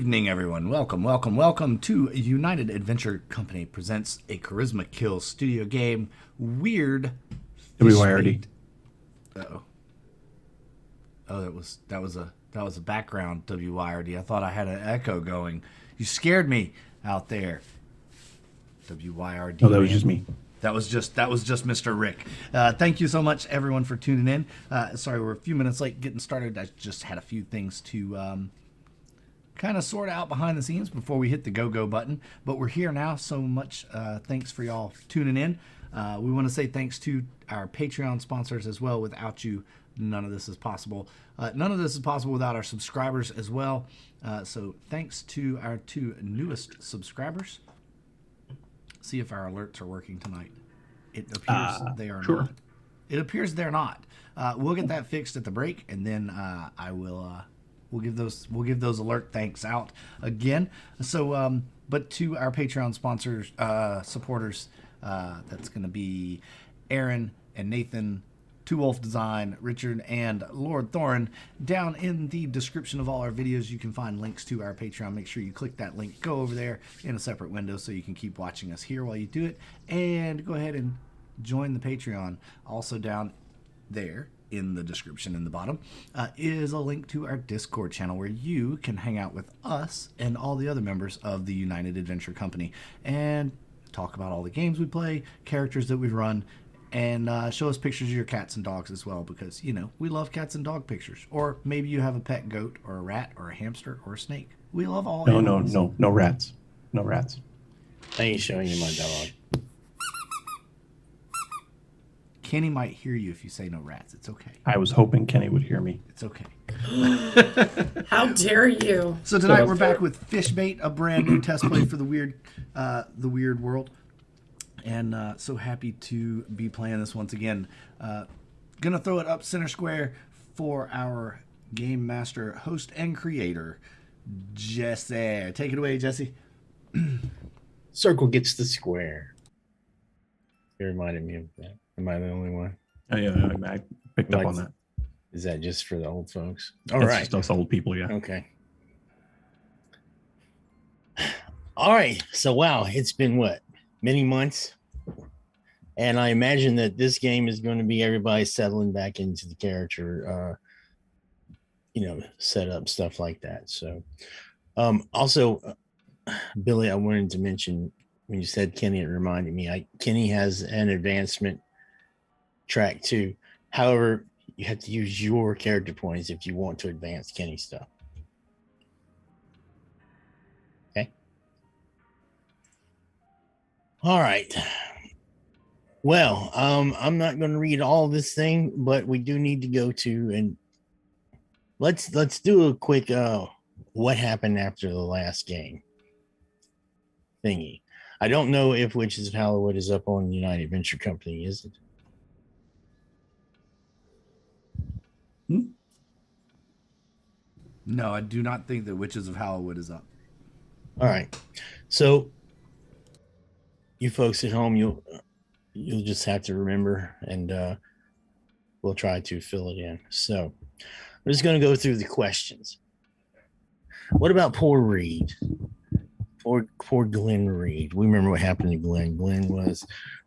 evening, everyone. Welcome to United Adventure Company presents a Charisma Kill studio game, Wyrd. Wyrd. Uh-oh. Oh, that was a background Wyrd. I thought I had an echo going. You scared me out there. Wyrd. Oh, that was just me. That was just Mr. Rick. Thank you so much, everyone, for tuning in. Sorry, we're a few minutes late getting started. I just had a few things to kind of sort out behind the scenes before we hit the go button. But we're here now. So much thanks for y'all tuning in. We want to say thanks to our Patreon sponsors as well. Without you, none of this is possible. None of this is possible without our subscribers as well. So thanks to our two newest subscribers. See if our alerts are working tonight. It appears they are not. It appears they're not. We'll get that fixed at the break, and then I will. We'll give those alert thanks out again. So, but to our Patreon sponsors, supporters, that's going to be Aaron and Nathan, Two Wolf Design, Richard, and Lord Thorin. Down in the description of all our videos, you can find links to our Patreon. Make sure you click that link. Go over there in a separate window so you can keep watching us here while you do it. And go ahead and join the Patreon. Also down there in the description in the bottom is a link to our Discord channel where you can hang out with us and all the other members of the United Adventure Company and talk about all the games we play, characters that we run, and show us pictures of your cats and dogs as well, because, you know, we love cats and dog pictures. Or maybe you have a pet goat or a rat or a hamster or a snake. We love all animals. No rats. No rats. I ain't showing you my dog. Kenny might hear you if you say no rats. It's okay. I was hoping Kenny would hear me. It's okay. How dare you? So tonight we're back with Fishbait, a brand new test play for the Wyrd world, and so happy to be playing this once again. Gonna throw it up center square for our game master, host, and creator, Jesse. Take it away, Jesse. Circle gets the square. You reminded me of that. Am I the only one? Oh yeah, I picked up on that. Is that just for the old folks? All right, just us old people, yeah. Okay. All right. So wow, it's been what, many months, and I imagine that this game is going to be everybody settling back into the character, setup, stuff like that. So, also, Billy, I wanted to mention when you said Kenny, it reminded me. Kenny has an advancement track too. However, you have to use your character points if you want to advance Kenny stuff. Okay. All right. Well, I'm not going to read all this thing, but we do need to go to, and let's do a quick what happened after the last game thingy. I don't know if Witches of Hollywood is up on United Adventure Company, is it? No, I do not think that Witches of Hollywood is up. All right. So you folks at home, you'll just have to remember, and we'll try to fill it in. So I'm just going to go through the questions. What about poor Reed? Poor Glenn Reed. We remember what happened to Glenn. Glenn was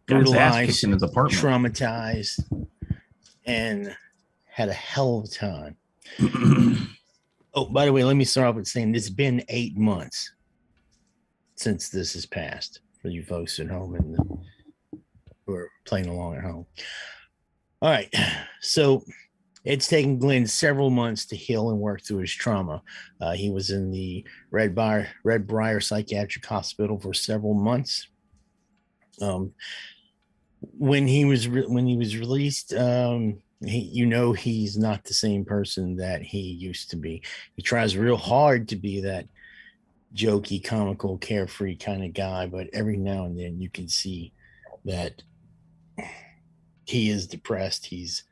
brutalized, in his apartment, traumatized, and had a hell of a time. Oh, by the way, let me start off with saying it's been 8 months since this has passed for you folks at home and who are playing along at home. All right. So it's taken Glenn several months to heal and work through his trauma. He was in the Red Briar Psychiatric Hospital for several months. When he was released, he's not the same person that he used to be. He tries real hard to be that jokey, comical, carefree kind of guy, but every now and then you can see that he is depressed, he's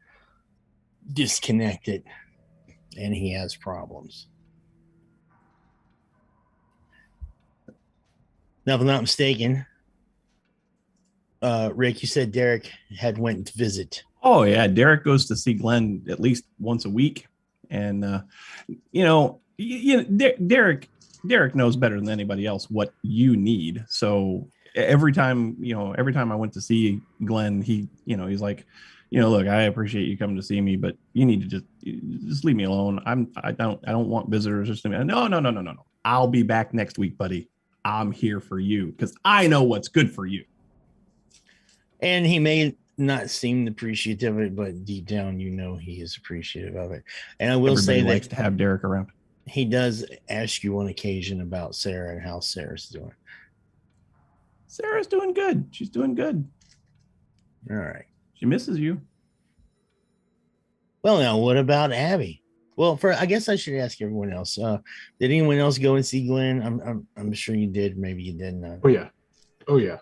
disconnected, and he has problems. Now, if I'm not mistaken, Rick, you said Derek had went to visit. Oh yeah, Derek goes to see Glenn at least once a week, and Derek Derek knows better than anybody else what you need. So every time I went to see Glenn, he's like, look, I appreciate you coming to see me, but you need to just leave me alone. I don't want visitors. Just no. I'll be back next week, buddy. I'm here for you because I know what's good for you. And he may not seem appreciative of it, but deep down, he is appreciative of it. And I will say likes that to have Derek around. he does ask you on occasion about Sarah and how Sarah's doing. Sarah's doing good. She's doing good. All right. She misses you. Well, now what about Abby? Well, I guess I should ask everyone else. Did anyone else go and see Glenn? I'm sure you did. Maybe you didn't. Oh yeah.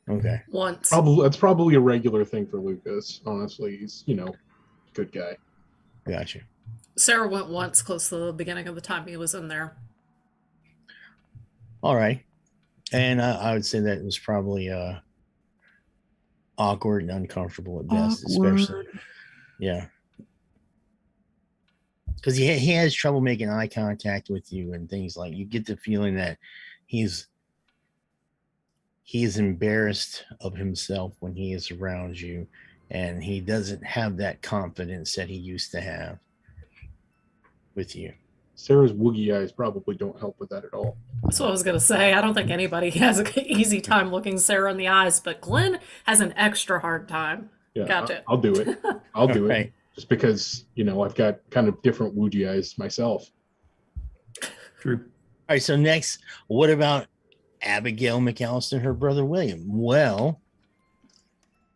Okay. Once. That's probably a regular thing for Lucas. Honestly, he's good guy. Gotcha. Sarah went once, close to the beginning of the time he was in there. All right. And I would say that it was probably awkward and uncomfortable at best, especially. Yeah. Because he has trouble making eye contact with you and things like you get the feeling that he's embarrassed of himself when he is around you, and he doesn't have that confidence that he used to have with you. Sarah's woogie eyes probably don't help with that at all. That's what I was going to say. I don't think anybody has an easy time looking Sarah in the eyes, but Glenn has an extra hard time. Yeah, Gotcha. I'll do it. I'll do Right. it. Just because, I've got kind of different woogie eyes myself. True. All right. So next, what about Abigail McAllister, her brother William? Well,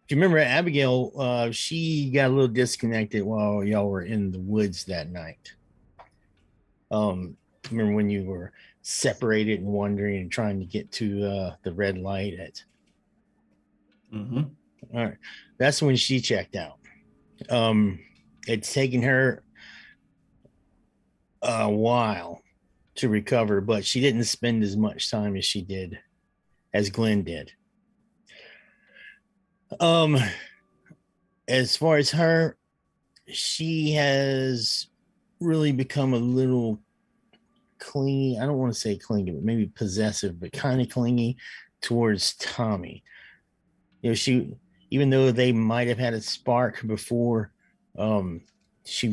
if you remember Abigail, she got a little disconnected while y'all were in the woods that night. Remember when you were separated and wandering and trying to get to the red light at? Mm-hmm. All right, that's when she checked out. It's taken her a while to recover, but she didn't spend as much time as Glenn did. As far as her, she has really become a little clingy. I don't want to say clingy, but maybe possessive, but kind of clingy towards Tommy. She, even though they might have had a spark before, she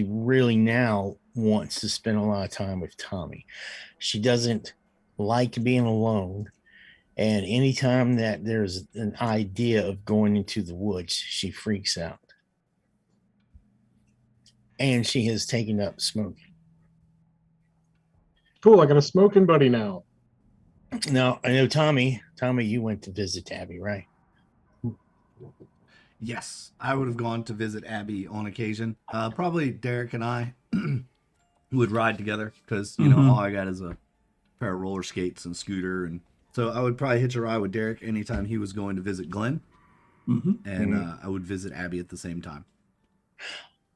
really now wants to spend a lot of time with Tommy. She doesn't like being alone, and anytime that there's an idea of going into the woods, she freaks out. And she has taken up smoking. Cool, I got a smoking buddy now. Now, I know Tommy, you went to visit Abby, right? Yes, I would have gone to visit Abby on occasion. Probably Derek and I would ride together because, all I got is a pair of roller skates and scooter. And so I would probably hitch a ride with Derek anytime he was going to visit Glenn. And I would visit Abby at the same time.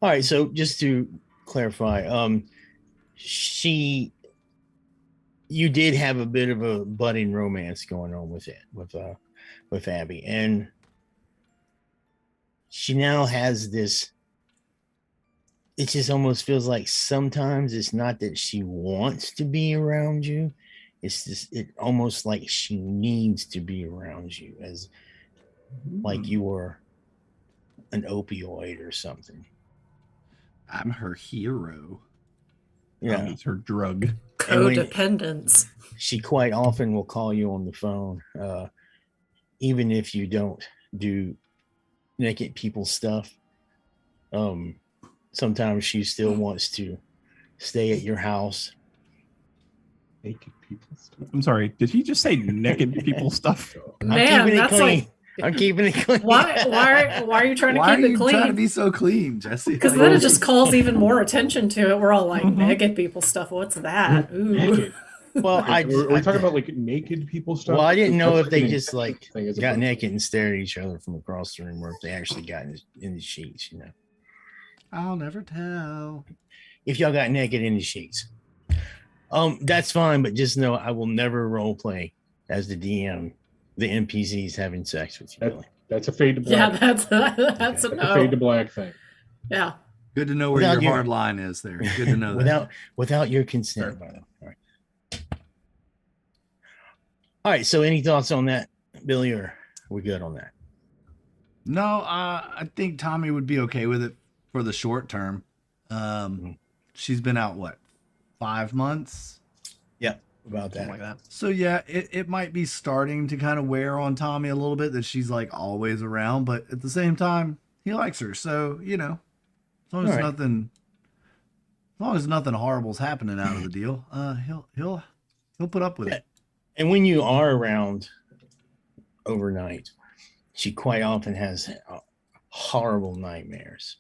All right, so just to clarify, you did have a bit of a budding romance going on with Abby, and she now has this. It just almost feels like sometimes it's not that she wants to be around you, it's just almost like she needs to be around you, as like you were an opioid or something. I'm her hero. Yeah, It's her drug. Codependence. She quite often will call you on the phone, even if you don't do naked people stuff. Sometimes she still wants to stay at your house. Naked people stuff. I'm sorry. Did he just say naked people stuff? Man, that's like, I'm keeping it clean. why are you trying to Why keep are it you trying to clean? be so clean, Jesse? Because then it just calls even more attention to it. We're all like, naked people stuff. What's that? Ooh. Naked. Well, We're talking about like naked people stuff. Well, I didn't know That's if they an just like intentional thing as got opposed- naked and stared at each other from across the room, or if they actually got in the sheets. I'll never tell. If y'all got naked in the sheets, that's fine. But just know I will never role play as the DM. The NPCs having sex with you. Billy. That's a fade to black. Yeah, that's a That's a no. fade to black thing. Yeah. Good to know where Without your your- hard line is there. Good to know without your consent, by the way. All right. All right. So, any thoughts on that, Billy, or are we good on that? No, I think Tommy would be okay with it for the short term. She's been out, what, 5 months? Yeah, about that. Something like that. So, yeah, it might be starting to kind of wear on Tommy a little bit that she's like always around, but at the same time, he likes her. So, you know, as long as All right. nothing horrible's happening out of the deal, he'll put up with it. And when you are around overnight, she quite often has horrible nightmares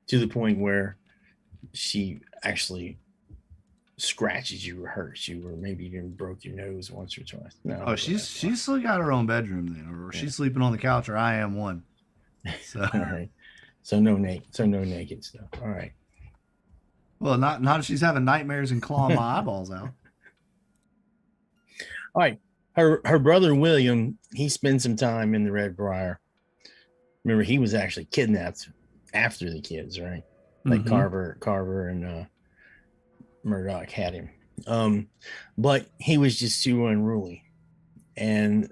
to the point where she actually scratches you or hurts you, or maybe even broke your nose once or twice. No, Oh, she's still got her own bedroom then, or she's sleeping on the couch, or I am one. So, all right. So no naked stuff. All right. well, not if she's having nightmares and clawing my eyeballs out. All right. Her brother William, he spent some time in the Red Briar. Remember, he was actually kidnapped after the kids, right? Like Mhm. Carver and Murdoch had him. But he was just too unruly. And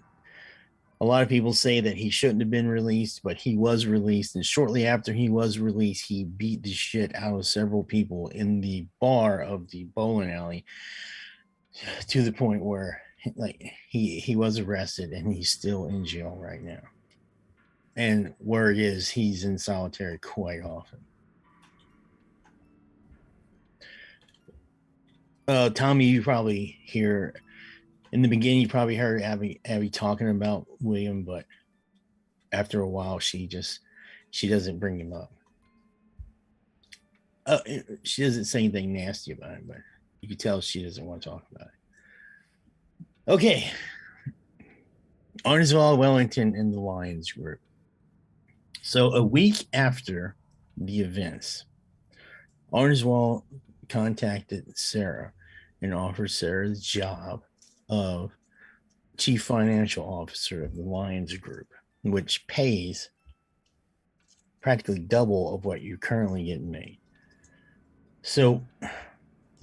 a lot of people say that he shouldn't have been released, but he was released. And shortly after he was released, he beat the shit out of several people in the bar of the bowling alley, to the point where like he was arrested and he's still in jail right now. And word is he's in solitary quite often. Tommy, you probably hear in the beginning, you probably heard Abby talking about William, but after a while, she doesn't bring him up. She doesn't say anything nasty about him, but you can tell she doesn't want to talk about it. Okay. Arnesville, Wellington, and the Lions group. So a week after the events, Arnesville contacted Sarah and offered Sarah the job of chief financial officer of the Lions group, which pays practically double of what you're currently getting paid. So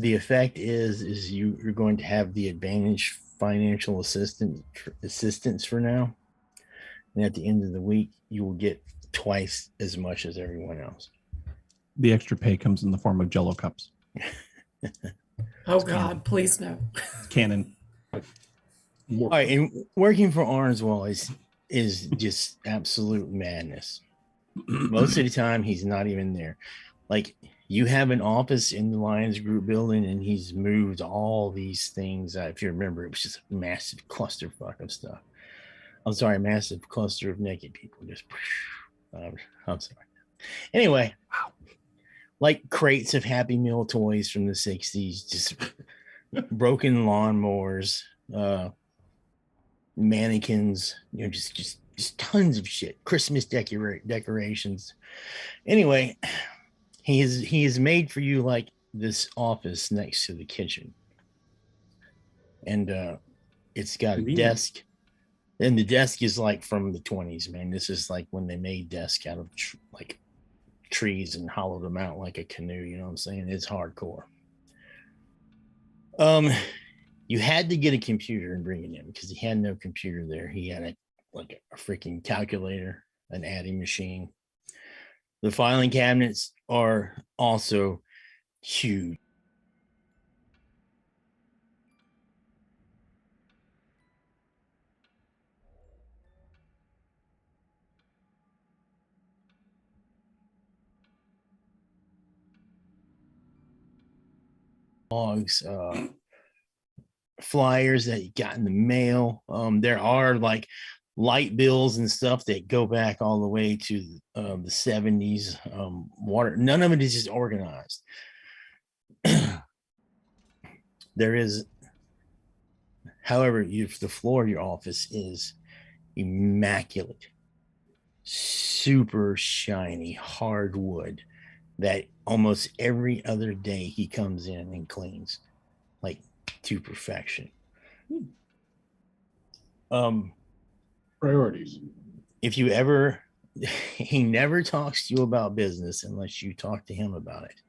the effect is you're going to have the advantage financial assistance for now, and at the end of the week you will get twice as much as everyone else. The extra pay comes in the form of Jello cups. Oh God, please no. Canon. All right, and working for Arnesville is just absolute madness. Most of the time he's not even there. Like, you have an office in the Lions Group building, and he's moved all these things. If you remember, it was just a massive clusterfuck of stuff. I'm sorry, massive cluster of naked people. Just, I'm sorry. Anyway, like crates of Happy Meal toys from the 60s, just broken lawnmowers, mannequins, just tons of shit. Christmas decorations. Anyway, he has made for you like this office next to the kitchen, and it's got a desk, and the desk is like from the 20s, man. This is like when they made desks out of like trees and hollowed them out like a canoe. You know what I'm saying? It's hardcore. You had to get a computer and bring it in because he had no computer there. He had a freaking calculator, an adding machine. The filing cabinets are also huge. Logs, flyers that you got in the mail. There are like light bills and stuff that go back all the way to the 70s. Water, none of it is just organized. There is, however, the floor of your office is immaculate, super shiny hardwood that almost every other day he comes in and cleans like to perfection. Priorities. If you ever he never talks to you about business unless you talk to him about it.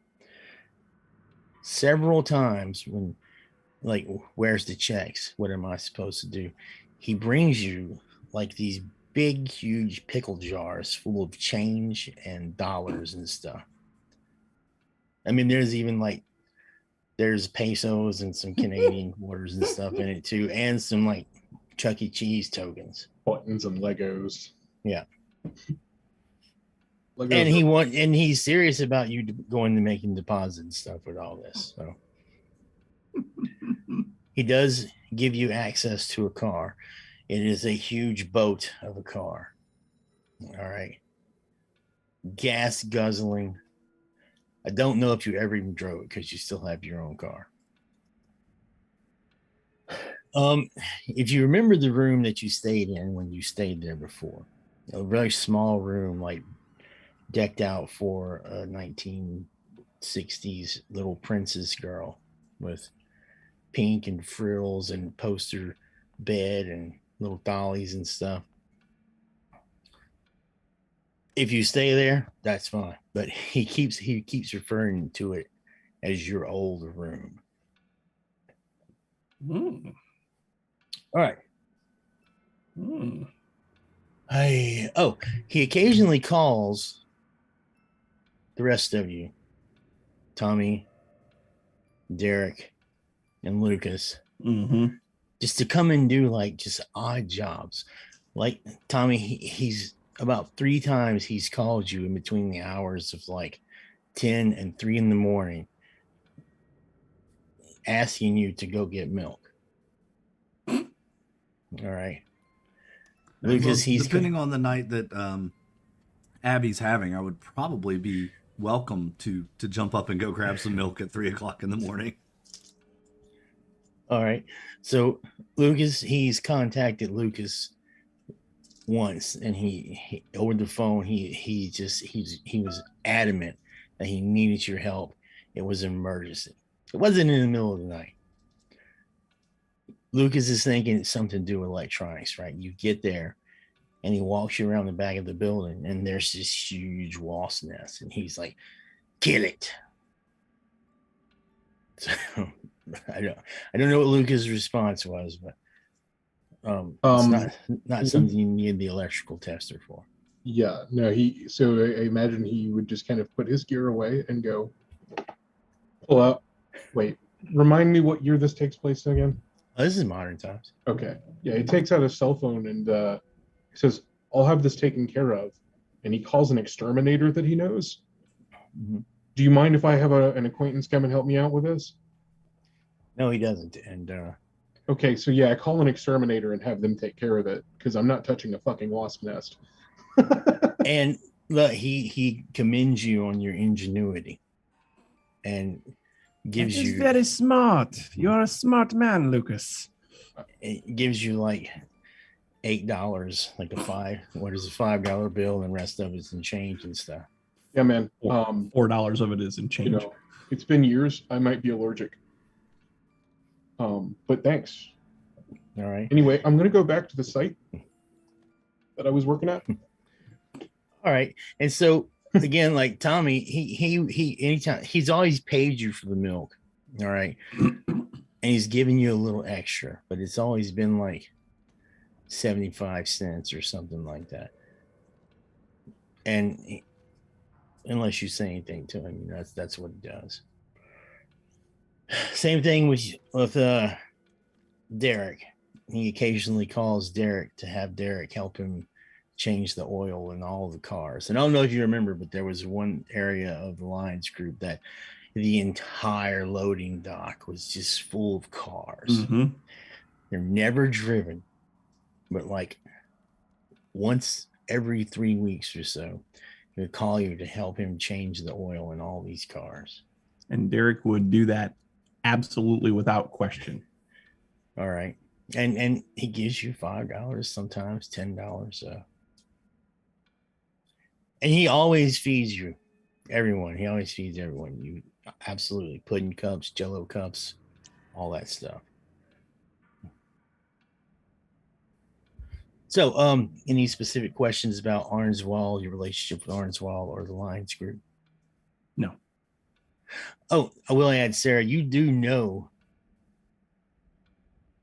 Several times when, like, where's the checks? What am I supposed to do? He brings you like these big, huge pickle jars full of change and dollars and stuff. I mean, there's even like, there's pesos and some Canadian quarters and stuff in it too, and some like Chuck E. Cheese tokens. Buttons and Legos. Yeah. Legos And he's serious about you going to making deposits and stuff with all this. So he does give you access to a car. It is a huge boat of a car. All right. Gas guzzling. I don't know if you ever even drove it because you still have your own car. If you remember the room that you stayed in when you stayed there before, a very small room, like decked out for a 1960s little princess girl with pink and frills and poster bed and little dollies and stuff. If you stay there, that's fine. But he keeps referring to it as your old room. Mm. All right. Mm. He occasionally calls the rest of you, Tommy, Derek, and Lucas, Mm-hmm. just to come and do like just odd jobs. Like Tommy, he's about 3 times he's called you in between the hours of like 10 and 3 in the morning, asking you to go get milk. All right. Lucas, Well, depending on the night that Abby's having, I would probably be welcome to jump up and go grab some milk at 3 o'clock in the morning. All right. So Lucas, he's contacted Lucas once, and he over the phone, he was adamant that he needed your help. It was an emergency. It wasn't in the middle of the night. Lucas is thinking it's something to do with electronics, right? You get there and he walks you around the back of the building, and there's this huge wasp nest, and he's like, kill it. So I don't know what Lucas' response was, but it's not something you need the electrical tester for. Yeah, no, so I imagine he would just kind of put his gear away and go pull out. Wait, remind me what year this takes place in again? Oh, this is modern times. Okay. Yeah, he takes out his cell phone and he says, I'll have this taken care of. And he calls an exterminator that he knows. Mm-hmm. Do you mind if I have an acquaintance come and help me out with this? No, he doesn't. And okay, so yeah, I call an exterminator and have them take care of it because I'm not touching a fucking wasp nest. And look, he commends you on your ingenuity and gives you very smart. You're a smart man, Lucas. It gives you like $8, like $5 bill, and the rest of it's in change and stuff. Yeah, man. $4 of it is in change. You know, it's been years. I might be allergic. But thanks. All right. Anyway, I'm gonna go back to the site that I was working at. All right. And so again, like Tommy, he anytime he's always paid you for the milk. All right. And he's giving you a little extra, but it's always been like 75 cents or something like that. And unless you say anything to him, that's what he does. Same thing with Derek. He occasionally calls Derek to have Derek help him change the oil in all the cars. And I don't know if you remember, but there was one area of the Lions group that the entire loading dock was just full of cars. Mm-hmm. They're never driven, but like once every 3 weeks or so, he would call you to help him change the oil in all these cars. And Derek would do that absolutely without question. All right. And he gives you $5, sometimes $10. And he always feeds you. Everyone. He always feeds everyone. You absolutely. Pudding cups, Jello cups, all that stuff. So, any specific questions about Arnswall, your relationship with Arnswall or the Lions Group? No. Oh, I will add, Sarah, you do know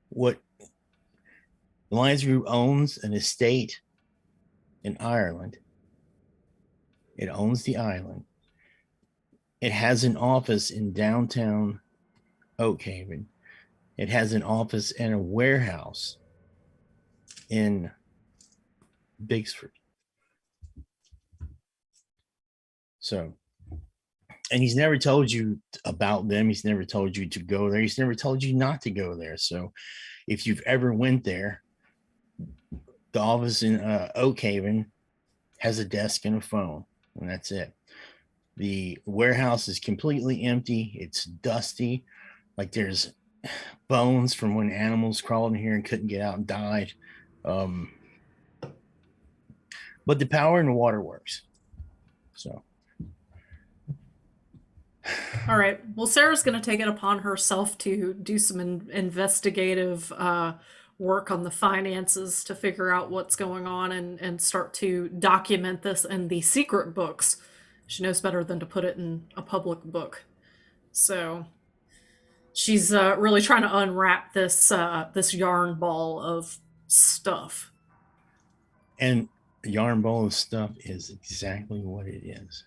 what the Lions Group owns an estate in Ireland. It owns the island. It has an office in downtown Oakhaven. It has an office and a warehouse in Biggsford. So, and he's never told you about them. He's never told you to go there. He's never told you not to go there. So if you've ever went there, the office in Oakhaven has a desk and a phone, and that's it. The warehouse is completely empty. It's dusty. Like there's bones from when animals crawled in here and couldn't get out and died. But the power and the water works. So. All right. Well, Sarah's going to take it upon herself to do some investigative work on the finances to figure out what's going on and start to document this in the secret books. She knows better than to put it in a public book. So she's really trying to unwrap this yarn ball of stuff. And a yarn ball of stuff is exactly what it is.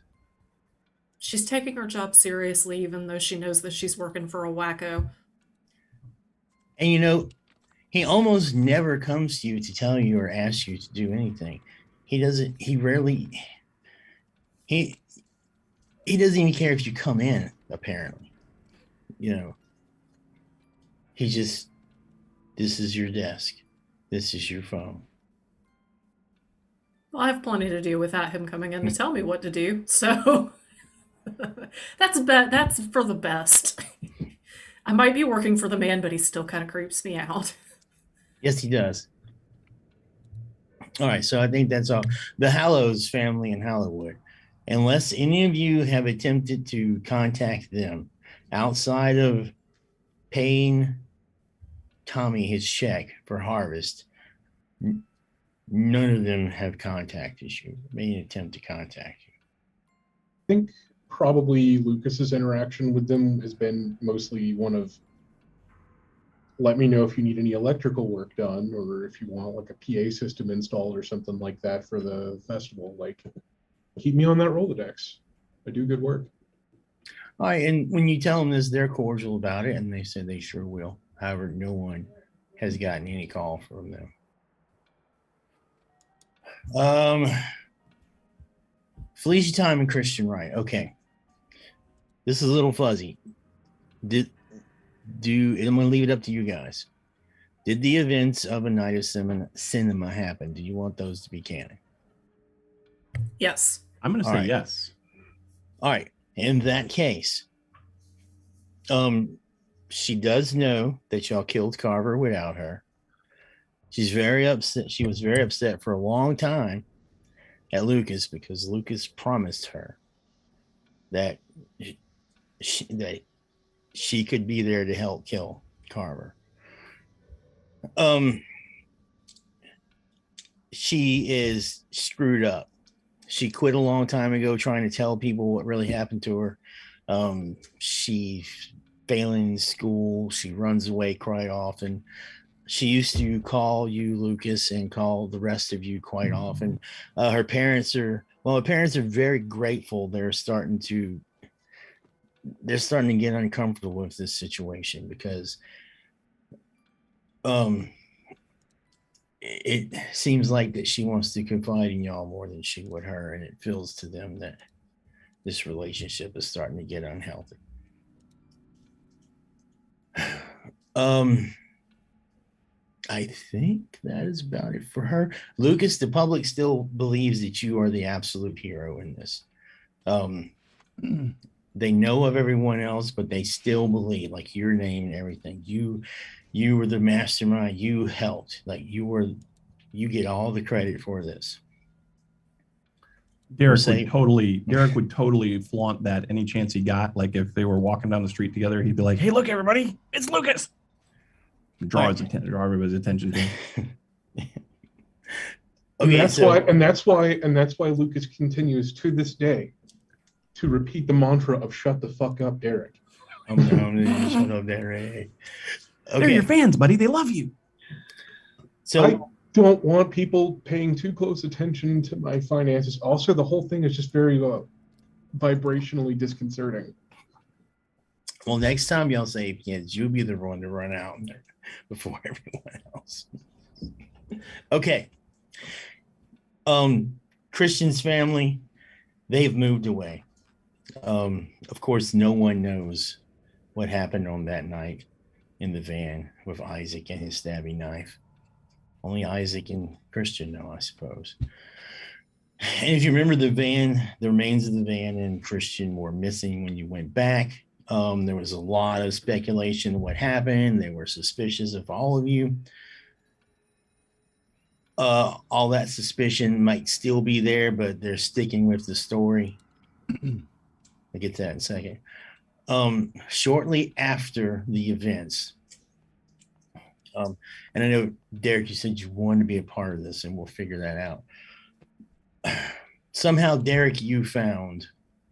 She's taking her job seriously, even though she knows that she's working for a wacko. And you know, he almost never comes to you to tell you or ask you to do anything. He doesn't, he rarely, he doesn't even care if you come in, apparently. You know, he just, this is your desk. This is your phone. Well, I have plenty to do without him coming in to tell me what to do, so that's for the best. I might be working for the man, but he still kind of creeps me out. Yes, he does. All right, so I think that's all. The Hallows family in Hollywood. Unless any of you have attempted to contact them outside of paying Tommy his check for harvest, none of them have contacted you, made an attempt to contact you. I think probably Lucas's interaction with them has been mostly one of, let me know if you need any electrical work done, or if you want like a PA system installed or something like that for the festival. Like, keep me on that Rolodex. I do good work. All right, and when you tell them this, they're cordial about it, and they said they sure will. However, no one has gotten any call from them. Felicia Time and Christian Wright. Okay. This is a little fuzzy. I'm going to leave it up to you guys. Did the events of A Night of Cinema happen? Do you want those to be canon? Yes. I'm going to say yes. All right. In that case, she does know that y'all killed Carver without her. She's very upset. She was very upset for a long time at Lucas because Lucas promised her that she could be there to help kill Carver. She is screwed up. She quit a long time ago trying to tell people what really happened to her. She's failing in school. She runs away quite often. She used to call you, Lucas, and call the rest of you quite often. Her parents are very grateful. They're starting to get uncomfortable with this situation because it seems like that she wants to confide in y'all more than she would her, and it feels to them that this relationship is starting to get unhealthy. I think that is about it for her. Lucas, the public still believes that you are the absolute hero in this. They know of everyone else, but they still believe, like, your name and everything. You were the mastermind. You helped. Like, you get all the credit for this. Derek would totally flaunt that any chance he got. Like if they were walking down the street together, he'd be like, "Hey, look, everybody, it's Lucas." Draw everybody's attention to him. Okay, that's why Lucas continues to this day to repeat the mantra of "Shut the fuck up, Derek." Shut up, Derek. They're Okay, your fans, buddy. They love you. so I don't want people paying too close attention to my finances. Also, the whole thing is just very vibrationally disconcerting. well, next time y'all say APNs, you'll be the one to run out before everyone else. Okay. Christian's family, they've moved away. Of course, no one knows what happened on that night in the van with Isaac and his stabbing knife. Only Isaac and Christian know, I suppose. And if you remember the van, the remains of the van and Christian were missing when you went back. There was a lot of speculation of what happened. They were suspicious of all of you. All that suspicion might still be there, but they're sticking with the story. I'll get to that in a second. Shortly after the events, and I know, Derek, you said you wanted to be a part of this, and we'll figure that out. Somehow, Derek, you found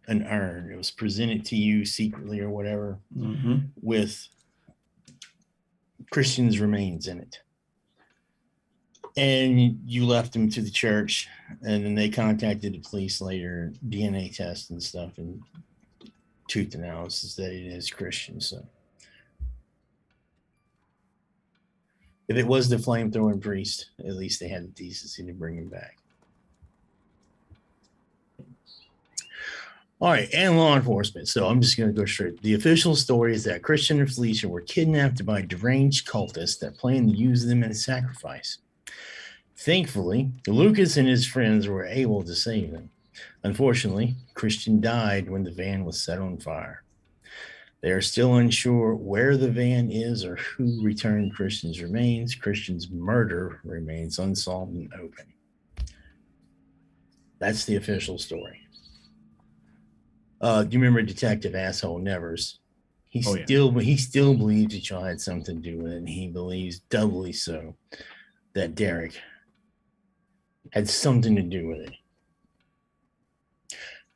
an urn. It was presented to you secretly or whatever, with Christian's remains in it. And you left them to the church, and then they contacted the police later, DNA tests and stuff, and tooth analysis that it is Christian. So if it was the flamethrowing priest, at least they had the decency to bring him back. All right, and law enforcement. So I'm just going to go straight. The official story is that Christian and Felicia were kidnapped by deranged cultists that planned to use them as sacrifice. Thankfully, Lucas and his friends were able to save them. Unfortunately, Christian died when the van was set on fire. They are still unsure where the van is or who returned Christian's remains. Christian's murder remains unsolved and open. That's the official story. Do you remember Detective Asshole Nevers? He still believes that y'all had something to do with it, and he believes doubly so that Derek had something to do with it.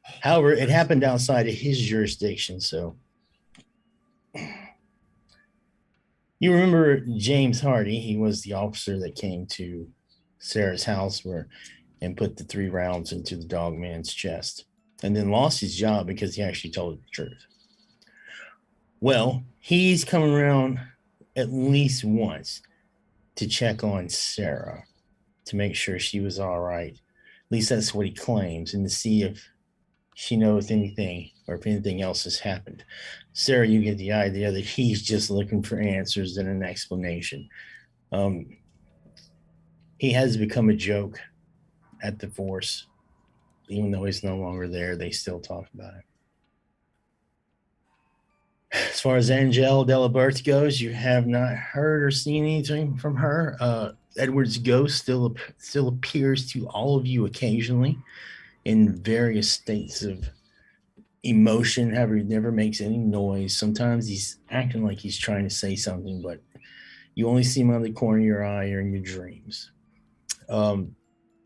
However, it happened outside of his jurisdiction, so you remember James Hardy. He was the officer that came to Sarah's house and put the 3 rounds into the dog man's chest, and then lost his job because he actually told the truth. Well, he's come around at least once to check on Sarah to make sure she was all right. At least that's what he claims, and to see if she knows anything or if anything else has happened. Sarah, you get the idea that he's just looking for answers and an explanation. He has become a joke at the force. Even though he's no longer there, they still talk about it. As far as Angel Delabert goes, you have not heard or seen anything from her. Edward's ghost still appears to all of you occasionally in various states of emotion. However, he never makes any noise. Sometimes he's acting like he's trying to say something, but you only see him out of the corner of your eye or in your dreams.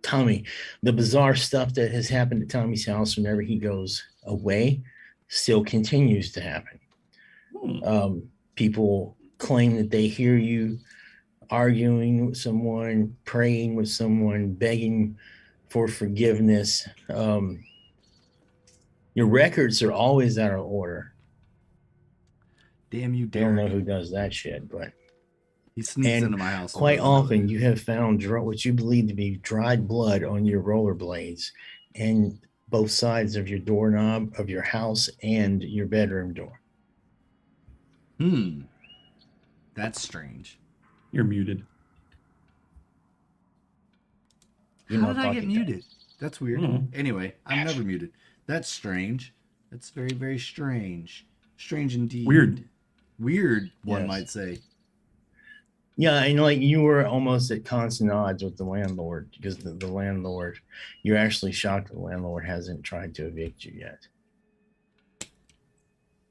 Tommy, the bizarre stuff that has happened at Tommy's house whenever he goes away still continues to happen. People claim that they hear you arguing with someone, praying with someone, begging for forgiveness. Your records are always out of order. Damn you, I don't know Derek. who does that shit, but He sneaks into my house. quite often you have found what you believe to be dried blood on your rollerblades and both sides of your doorknob of your house and your bedroom door. That's strange. You're muted. You're How not did I get talking muted? That's weird. Mhm. Anyway, I'm never muted. That's strange. That's very, very strange. Strange indeed. Weird. Weird, one Yes. might say. Yeah, and like you were almost at constant odds with the landlord because the landlord, you're actually shocked the landlord hasn't tried to evict you yet.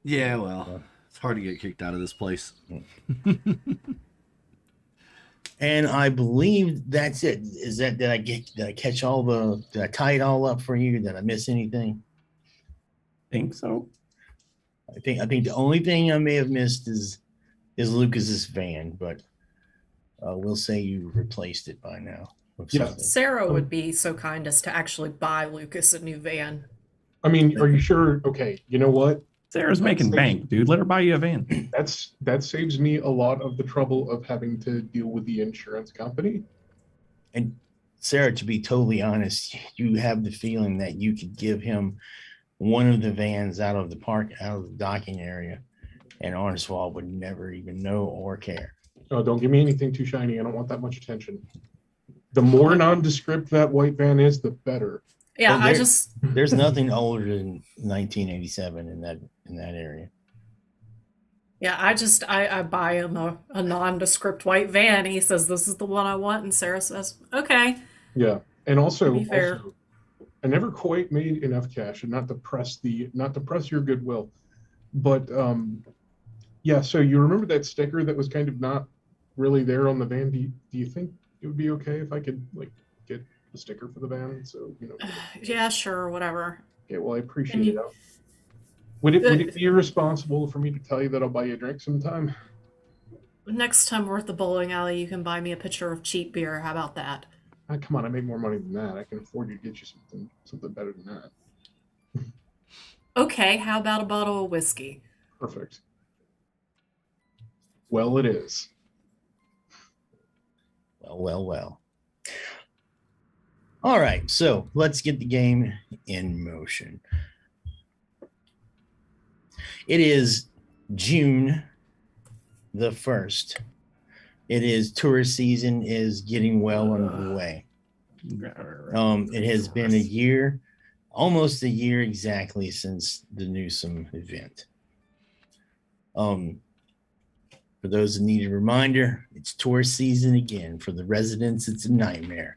Yeah, well, it's hard to get kicked out of this place. And I believe that's it. Is that did I catch all did I tie it all up for you? Did I miss anything? Think so. I think the only thing I may have missed is Lucas's van, but we'll say you replaced it by now with Yeah. something. Sarah would be so kind as to actually buy Lucas a new van. I mean, are you sure? Okay, you know what? Sarah's making bank, dude. Let her buy you a van. That saves me a lot of the trouble of having to deal with the insurance company. And Sarah, to be totally honest, you have the feeling that you could give him one of the vans out of the park, out of the docking area, and Arnswald would never even know or care. Oh, don't give me anything too shiny. I don't want that much attention. The more nondescript that white van is, the better. Yeah, Well, there's nothing older than 1987 in that area. Yeah, I buy him a nondescript white van. He says this is the one I want, and Sarah says, okay. Yeah. And also, To be fair. I never quite made enough cash, and not to press your goodwill, but yeah. So you remember that sticker that was kind of not really there on the van? Do you think it would be okay if I could like get the sticker for the van? So Yeah, sure, whatever. Okay, well, I appreciate it. Would it be irresponsible for me to tell you that I'll buy you a drink sometime? Next time we're at the bowling alley, you can buy me a pitcher of cheap beer. How about that? Come on, I make more money than that. I can afford to get you something better than that. Okay, how about a bottle of whiskey? Perfect. Well, it is. Well. All right, so let's get the game in motion. It is June the 1st. It is tourist season is getting well underway. It has been a year, almost a year exactly since the Newsom event. For those that need a reminder, it's tourist season again. For the residents, it's a nightmare.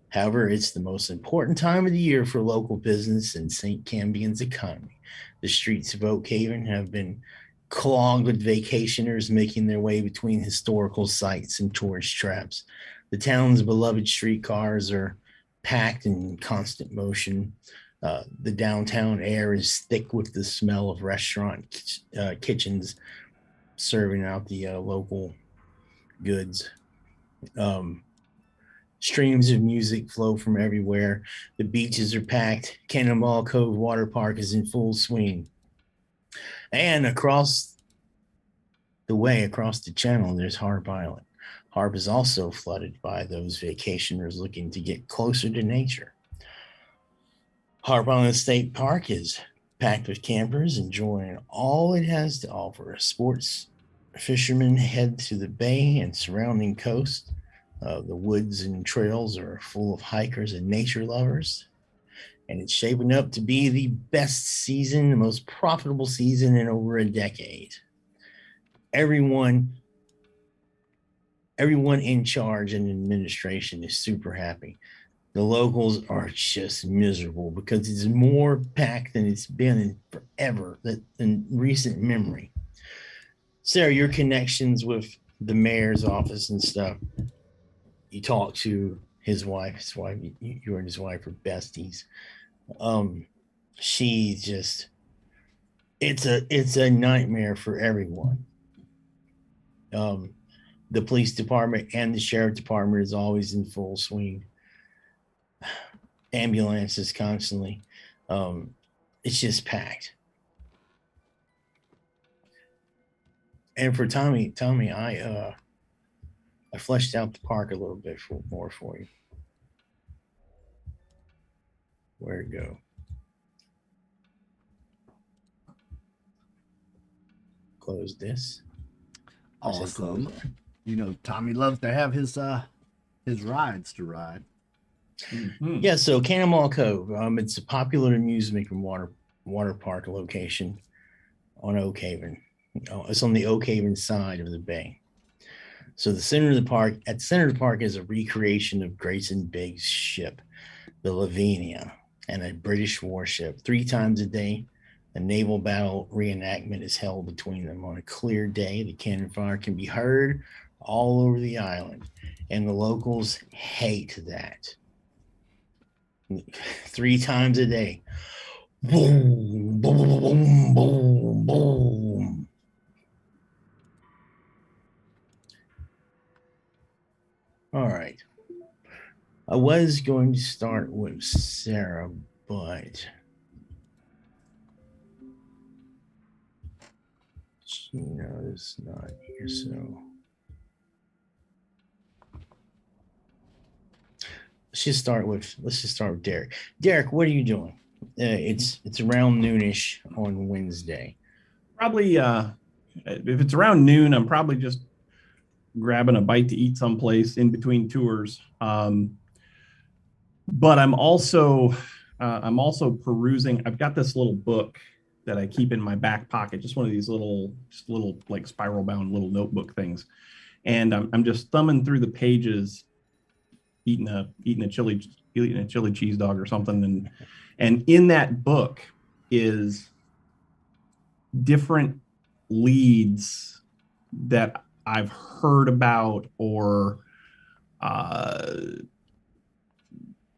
However, it's the most important time of the year for local business and St. Cambian's economy. The streets of Oak Haven have been clogged with vacationers making their way between historical sites and tourist traps. The town's beloved streetcars are packed and in constant motion. The downtown air is thick with the smell of restaurant kitchens serving out the local goods. Streams of music flow from everywhere. The beaches are packed. Cannonball Cove Water Park is in full swing. And across the channel, there's Harp Island. Harp is also flooded by those vacationers looking to get closer to nature. Harp Island State Park is packed with campers enjoying all it has to offer. Sports fishermen head to the bay and surrounding coast. The woods and trails are full of hikers and nature lovers. And it's shaping up to be the best season, the most profitable season in over a decade. Everyone in charge and administration is super happy. The locals are just miserable because it's more packed than it's been in forever, in recent memory. Sarah, your connections with the mayor's office and stuff, you talk to his wife, you and his wife are besties. She's just, it's a nightmare for everyone. The police department and the sheriff department is always in full swing. Ambulances constantly. It's just packed. And for Tommy, I fleshed out the park a little bit more for you. Where to go? Close this. Awesome. You know, Tommy loves to have his rides to ride. Mm-hmm. Yeah, so Cannonball Cove. It's a popular amusement and water park location on Oak Haven. It's on the Oak Haven side of the bay. So at the center of the park is a recreation of Grayson Biggs' ship, the Lavinia, and a British warship. 3 times a day, a naval battle reenactment is held between them. On a clear day, the cannon fire can be heard all over the island, and the locals hate that. 3 times a day. Boom, boom, boom, boom, boom. All right. I was going to start with Sarah, but Gina's not here, so let's just start with Derek. Derek, what are you doing? It's around noonish on Wednesday. Probably, if it's around noon, I'm probably just grabbing a bite to eat someplace in between tours. But I'm also perusing. I've got this little book that I keep in my back pocket, just one of these little like spiral bound little notebook things, and I'm just thumbing through the pages, eating a chili cheese dog or something, and in that book is different leads that I've heard about or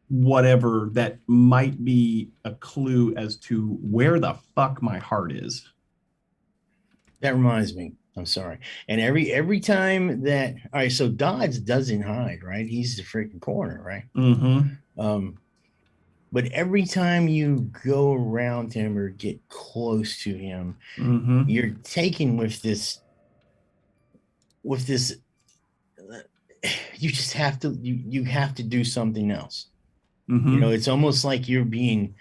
whatever that might be a clue as to where the fuck my heart is. That reminds me. I'm sorry. And every time that, all right, so Dodds doesn't hide, right? He's the freaking corner, right? Mm-hmm. But every time you go around him or get close to him, Mm-hmm. you're taken with this. You just have to. You have to do something else. Mm-hmm. You know, it's almost like you're being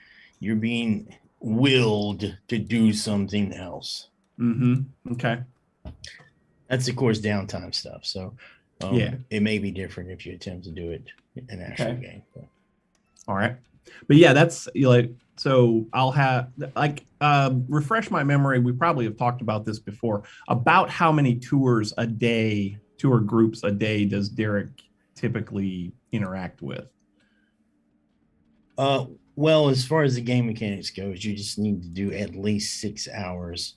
willed to do something else. Mm-hmm. Okay. That's of course downtime stuff. So yeah, it may be different if you attempt to do it in an actual game. But. All right. But yeah, that's like, so I'll have like refresh my memory. We probably have talked about this before, about how many tour groups a day does Derek typically interact with? Well, as far as the game mechanics goes, you just need to do at least 6 hours.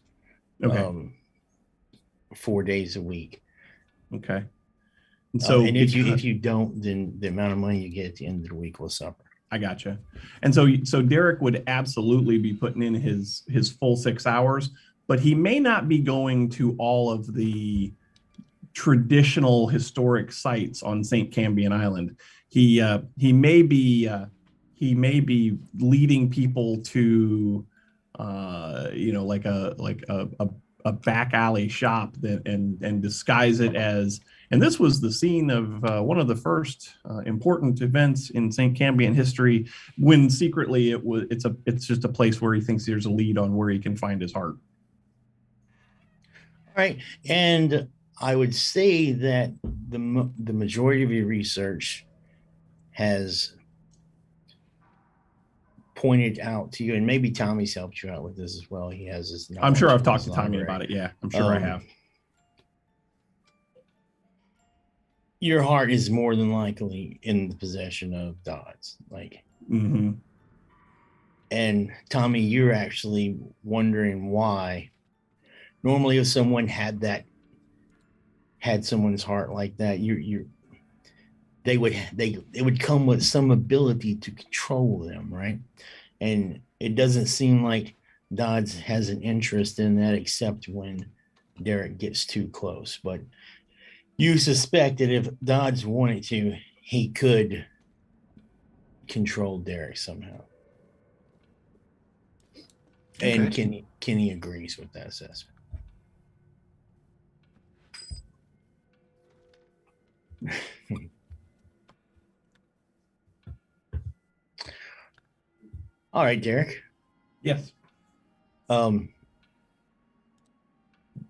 Okay. 4 days a week. Okay. And so and if you don't, then the amount of money you get at the end of the week will suffer. I gotcha. And so Derek would absolutely be putting in his full 6 hours, but he may not be going to all of the traditional historic sites on St. Cambion Island. He may be leading people to like a back alley shop and disguise it as. And this was the scene of one of the first important events in St. Cambion history, when secretly it's just a place where he thinks there's a lead on where he can find his heart. All right. And I would say that the majority of your research has pointed out to you, and maybe Tommy's helped you out with this as well. He has this. I'm sure I've talked to Tommy about it. Yeah, I'm sure I have. Your heart is more than likely in the possession of Dodds. Mm-hmm. And Tommy, you're actually wondering why. Normally, if someone had someone's heart like that, they would come with some ability to control them, right? And it doesn't seem like Dodds has an interest in that, except when Derek gets too close. But you suspect that if Dodds wanted to, he could control Derek somehow. Okay. And Kenny agrees with that assessment. All right, Derek. Yes.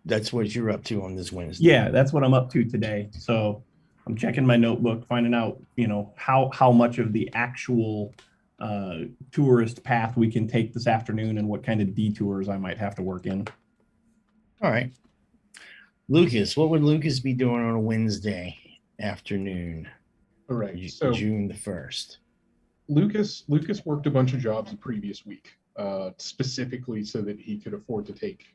That's what you're up to on this Wednesday. Yeah, that's what I'm up to today. So I'm checking my notebook, finding out, how much of the actual tourist path we can take this afternoon and what kind of detours I might have to work in. All right. Lucas, what would Lucas be doing on a Wednesday afternoon? All right. So June the 1st. Lucas worked a bunch of jobs the previous week, specifically so that he could afford to take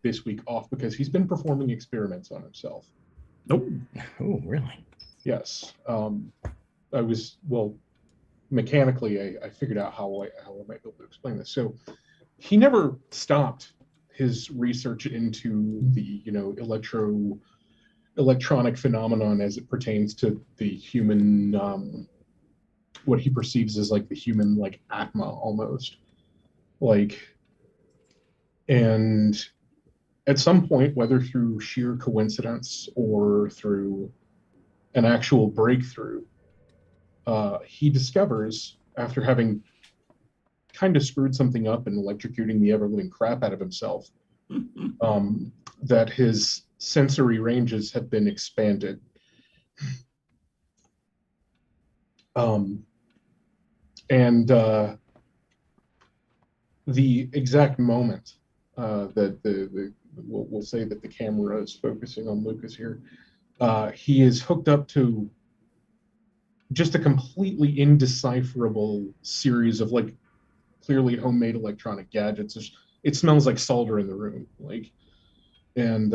this week off, because he's been performing experiments on himself. Nope. Oh, really? Yes. I was, well, mechanically, I figured out how I might be able to explain this. So he never stopped his research into the, electronic phenomenon as it pertains to the human, what he perceives as like the human, like Atma almost. Like, and at some point, whether through sheer coincidence or through an actual breakthrough, he discovers, after having kind of screwed something up and electrocuting the ever living crap out of himself, that his sensory ranges have been expanded. And the exact moment that we'll say that the camera is focusing on Lucas here, he is hooked up to just a completely indecipherable series of like clearly homemade electronic gadgets. It smells like solder in the room, like, and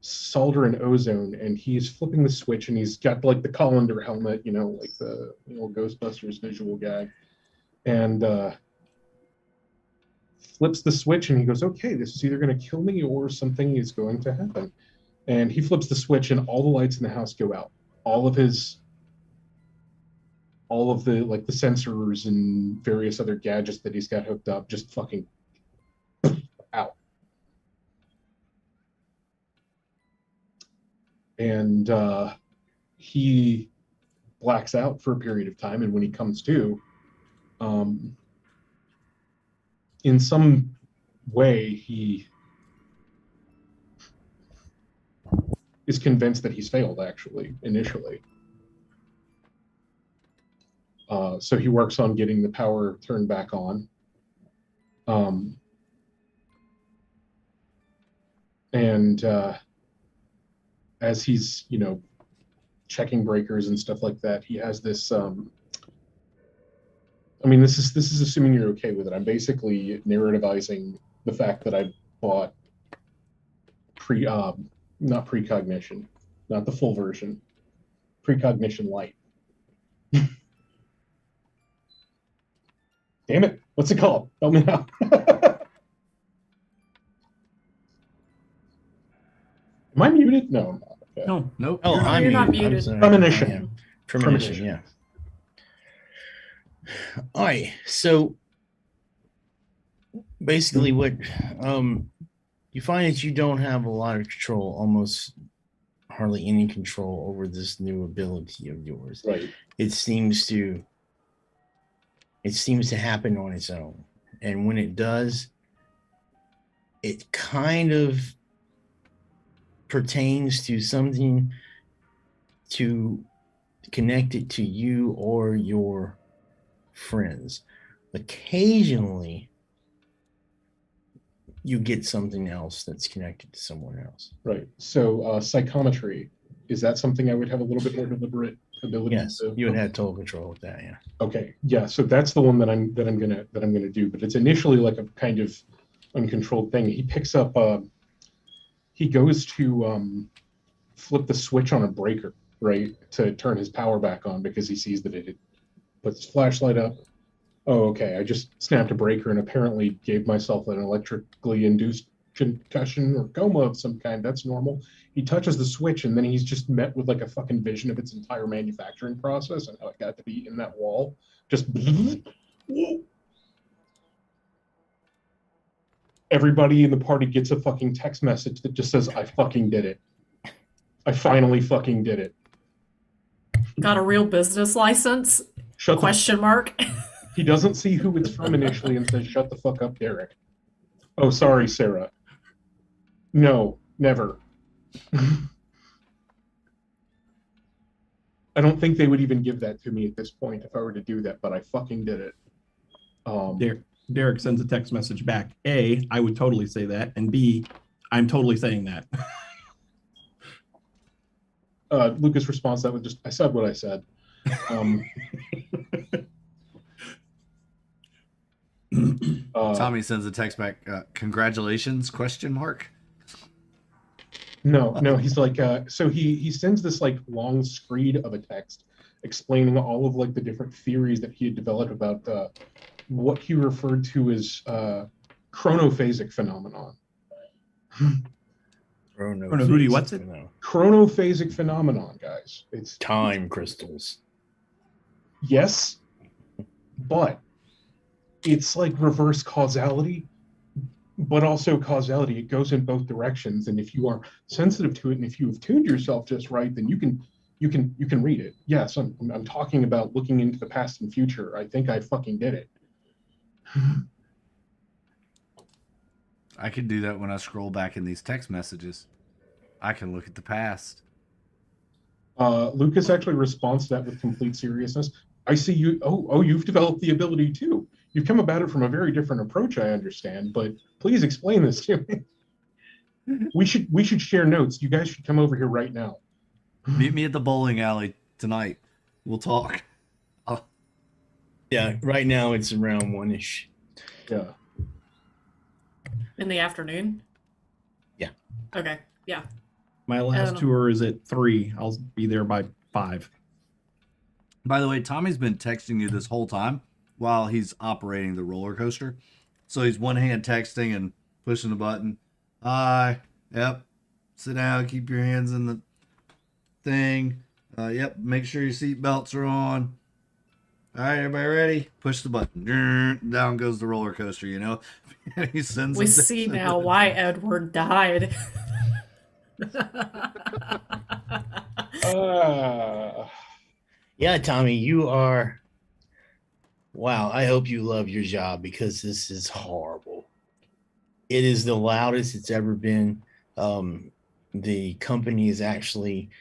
solder and ozone, and he's flipping the switch, and he's got like the colander helmet, like the Ghostbusters visual gag, and flips the switch, and he goes, okay, this is either going to kill me or something is going to happen. And he flips the switch, and all the lights in the house go out. All of the like the sensors and various other gadgets that he's got hooked up just fucking out. And he blacks out for a period of time, and when he comes to, in some way, he is convinced that he's failed, actually, initially. So he works on getting the power turned back on. And as he's, checking breakers and stuff like that, he has this, this is assuming you're okay with it. I'm basically narrativizing the fact that I bought not precognition, not the full version, precognition light. Damn it, what's it called? Help me out. Am I muted? No, I'm not. Okay. No. Nope. Oh, You're not muted. I'm muted. sorry. Premonition. I am. Premonition, yeah. All right, so basically what you find that you don't have a lot of control, almost hardly any control over this new ability of yours. Right. It seems to happen on its own, and when it does, it kind of pertains to something to connect it to you or your friends. Occasionally you get something else that's connected to someone else. Right. So psychometry, is that something I would have a little bit more deliberate ability? Yes, you would have total control with that. Yeah. Okay. Yeah. So that's the one that I'm gonna do. But it's initially like a kind of uncontrolled thing. He picks up. He goes to flip the switch on a breaker, right, to turn his power back on because he sees that it had put his flashlight up. Oh, okay. I just snapped a breaker and apparently gave myself an electrically induced concussion or coma of some kind. That's normal. He touches the switch, and then he's just met with like a fucking vision of its entire manufacturing process and how it got to be in that wall. Just everybody in the party gets a fucking text message that just says, I fucking did it. I finally fucking did it. Got a real business license? Question mark. He doesn't see who it's from initially and says, shut the fuck up, Derek. Oh, sorry, Sarah. No, never. I don't think they would even give that to me at this point if I were to do that, but I fucking did it. Derek sends a text message back. A, I would totally say that. And B, I'm totally saying that. Lucas responds that with just, I said what I said. Tommy sends a text back, congratulations, question mark. No, he's like, so he sends this like long screed of a text explaining all of like the different theories that he had developed about what he referred to as chronophasic phenomenon. Hootie, what's it? Chronophasic phenomenon, guys. It's Time crystals. yes, but it's like reverse causality, but also causality. It goes in both directions, and if you are sensitive to it, and if you have tuned yourself just right, then you can read it. Yes, I'm talking about looking into the past and future. I think I fucking did it. I can do that when I scroll back in these text messages. I can look at the past. Lucas actually responds to that with complete seriousness. I see you. Oh, you've developed the ability too. You've come about it from a very different approach, I understand. But please explain this to me. We should share notes. You guys should come over here right now. Meet me at the bowling alley tonight. We'll talk. Yeah, right now it's around 1-ish. Yeah. In the afternoon? Yeah. Okay. Yeah. My last tour is at 3. I'll be there by 5. By the way, Tommy's been texting you this whole time while he's operating the roller coaster. So he's one hand texting and pushing the button. Hi. Yep. Sit down. Keep your hands in the thing. Yep. Make sure your seat belts are on. All right, everybody ready? Push the button. Down goes the roller coaster, you know? He sends We see now why Edward died. Yeah, Tommy, you are. Wow, I hope you love your job because this is horrible. It is the loudest it's ever been. The company is actually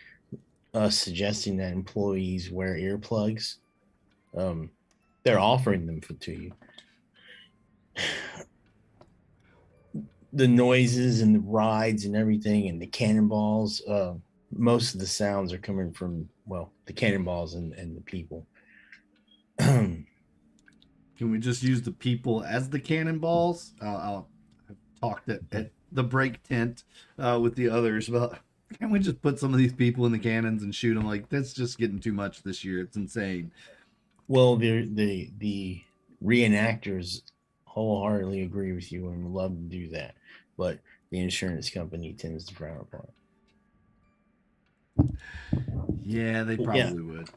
suggesting that employees wear earplugs. They're offering them to you. The noises and the rides and everything and the cannonballs, most of the sounds are coming from, well, the cannonballs and the people. Can we just use the people as the cannonballs? I'll have talked at the break tent with the others about, can we just put some of these people in the cannons and shoot them? Like, that's just getting too much this year. It's insane. Well, the reenactors wholeheartedly agree with you and would love to do that, but the insurance company tends to frown upon it. Yeah, they probably would.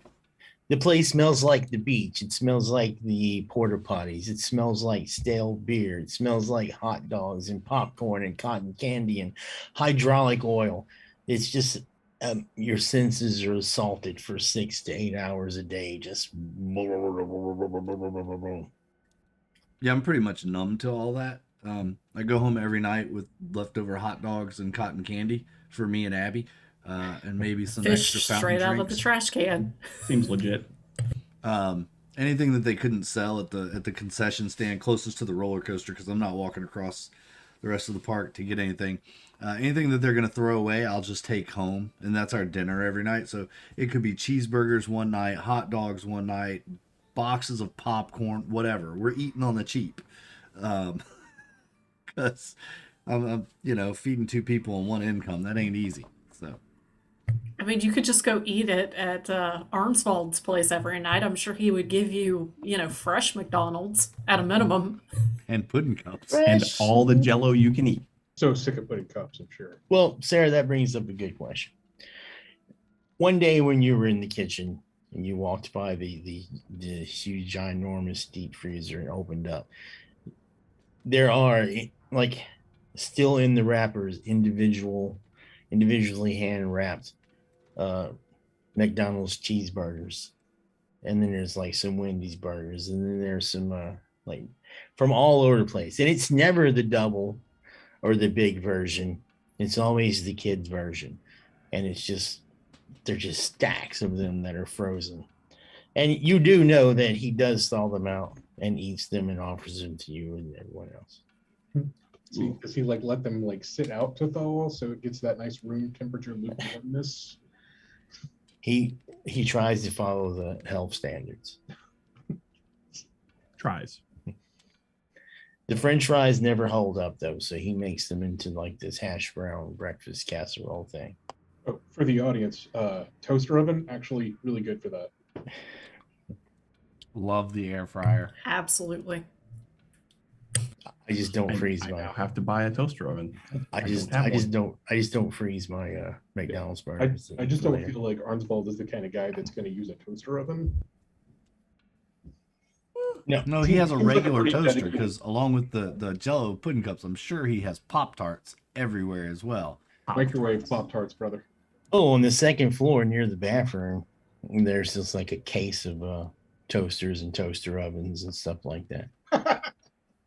The place smells like the beach. It smells like the porta potties. It smells like stale beer. It smells like hot dogs and popcorn and cotton candy and hydraulic oil. It's just your senses are assaulted for 6 to 8 hours a day. Just Yeah, I'm pretty much numb to all that. I go home every night with leftover hot dogs and cotton candy for me and Abby, and maybe some Fish extra fountain straight out of drinks. the trash can. Seems legit. Anything that they couldn't sell at the concession stand closest to the roller coaster, because I'm not walking across the rest of the park to get anything. Anything that they're going to throw away, I'll just take home, and that's our dinner every night. So it could be cheeseburgers one night, hot dogs one night, boxes of popcorn, whatever. We're eating on the cheap, because I'm feeding 2 people on one income. That ain't easy. So I mean, you could just go eat it at Arnswald's place every night. I'm sure he would give you, fresh McDonald's at a minimum. and pudding cups. And all the Jello you can eat. So sick of pudding cups, I'm sure. Well, Sarah, that brings up a good question. One day when you were in the kitchen and you walked by the huge, ginormous deep freezer and opened up, there are, like, still in the wrappers, individually hand wrapped McDonald's cheeseburgers, and then there's like some Wendy's burgers, and then there's some like from all over the place, and it's never the double or the big version. It's always the kids version, and they're just stacks of them that are frozen. And you do know that he does thaw them out and eats them and offers them to you and everyone else. Does he like let them like sit out to thaw so it gets that nice room temperature lukewarmness? He tries to follow the health standards. Tries. The French fries never hold up though, so he makes them into like this hash brown breakfast casserole thing. Oh, for the audience, toaster oven actually really good for that. Love the air fryer. Absolutely. I just don't freeze I my. now have to buy a toaster oven. I just don't freeze my McDonald's I, burgers. I just don't feel like Arnsvald is the kind of guy that's going to use a toaster oven. No, he has a Seems like a regular pretty toaster dedicated- because along with the Jello pudding cups, I'm sure he has Pop Tarts everywhere as well. Microwave Pop-Tarts, brother. Oh, on the second floor near the bathroom, there's just like a case of toasters and toaster ovens and stuff like that.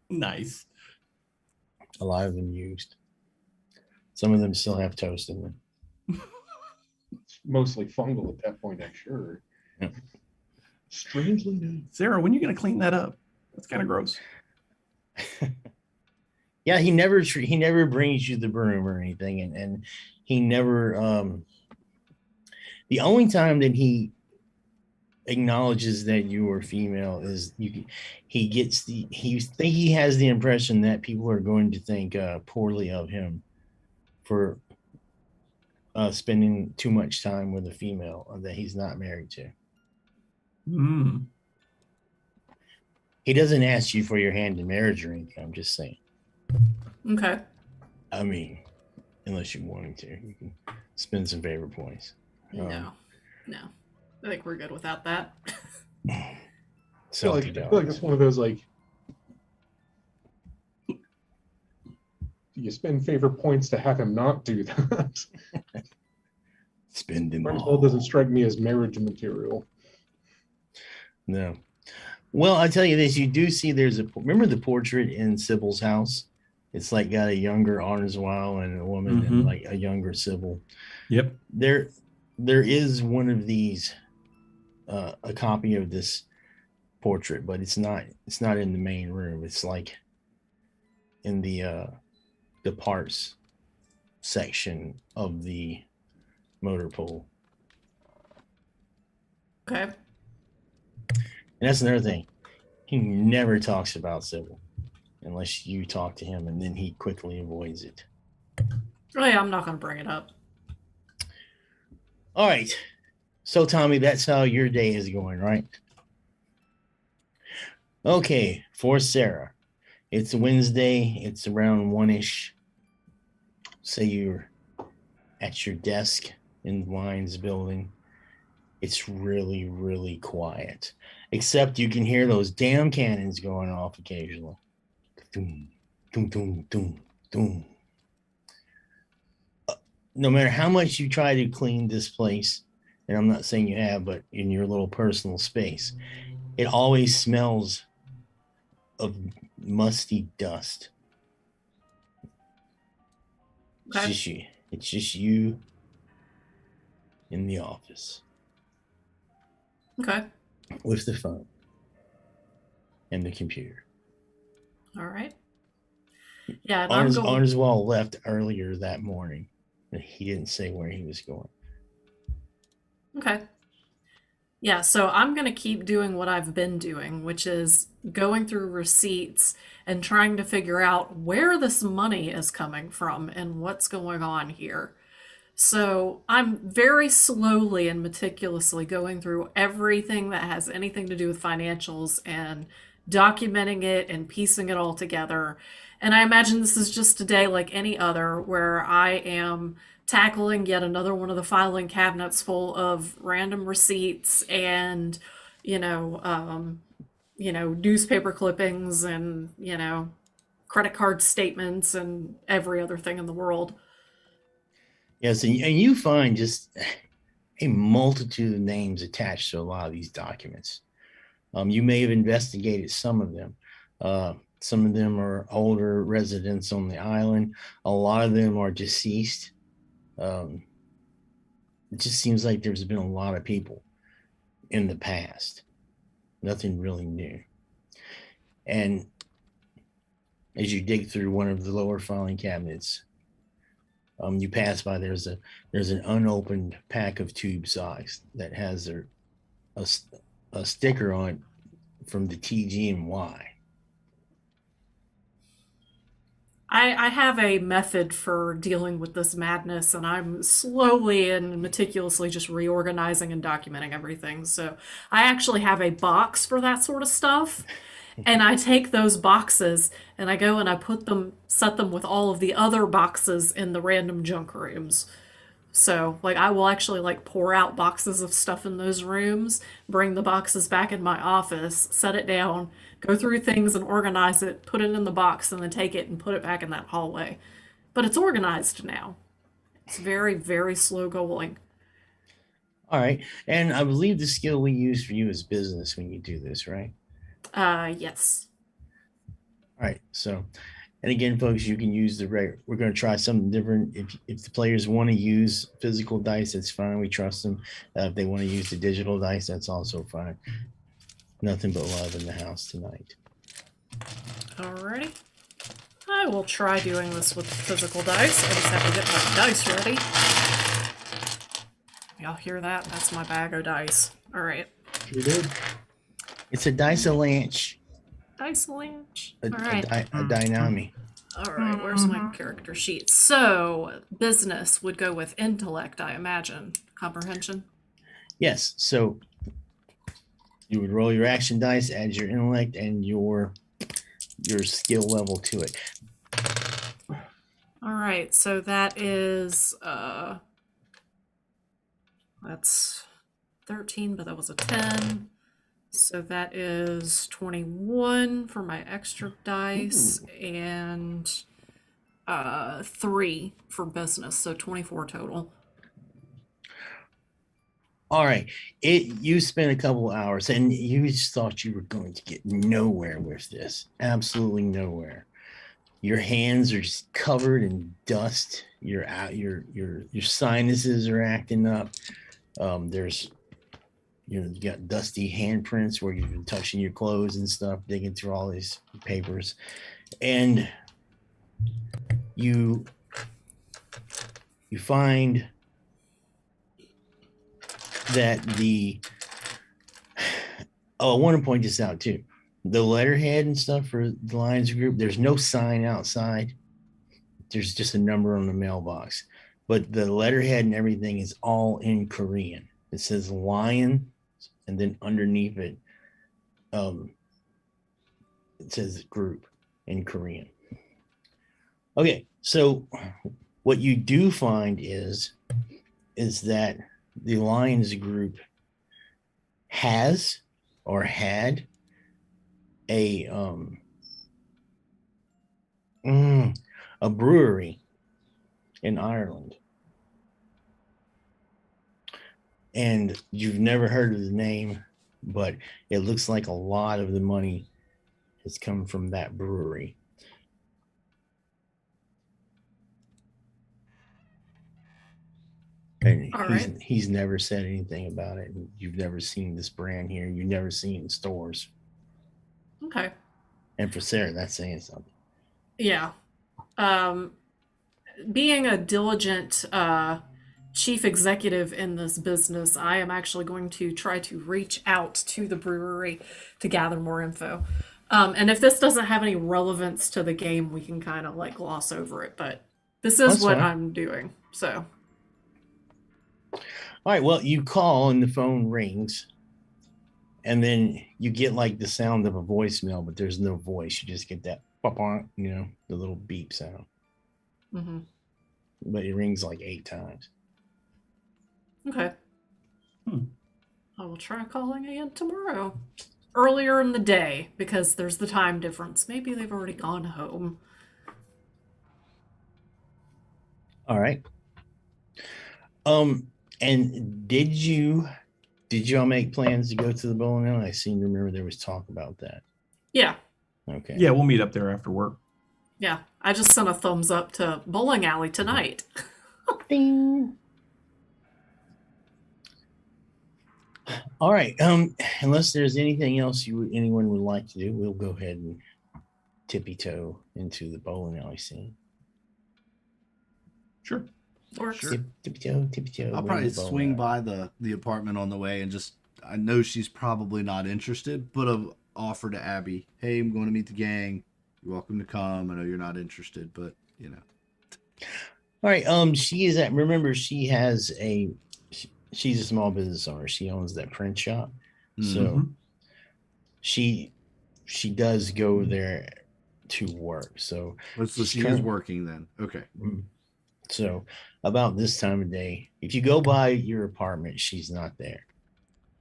Nice. A lot of them used. Some of them still have toast in them. It's mostly fungal at that point, I'm sure. Yeah. Strangely nice. Sarah, when are you going to clean that up? That's kind of gross. Yeah, he never brings you the broom or anything, and he never. The only time that he acknowledges that you are female is he has the impression that people are going to think poorly of him for spending too much time with a female that he's not married to. Mm. He doesn't ask you for your hand in marriage or anything. I'm just saying. Okay. I mean, unless you want him to, you can spend some favor points. No. I think we're good without that. I feel like it's one of those like you spend favor points to have him not do that. Spend them Arnsvald all. doesn't strike me as marriage material. No. Well, I tell you this, you do see remember the portrait in Sybil's house? It's like got a younger Arnswell and a woman and like a younger Sybil. Yep. There is one of these, a copy of this portrait, but it's not in the main room. It's like in the parts section of the motor pool. Okay. And that's another thing. He never talks about Sybil unless you talk to him, and then he quickly avoids it. Oh yeah, I'm not going to bring it up. All right. So, Tommy, that's how your day is going, right? Okay. For Sarah, it's Wednesday. It's around 1-ish. Say you're at your desk in Wine's building. It's really, really quiet. Except you can hear those damn cannons going off occasionally. Doom, doom, doom, doom, doom. No matter how much you try to clean this place, and I'm not saying you have, but in your little personal space, it always smells of musty dust. Okay. It's just you in the office Okay. with the phone and the computer. All right. Yeah, and I'm going. Arnswell left earlier that morning. He didn't say where he was going. Okay. Yeah, so I'm going to keep doing what I've been doing, which is going through receipts and trying to figure out where this money is coming from and what's going on here. So I'm very slowly and meticulously going through everything that has anything to do with financials and documenting it and piecing it all together. And I imagine this is just a day like any other where I am tackling yet another one of the filing cabinets full of random receipts and, newspaper clippings and, credit card statements and every other thing in the world. Yes, and you find just a multitude of names attached to a lot of these documents. You may have investigated some of them. Some of them are older residents on the island. A lot of them are deceased. It just seems like there's been a lot of people in the past. Nothing really new. And as you dig through one of the lower filing cabinets, you pass by, there's an unopened pack of tube socks that has a sticker on it from the TG&Y. I have a method for dealing with this madness, and I'm slowly and meticulously just reorganizing and documenting everything. So I actually have a box for that sort of stuff. And I take those boxes and I go and I put them, set them with all of the other boxes in the random junk rooms. So, like, I will actually like pour out boxes of stuff in those rooms, bring the boxes back in my office, set it down, go through things and organize it, put it in the box, and then take it and put it back in that hallway. But it's organized now. It's very, very slow going. All right. And I believe the skill we use for you is business when you do this, right? Yes. All right. So, and again, folks, you can use the right. We're going to try something different. If the players want to use physical dice, that's fine. We trust them. If they want to use the digital dice, that's also fine. Nothing but love in the house tonight. Alrighty. I will try doing this with physical dice. I just have to get my dice ready. Y'all hear that? That's my bag of dice. Alright. You did. It's a dice lunch. Dice lunch. A Alright. dynami. Alright, where's my character sheet? So, business would go with intellect, I imagine. Comprehension? Yes. So you would roll your action dice, add your intellect and your skill level to it. Alright, so that is that's 13, but that was a 10. So that is 21 for my extra dice. Ooh. And 3 for business, so 24 total. All right. You spent a couple hours and you just thought you were going to get nowhere with this. Absolutely nowhere. Your hands are just covered in dust. Your sinuses are acting up. You got dusty handprints where you've been touching your clothes and stuff, digging through all these papers. And you find that I want to point this out too. The letterhead and stuff for the Lions group, there's no sign outside. There's just a number on the mailbox. But the letterhead and everything is all in Korean. It says Lion, and then underneath it, it says group in Korean. Okay, so what you do find is that the Lions group has or had a brewery in Ireland. And you've never heard of the name, but it looks like a lot of the money has come from that brewery. And he's never said anything about it. You've never seen this brand here. You've never seen it in stores. Okay. And for Sarah, that's saying something. Yeah. Being a diligent chief executive in this business, I am actually going to try to reach out to the brewery to gather more info. And if this doesn't have any relevance to the game, we can kind of like gloss over it. But this is what I'm doing. So. All right, well, you call and the phone rings, and then you get like the sound of a voicemail, but there's no voice. You just get that, the little beep sound. Mm-hmm. But it rings like 8 times. Okay. I will try calling again tomorrow. Earlier in the day, because there's the time difference. Maybe they've already gone home. All right. And did y'all make plans to go to the bowling alley? I seem to remember there was talk about that. Yeah. Okay. Yeah, we'll meet up there after work. Yeah. I just sent a thumbs up to bowling alley tonight. Ding. All right. Unless there's anything else anyone would like to do, we'll go ahead and tippy-toe into the bowling alley scene. Sure. Works. Sure. Tippy-toe. I'll probably swing by the apartment on the way and I know she's probably not interested, but I'll offer to Abby, hey, I'm going to meet the gang. You're welcome to come. I know you're not interested, but you know. All right. She is at. Remember, she has a. She's a small business owner. She owns that print shop, so Mhm. she does go there to work. So So she's she is working then. Okay. So about this time of day, if you go by your apartment, she's not there.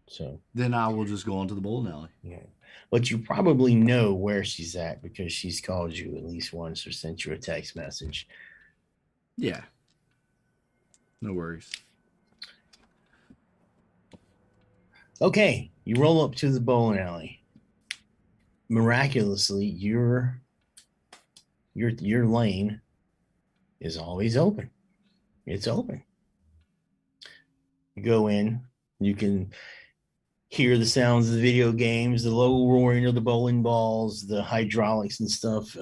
So Then I will just go on to the bowling alley. yeah, but you probably know where she's at because she's called you at least once or sent you a text message. Yeah. No worries. Okay, you roll up to the bowling alley. Miraculously, your lane is always open. It's open. You go in, you can hear the sounds of the video games, the low roaring of the bowling balls, the hydraulics and stuff.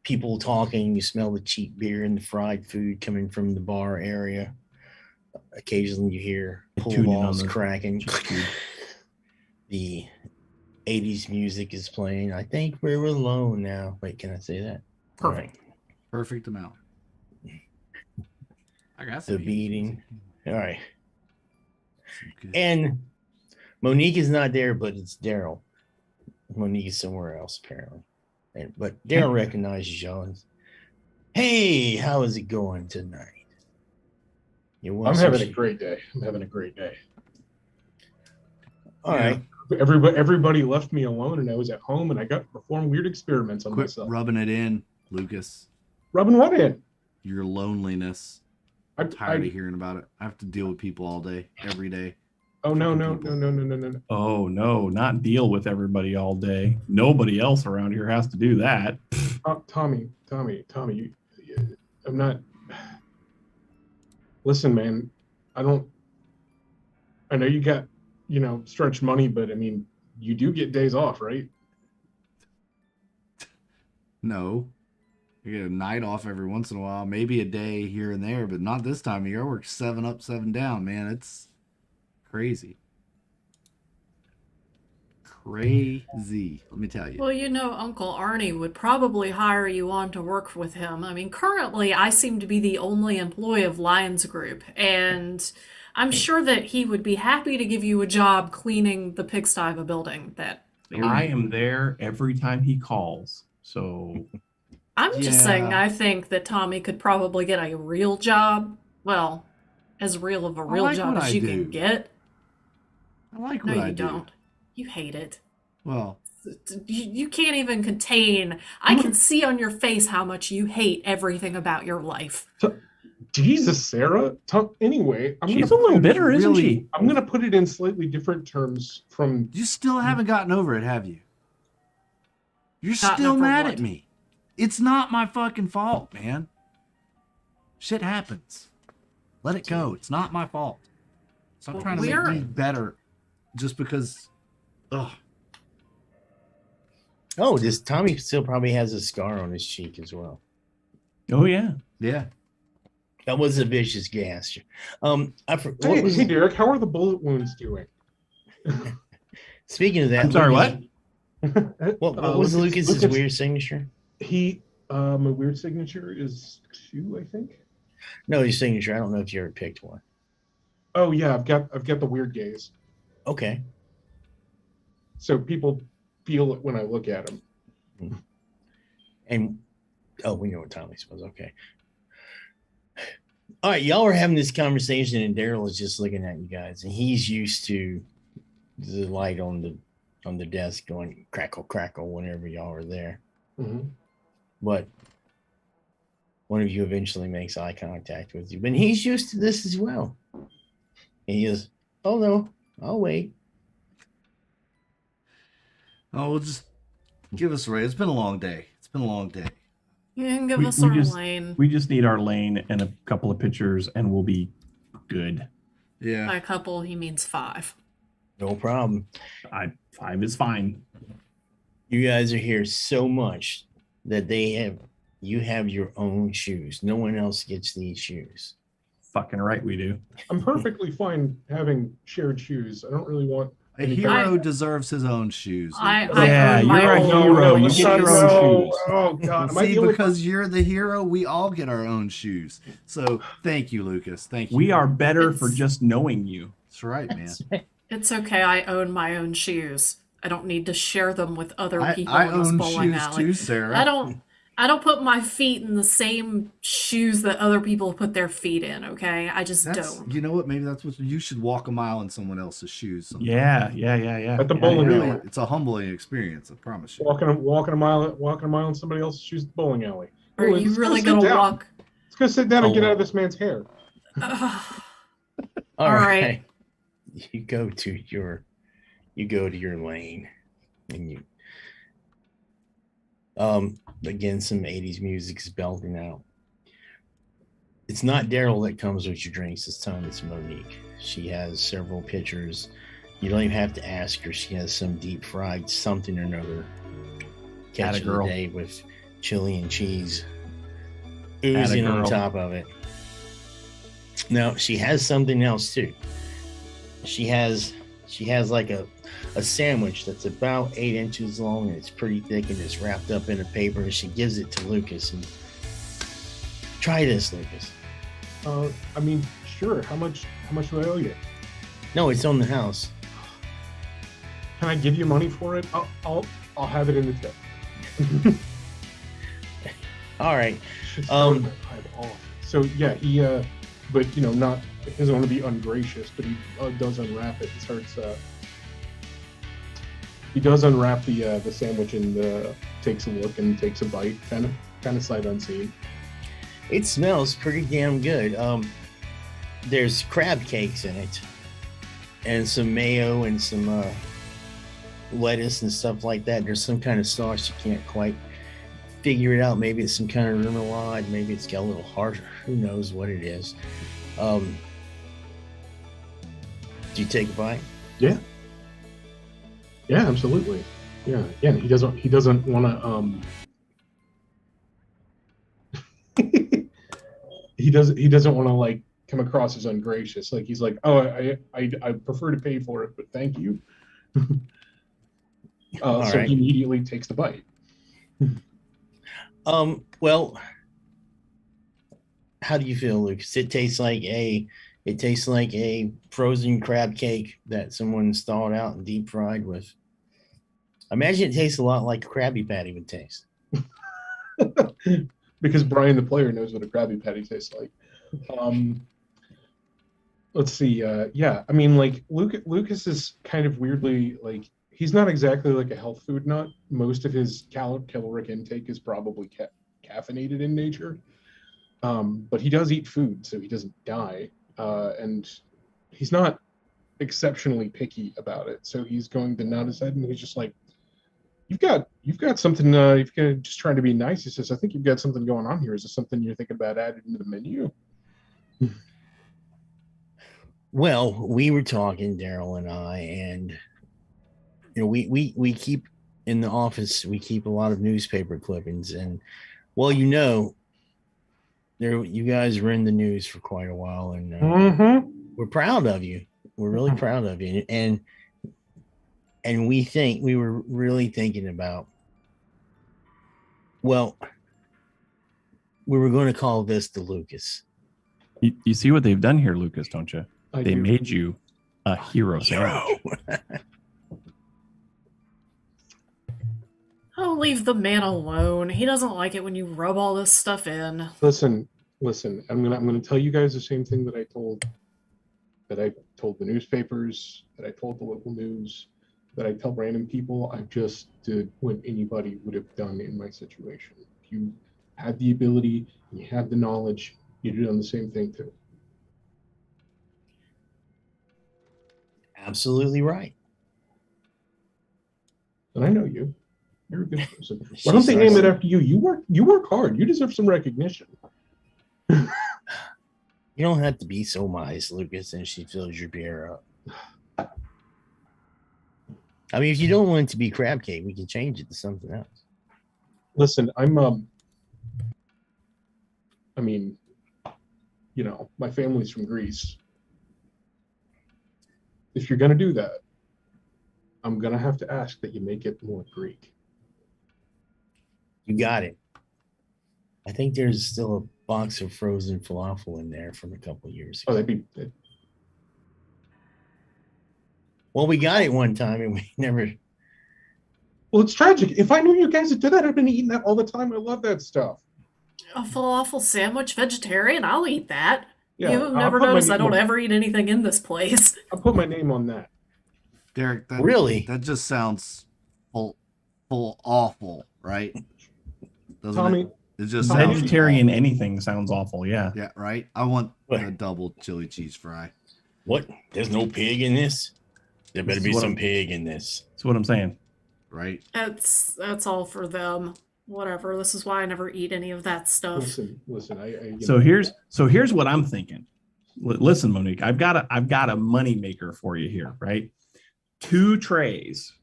People talking. You smell the cheap beer and the fried food coming from the bar area. Occasionally, you hear pool Tuning on balls the cracking. cheap food. The 80s music is playing. I think we're alone now. Wait, can I say that? Perfect. Perfect amount. I got The some beating. All right. Some good- And Monique is not there, but it's Daryl. Monique is somewhere else, apparently. But Daryl recognizes y'all. And, hey, how is it going tonight? You want I'm some having a sh- great day. I'm having a great day. All Yeah. right. Everybody left me alone, and I was at home, and I got to perform weird experiments on Quit myself. rubbing it in, Lucas. Rubbing what in? Your loneliness. I, I'm tired I, of hearing about it. I have to deal with people all day, every day. oh no, fucking no, people. no. Oh no, not deal with everybody all day. Nobody else around here has to do that. Tommy, I'm not. Listen, man, I know you got, stretch money, but I mean, you do get days off, right? No. You get a night off every once in a while, maybe a day here and there, but not this time of year. I work 7 up, 7 down, man. It's crazy. Crazy, let me tell you. Well, you know, Uncle Arnie would probably hire you on to work with him. I mean, currently I seem to be the only employee of Lions Group, and I'm sure that he would be happy to give you a job cleaning the pigsty of a building that you're I in. am there every time he calls. So I'm just saying, Yeah. I think that Tommy could probably get a real job. Well, as real of a real like job what as I you do. can get. I like No, what I you do. don't. You hate it. Well, You can't even contain. I can see on your face how much you hate everything about your life. Jesus, Sarah. Anyway, she's a little bitter, isn't really- she? I'm gonna put it in slightly different terms from. you still haven't gotten over it, have you? You're Gotten still over mad what? at me. It's not my fucking fault, man. Shit happens. Let it go. It's not my fault. Stop Well, trying to make we're- me better just because. Ugh. Oh, this Tommy still probably has a scar on his cheek as well. Oh yeah. Yeah. That was a vicious gas. Hey, Derek, how are the bullet wounds doing? Speaking of that, I'm sorry, Lucas- what? What was Lucas's Lucas- weird signature? My weird signature is 2, I think. No, his signature. I don't know if you ever picked one. Oh yeah, I've got the weird gaze. Okay. So people feel it when I look at them. And we know what Tommy's was. Okay. All right, y'all are having this conversation, and Daryl is just looking at you guys, and he's used to the light on the desk going crackle crackle whenever y'all are there. Mm-hmm. But one of you eventually makes eye contact with you, but he's used to this as well. And he is, oh no, I'll wait. Oh, well, just give us a raise. It's been a long day. It's been a long day. You can give We- us we our just- lane. We just need our lane and a couple of pictures, and we'll be good. Yeah. By a couple, he means 5. No problem. 5 is fine. You guys are here so much that you have your own shoes. No one else gets these shoes. Fucking right, we do. I'm perfectly fine having shared shoes. I don't really want A hero deserves his own shoes. I Yeah, own my you're a own. hero. You let's get not- your own shoes. Oh God, am I See, the only because you're the hero, we all get our own shoes. So thank you, Lucas. Thank you. We are better for It's- just knowing you. That's right, man. It's okay. I own my own shoes. I don't need to share them with other people I in this own bowling shoes alley. too, Sarah. I don't put my feet in the same shoes that other people put their feet in, okay? I just don't. You know what? Maybe that's what you should walk a mile in someone else's shoes. Sometime. Yeah. At the Yeah, bowling yeah. alley. Really, it's a humbling experience. I promise you. walking a mile in somebody else's shoes at the bowling alley? Are Oh, you let's really sit gonna down. walk? Let's go sit down and get Oh. out of this man's hair. All right. right. You go to your lane, and you again, some 80s music is belting out. It's not Daryl that comes with your drinks this time, it's Monique. She has several pitchers. You don't even have to ask her. She has some deep fried something or another catch of the Atta-girl. day with chili and cheese Atta oozing on girl. top of it. Now she has something else too. She has like a sandwich that's about 8 inches long, and it's pretty thick, and it's wrapped up in a paper, and she gives it to Lucas. And try this, Lucas. I mean, sure. How much do I owe you? No, it's on the house. Can I give you money for it? I'll have it in the tip. All right. Should start that vibe off. So yeah, he but not, he doesn't want to be ungracious, but he does unwrap it and starts he does unwrap the sandwich and takes a look and takes a bite, kind of sight unseen. It smells pretty damn good. There's crab cakes in it, and some mayo and some lettuce and stuff like that. There's some kind of sauce, you can't quite figure it out. Maybe it's some kind of remoulade. Maybe it's got a little heart. Who knows what it is? Do you take a bite? Yeah, absolutely. Yeah, again, he doesn't want to he doesn't want to like come across as ungracious. Like he's like, oh, I prefer to pay for it, but thank you. So right. he immediately takes the bite. Well, how do you feel, Lucas? It tastes like a frozen crab cake that someone's thawed out and deep fried with. I imagine it tastes a lot like a Krabby Patty would taste. Because Brian the player knows what a Krabby Patty tastes like. Let's see. Yeah, I mean, like Lucas is kind of weirdly like, he's not exactly like a health food nut. Most of his caloric intake is probably caffeinated in nature. But he does eat food, so he doesn't die. And he's not exceptionally picky about it. So he's going to nod his head, and he's just like, you've got something, you've got, just trying to be nice. He says, I think you've got something going on here. Is this something you're thinking about adding to the menu? Well, we were talking, Daryl and I, and we keep in the office, we keep a lot of newspaper clippings, and well, you guys were in the news for quite a while, and we're proud of you. We're really proud of you, and we were really thinking about, well, we were going to call this the Lucas. You see what they've done here, Lucas, don't you? I They do. made you a hero sandwich. Oh, leave the man alone. He doesn't like it when you rub all this stuff in. Listen. I'm gonna tell you guys the same thing that I told the newspapers, that I told the local news, that I tell random people. I just did what anybody would have done in my situation. If you had the ability and you had the knowledge, you'd have done the same thing too. Absolutely right. And I know you. You're a good person. Why don't they name it after you? You work hard. You deserve some recognition. You don't have to be so nice, Lucas, and she fills your beer up. I mean, if you don't want it to be crab cake, we can change it to something else. Listen, I'm I mean, my family's from Greece. If you're gonna do that, I'm gonna have to ask that you make it more Greek. You got it. I think there's still a box of frozen falafel in there from a couple of years Oh, ago. Well, we got it one time and we never. Well, it's tragic. If I knew you guys would do that, I'd been eating that all the time. I love that stuff. A falafel sandwich, vegetarian? I'll eat that. Yeah, You've never put my noticed I name don't on- ever eat anything in this place. I'll put my name on that. Derek, that, Really? that just sounds full awful, right? Doesn't Tommy, it? It just Tommy- sounds Vegetarian anything sounds awful. Yeah. Yeah, right. I want What? a double chili cheese fry. What? There's no pig in this? There better This be is what some I'm- pig in this. That's what I'm saying. Right. That's all for them. Whatever. This is why I never eat any of that stuff. listen. So here's what I'm thinking. Listen, Monique, I've got a money maker for you here, right? Two trays,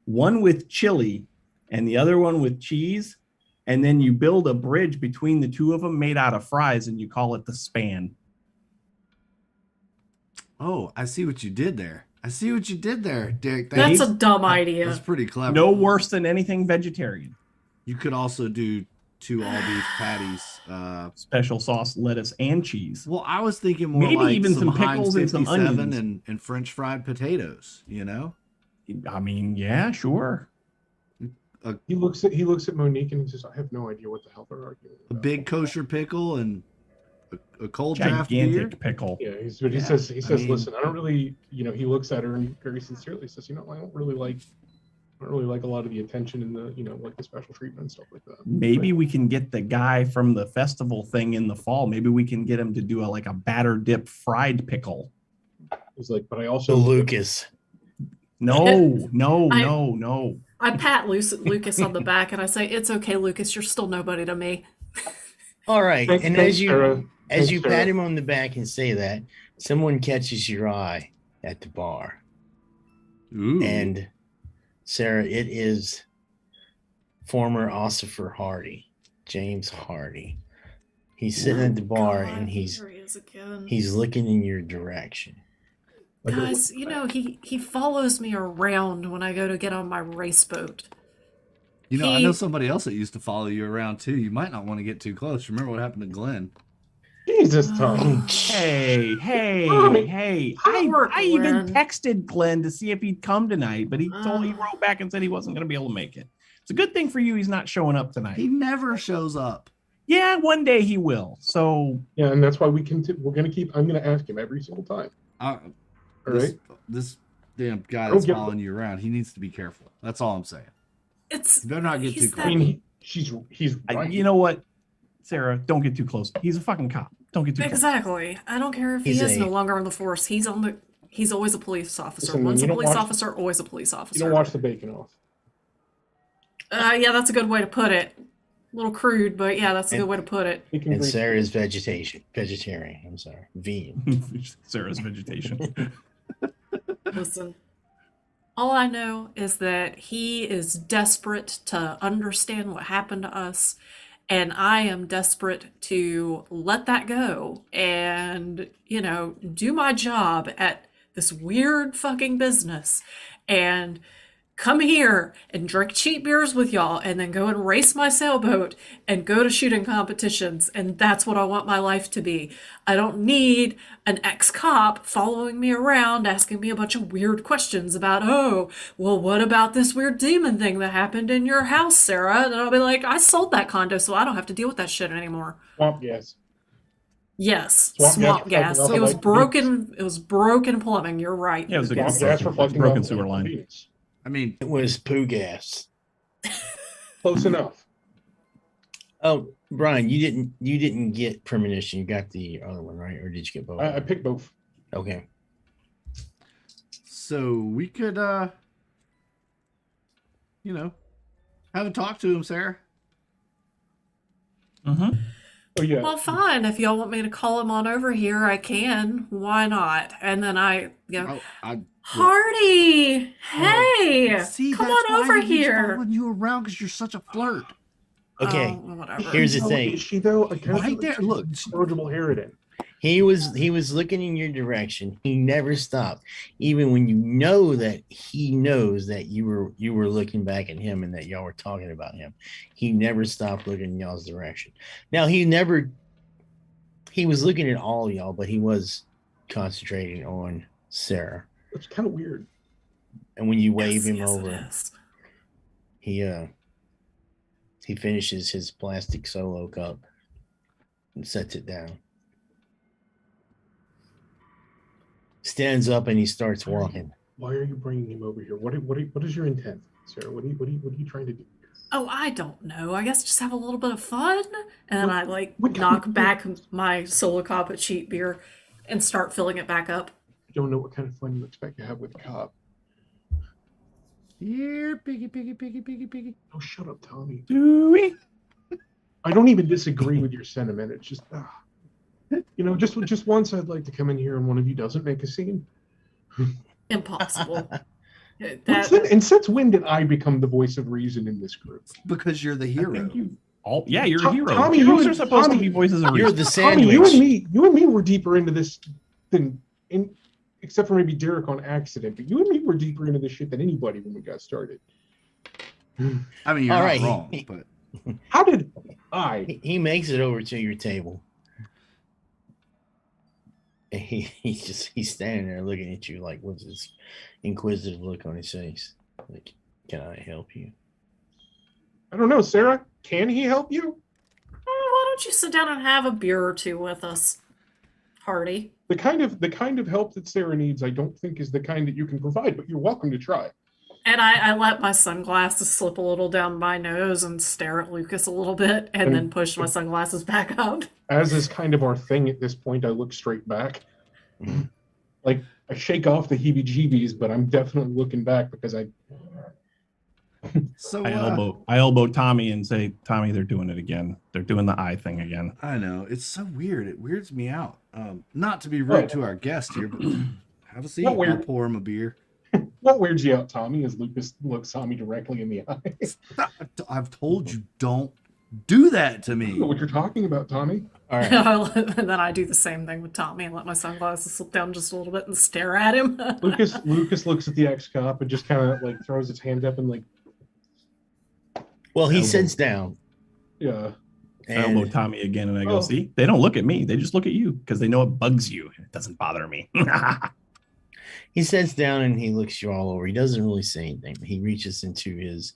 one with chili and the other one with cheese. And then you build a bridge between the two of them made out of fries and you call it the span. Oh, I see what you did there. Derek. That's a dumb That's idea. pretty clever. No worse than anything vegetarian. You could also do 2 all beef patties. Special sauce, lettuce, and cheese. Well, I was thinking more Maybe like even some Heinz pickles and some 57 onions. and French fried potatoes. You know, I mean, yeah, sure. he looks at Monique and he says, "I have no idea what the hell they're arguing a about." big kosher pickle and a cold draft beer. Gigantic pickle. Yeah, he Yeah, says, I mean- listen, I don't really, he looks at her and very sincerely says, I don't really like a lot of the attention and the, like the special treatment and stuff like that. Maybe we can get the guy from the festival thing in the fall. Maybe we can get him to do a batter dip fried pickle. He's like, but I So also Lucas. No. I pat Lucas on the back and I say, "It's okay, Lucas. You're still nobody to me." All right. Thanks, And thanks, as you Sarah. as you Thanks, pat Sarah. him on the back and say that, someone catches your eye at the bar. Ooh. And Sarah, it is former Ossifer Hardy, James Hardy. He's sitting at the bar God, and here he is again. he's looking in your direction. Guys, he follows me around when I go to get on my race boat. I know somebody else that used to follow you around too. You might not want to get too close. Remember what happened to Glenn? Jesus, Tom. Hey. Poor I even Glenn. texted Glenn to see if he'd come tonight, but he wrote back and said he wasn't going to be able to make it. It's a good thing for you he's not showing up tonight. He never shows up. Yeah, one day he will. So Yeah, and that's why I'm going to ask him every single time. All right. This damn guy I don't that's get- following you around, he needs to be careful. That's all I'm saying. It's You better not get too he's close. I that- mean, he's right. you know what, Sarah, don't get too close. He's a fucking cop. Don't get too close. exactly. I don't care if He's he is a- no longer on the force. He's always a police officer. Listen, Once you a don't police watch- officer, always a police You officer. don't watch the bacon off. Yeah, that's a good way to put it. A little crude, but yeah, that's a good way to put it. Bacon And grease. Sarah's vegetarian. I'm sorry, vegan. Sarah's vegetation. Listen, all I know is that he is desperate to understand what happened to us, and I am desperate to let that go and, do my job at this weird fucking business and come here and drink cheap beers with y'all and then go and race my sailboat and go to shooting competitions. And that's what I want my life to be. I don't need an ex-cop following me around asking me a bunch of weird questions about, oh, well, what about this weird demon thing that happened in your house, Sarah? And I'll be like, I sold that condo, so I don't have to deal with that shit anymore. Swamp gas. Yes, Swamp swamp gas gas. reflecting It was off the broken. It was broken plumbing. You're right. Yeah, it was a Swamp gas gas broken- reflecting broken off sewer the line. Venus. I mean, It was poo gas. Close enough. Oh, Brian, you didn't get premonition. You got the other one, right? Or did you get both? I picked both. Okay. so we could, have a talk to him, Sarah. Mm-hmm. Oh yeah. Well, fine. If y'all want me to call him on over here, I can. Why not? And then I go, Hardy, hey, See, come that's on why over he's here. following you around because you're such a flirt. Okay. Oh, whatever. Here's the Oh, thing. is she though? I kind of Right there, look. incorrigible hair it in. He was looking in your direction. He never stopped, even when you know that he knows that you were looking back at him and that y'all were talking about him. He never stopped looking in y'all's direction. Now he was looking at all y'all, but he was concentrating on Sarah. It's kind of weird. And when you wave him Yes, over, it is. he finishes his plastic solo cup and sets it down. Stands up and he starts walking. Why are you bringing him over here? What is your intent, Sarah? What are you trying to do? Oh, I don't know. I guess just have a little bit of fun. And then I what knock kind of- back my solo cup of cheap beer and start filling it back up. I don't know what kind of fun you expect to have with Cobb. Here, piggy. Oh, shut up, Tommy. Dewey. I don't even disagree with your sentiment. It's just, just once I'd like to come in here and one of you doesn't make a scene. Impossible. And since when did I become the voice of reason in this group? Because you're the I hero. think you're a hero. Tommy, Heroes you are supposed to Tommy, be voices of You're reason. the Tommy, sandwich. you and me were deeper into this except for maybe Derek on accident, but you and me were deeper into this shit than anybody when we got started. I mean, you're All not right. wrong, but How did I? He makes it over to your table. And he's standing there looking at you like with this inquisitive look on his face. Like, can I help you? I don't know, Sarah. Can he help you? Why don't you sit down and have a beer or two with us, Hardy? The kind of help that Sarah needs, I don't think is the kind that you can provide, but you're welcome to try. And I let my sunglasses slip a little down my nose and stare at Lucas a little bit and then push my sunglasses back up. As is kind of our thing at this point, I look straight back. Like, I shake off the heebie-jeebies, but I'm definitely looking back because so I elbow Tommy and say, Tommy, they're doing it again. They're doing the eye thing again. I know. It's so weird. It weirds me out. Not to be rude to our guest here, but have a seat. Not I'll weird. pour him a beer. what weirds you out, Tommy, as Lucas looks Tommy directly in the eye. I've told you, don't do that to I don't know me. what you're talking about, Tommy. All right. And then I do the same thing with Tommy and let my sunglasses slip down just a little bit and stare at him. Lucas looks at the ex-cop and just kind of like throws his hand up and like, Well, he Elbow. sits down. yeah. I elbow And Tommy again and I go, Oh. see, they don't look at me. They just look at you because they know it bugs you. It doesn't bother me. he sits down and he looks you all over. He doesn't really say anything. He reaches into his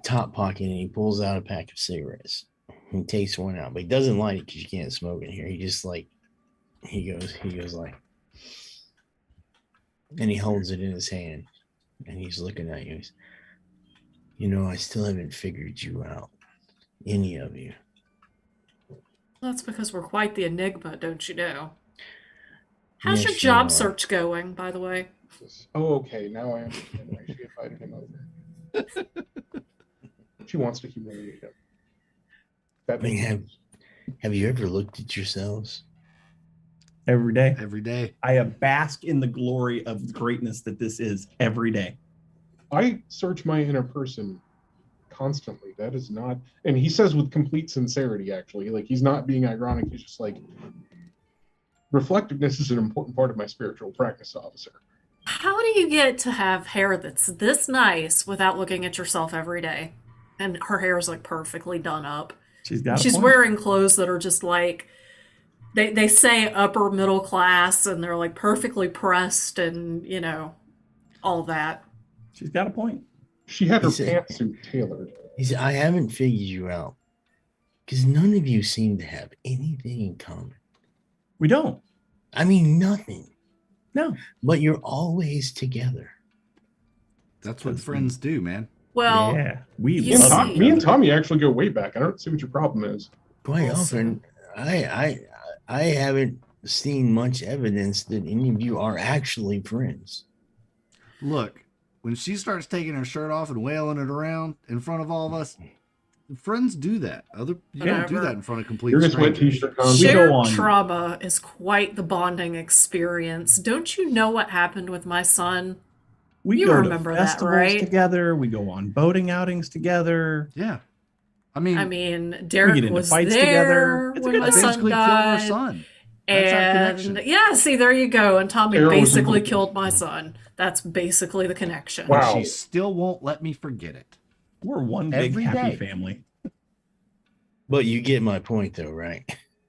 top pocket and he pulls out a pack of cigarettes. He takes one out, but he doesn't light it because you can't smoke in here. He just like he goes like, and he holds it in his hand and he's looking at you. I still haven't figured you out, any of you. That's because we're quite the enigma, don't you know? How's Yes, your you job are. search going, by the way? Oh, okay. Now I understand why she invited him over. She wants to humiliate him. That I mean, makes sense. have you ever looked at yourselves? Every day. Every day. I bask in the glory of the greatness that this is every day. I search my inner person constantly. That is not, and he says with complete sincerity, actually, like he's not being ironic. He's just like, reflectiveness is an important part of my spiritual practice, officer. How do you get to have hair that's this nice without looking at yourself every day? And her hair is like perfectly done up. She's got. She's a point. wearing clothes that are just like they say upper middle class and they're like perfectly pressed and all that. She's got a point. She had her He said- pantsuit tailored. He said, I haven't figured you out because none of you seem to have anything in common. We don't. I mean, nothing. No. But you're always together. That's what friends do, man. Well, Yeah. We you love see- each Me and other. Tommy actually go way back. I don't see what your problem is. Quite Awesome. often, I haven't seen much evidence that any of you are actually friends. Look, when she starts taking her shirt off and wailing it around in front of all of us, friends do that. You don't do Whatever. that in front of complete You're just wet strangers. t-shirt on. We go shared on- trauma is quite the bonding experience. Don't you know what happened with my son? We You go remember to that, festivals right? together. We go on boating outings together. Yeah. I mean, I mean, We Derek get into was fights there together. It's a when good my I time. son basically killed our died. son. That's our connection. And yeah, see, there you go. And Tommy Sarah was basically able to- killed my son. That's basically the connection. And Wow. she still won't let me forget it. We're one big Every happy day. family. But you get my point, though, right?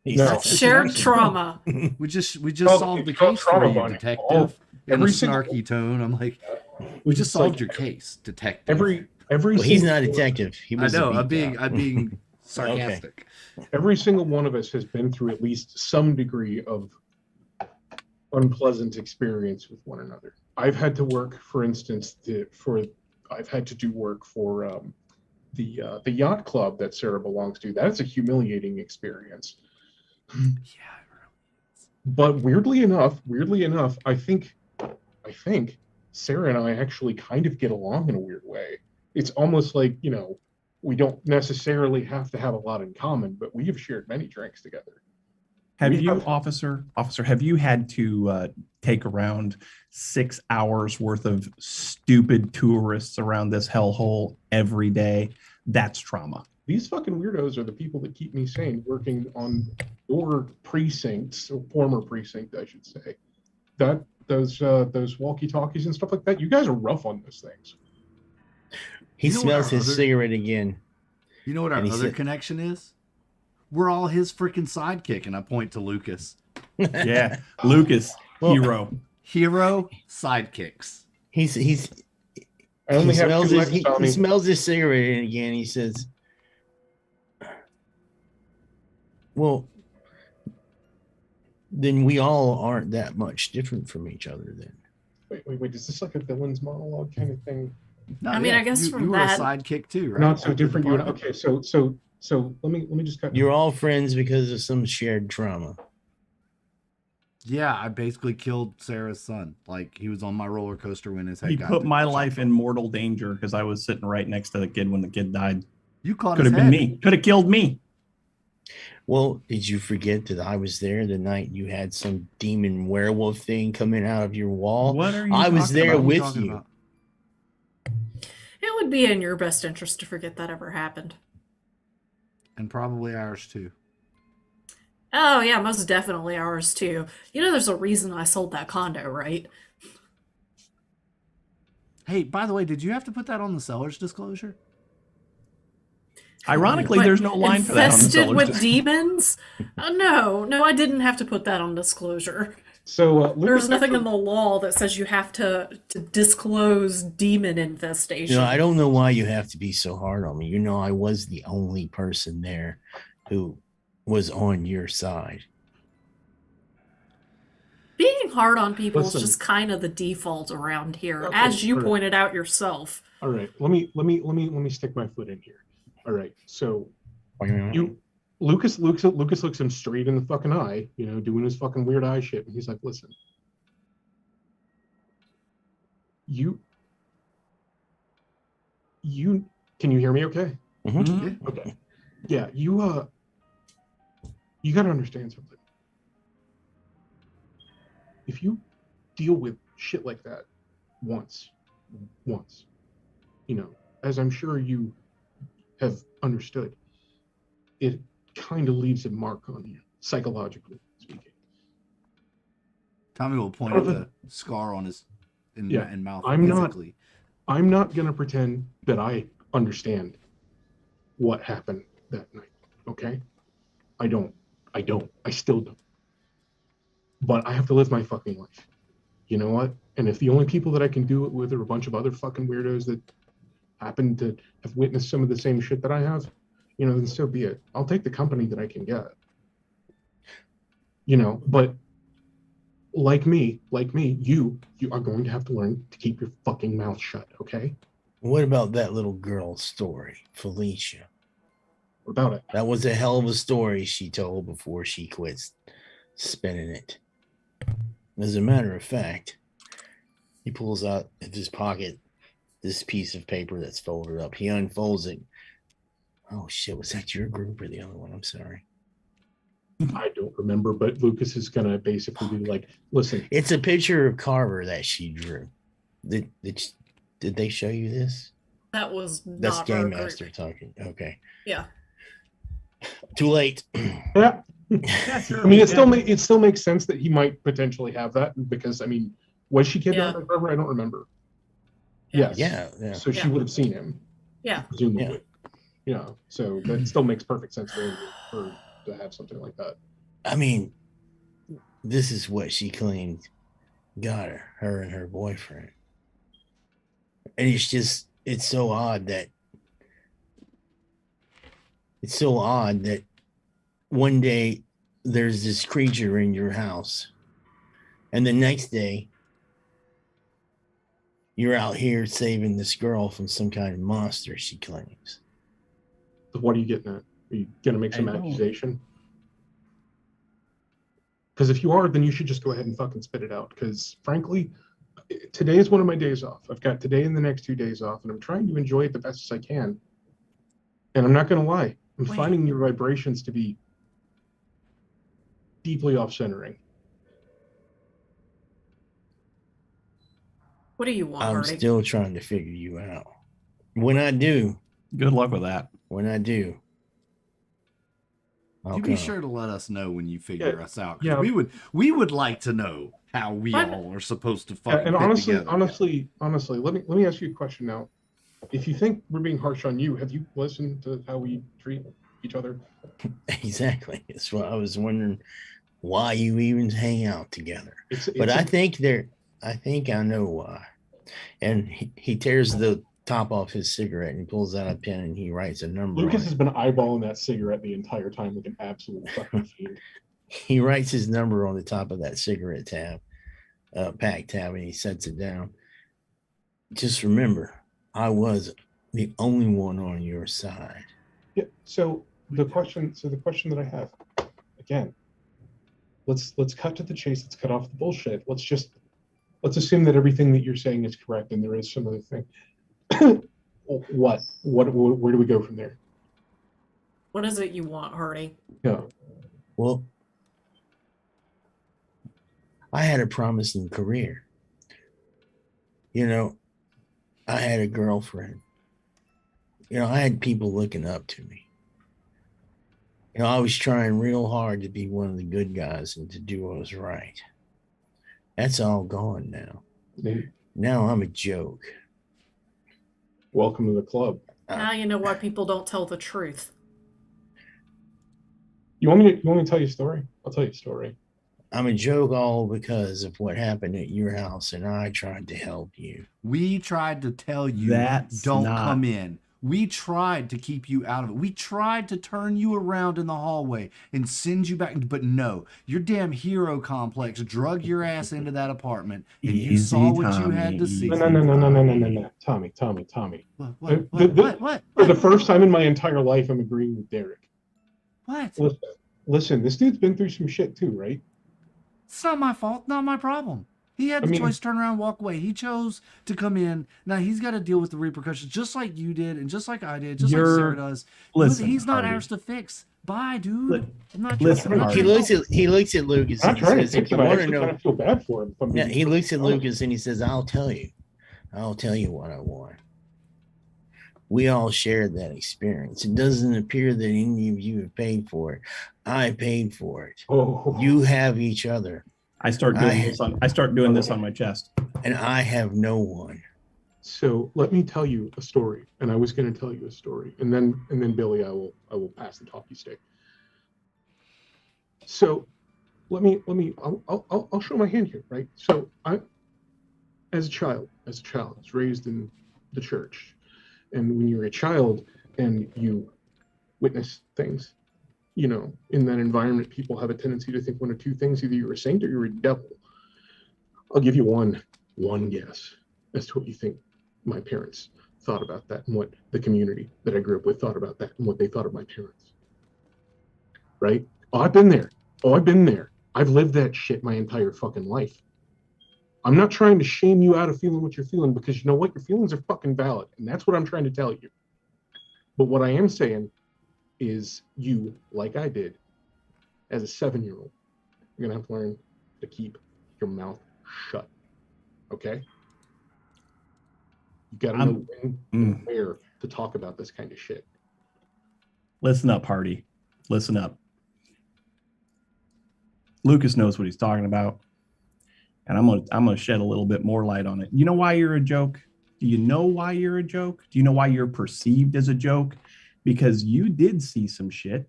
He No. says- Shared connection. trauma. We just called- solved the it's called case for trauma you, bonding. detective. In a every single- snarky tone, I'm like, we just It's like solved your case, detective. Every Well, he's single- not a detective. He I was know. a I'm beat cop. being sarcastic. every single one of us has been through at least some degree of unpleasant experience with one another. I've had to work, for instance, I've had to do work for the yacht club that Sarah belongs to. That's a humiliating experience. Yeah. But weirdly enough, I think Sarah and I actually kind of get along in a weird way. It's almost like, we don't necessarily have to have a lot in common, but we have shared many drinks together. Have We you, have- officer, have you had to take around 6 hours worth of stupid tourists around this hellhole every day? That's trauma. These fucking weirdos are the people that keep me sane working on your precincts, or former precinct, I should say. Those walkie-talkies and stuff like that, you guys are rough on those things. He You know what smells our his other- cigarette again. You know what our And he other said- connection is? We're all his freaking sidekick, and I point to Lucas. Yeah. Lucas, Well- hero. Hero sidekicks. He's I only he have smells two his, left, he Tommy. smells his cigarette again. He says, "Well, then we all aren't that much different from each other. Then Wait, is this like a villain's monologue kind of thing? No, I mean, I guess you, from you that- were a sidekick too, right? Not so Of the different. You and department? okay, so let me just cut. you're all friends because of some shared trauma." Yeah, I basically killed Sarah's son. Like, he was on my roller coaster when his head He got put my chopped life off. in mortal danger because I was sitting right next to the kid when the kid died. You caught Could his have been head. me. Could have killed me. Well, did you forget that I was there the night you had some demon werewolf thing coming out of your wall? What are you I was talking there about? What are you with talking you. about? It would be in your best interest to forget that ever happened. And probably ours too. Oh, yeah, most definitely ours too. You know, there's a reason I sold that condo, right? Hey, by the way, did you have to put that on the seller's disclosure? Ironically, What, there's no line for that on the infested seller's with disclosure. demons? No, I didn't have to put that on disclosure. So There's Lucas nothing actually- in the law that says you have to disclose demon infestation. I don't know why you have to be so hard on me. You know, I was the only person there who was on your side. Being hard on people Listen. is just kind of the default around here, Okay, as you alright. pointed out yourself. All right, let me stick my foot in here. All right, so Lucas looks him straight in the fucking eye, doing his fucking weird eye shit, and he's like, "Listen, you can you hear me? Okay, Mhm. okay, yeah, you got to understand something. If you deal with shit like that once, as I'm sure you have understood, it kind of leaves a mark on you, psychologically speaking. Tommy will point at the scar on his Yeah, in mouth I'm not- physically. I'm not going to pretend that I understand what happened that night, okay? I don't. I still don't. But I have to live my fucking life. You know what? And if the only people that I can do it with are a bunch of other fucking weirdos that happen to have witnessed some of the same shit that I have, then so be it. I'll take the company that I can get. But like me, you are going to have to learn to keep your fucking mouth shut, okay? What about that little girl's story, Felicia? What about it? That was a hell of a story she told before she quit spinning it. As a matter of fact, he pulls out of his pocket this piece of paper that's folded up. He unfolds it. Oh shit, was that your group or the other one? I'm sorry. I don't remember, but Lucas is going to basically be like, listen, It's a picture of Carver that she drew. Did they show you this? That was That's not Game our Master agreement. talking. Okay. Yeah. Too late. Yeah. Yeah, sure. I mean, yeah. it still makes sense that he might potentially have that because, I mean, was she kidnapped Yeah. by Trevor? I don't remember. Yeah. Yes. Yeah. So she Yeah. would have seen him, Yeah. presumably. Yeah. So that still makes perfect sense for him to have something like that. I mean, this is what she claimed got her and her boyfriend. And it's so odd that one day there's this creature in your house, and the next day you're out here saving this girl from some kind of monster, she claims. So what are you getting at? Are you going to make some I don't- accusation? Because if you are, then you should just go ahead and fucking spit it out. Because frankly, today is one of my days off. I've got today and the next 2 days off, and I'm trying to enjoy it the best as I can. And I'm not going to lie, I'm Wait. finding your vibrations to be deeply off-centering. What do you want, I'm Hardy? still trying to figure you out. When I do, Good luck with that. I'll You be come. sure to let us know when you figure us out. 'Cause Yeah. we would like to know how we What? all are supposed to Yeah, fucking and fit honestly, together. let me ask you a question now. If you think we're being harsh on you, have you listened to how we treat each other? Exactly. That's what I was wondering, why you even hang out together. But I think I know why. And he tears the top off his cigarette and he pulls out a pen and he writes a number Lucas on has it. been eyeballing that cigarette the entire time like an absolute fucking fiend. He writes his number on the top of that cigarette pack tab, and he sets it down. Just remember, I was the only one on your side. Yeah. So the question that I have, again, let's cut to the chase. Let's cut off the bullshit. Let's assume that everything that you're saying is correct, and there is some other thing. What? Where do we go from there? What is it you want, Hardy? Yeah. Well, I had a promising career. You know, I had a girlfriend. You know, I had people looking up to me. You know, I was trying real hard to be one of the good guys and to do what was right. That's all gone now. Now I'm a joke. Welcome to the club. Now you know why people don't tell the truth. You want me to tell you a story? I'll tell you a story. I'm a joke all because of what happened at your house, and I tried to help you. We tried to tell you, That's don't not- come in. We tried to keep you out of it. We tried to turn you around in the hallway and send you back. But no, your damn hero complex drug your ass into that apartment, and you Easy, saw what you Tommy, had to see. easy. No. Tommy. What? For the first time in my entire life, I'm agreeing with Derek. What? Listen, this dude's been through some shit too, right? It's not my fault, not my problem. He had the choice to turn around, walk away. He chose to come in. Now he's got to deal with the repercussions, just like you did, and just like I did, just like Sarah does. Listen, he's not Hardy. ours to fix. Bye, dude. I'm not Listen, I'm not Hardy. He looks at Lucas I'm and not he trying to says, fix if you him. I want to actually kind know, of feel bad for him. if I'm yeah, being he looks at honest. Lucas and he says, I'll tell you what I want. We all shared that experience. It doesn't appear that any of you have paid for it. I paid for it. Oh, You have each other, I start doing this on my chest. and I have no one. so let me tell you a story, and I was going to tell you a story, and then Billy, I will pass the talkie stick. So I'll show my hand here, right? So I, as a child, I was raised in the church, and when you're a child and you witness things, you know, in that environment, people have a tendency to think one of two things: either you're a saint or you're a devil. I'll give you one guess as to what you think my parents thought about that, and what the community that I grew up with thought about that, and what they thought of my parents. Right? Oh, I've been there. I've lived that shit my entire fucking life. I'm not trying to shame you out of feeling what you're feeling, because you know what? Your feelings are fucking valid, and that's what I'm trying to tell you. But what I am saying is, you, like I did, as a 7-year-old, you're gonna have to learn to keep your mouth shut. Okay? You got to know when and where to talk about this kind of shit. Listen up, Hardy. Listen up. Lucas knows what he's talking about, and I'm gonna shed a little bit more light on it. You know why you're a joke? Do you know why you're a joke? Do you know why you're perceived as a joke? Because you did see some shit.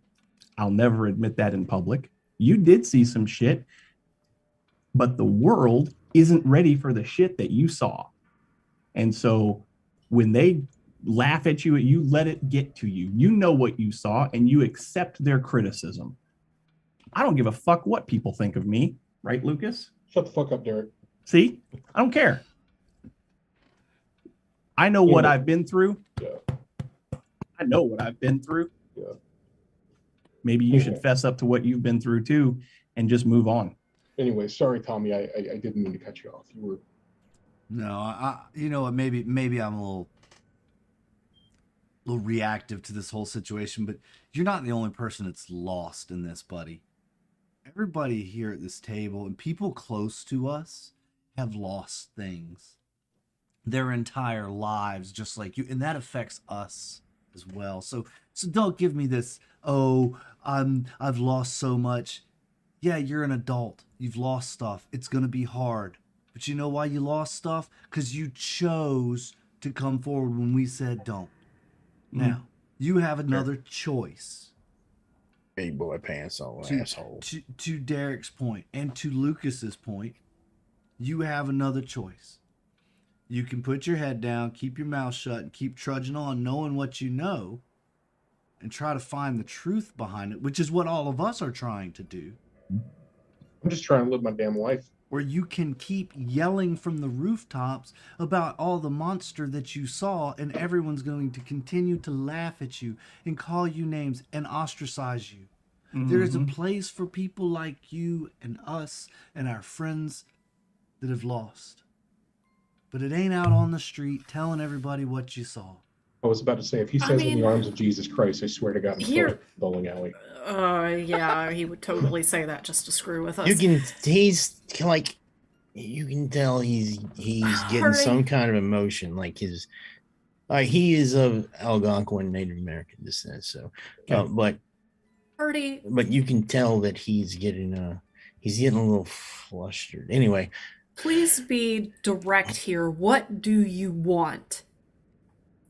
I'll never admit that in public. You did see some shit, but the world isn't ready for the shit that you saw. And so when they laugh at you, you let it get to you. You know what you saw, and you accept their criticism. I don't give a fuck what people think of me, right, Lucas? Shut the fuck up, Derek. See? I don't care. I know what I've been through. Yeah. I know what I've been through. Yeah. Maybe you should fess up to what you've been through too and just move on. Anyway, sorry, Tommy. I didn't mean to cut you off. You were. No, you know what? Maybe I'm a little reactive to this whole situation, but you're not the only person that's lost in this, buddy. Everybody here at this table and people close to us have lost things their entire lives, just like you, and that affects us as well. So don't give me this, I've lost so much. Yeah, you're an adult. You've lost stuff. It's going to be hard. But you know why you lost stuff? Because you chose to come forward when we said don't. Now, you have another choice. Big boy pants on, asshole. To Derek's point and to Lucas's point, you have another choice. You can put your head down, keep your mouth shut, and keep trudging on, knowing what you know, and try to find the truth behind it, which is what all of us are trying to do. I'm just trying to live my damn life. Or you can keep yelling from the rooftops about all the monster that you saw, and everyone's going to continue to laugh at you and call you names and ostracize you. There is a place for people like you and us and our friends that have lost. But it ain't out on the street telling everybody what you saw. I was about to say, if he says in the arms of Jesus Christ, I swear to God, I'm throwing a bowling alley. Yeah, he would totally say that just to screw with us. You can tell he's getting some kind of emotion, like his. He is of Algonquin Native American descent, so, but you can tell that he's getting a little flustered. Anyway, please be direct here. What do you want?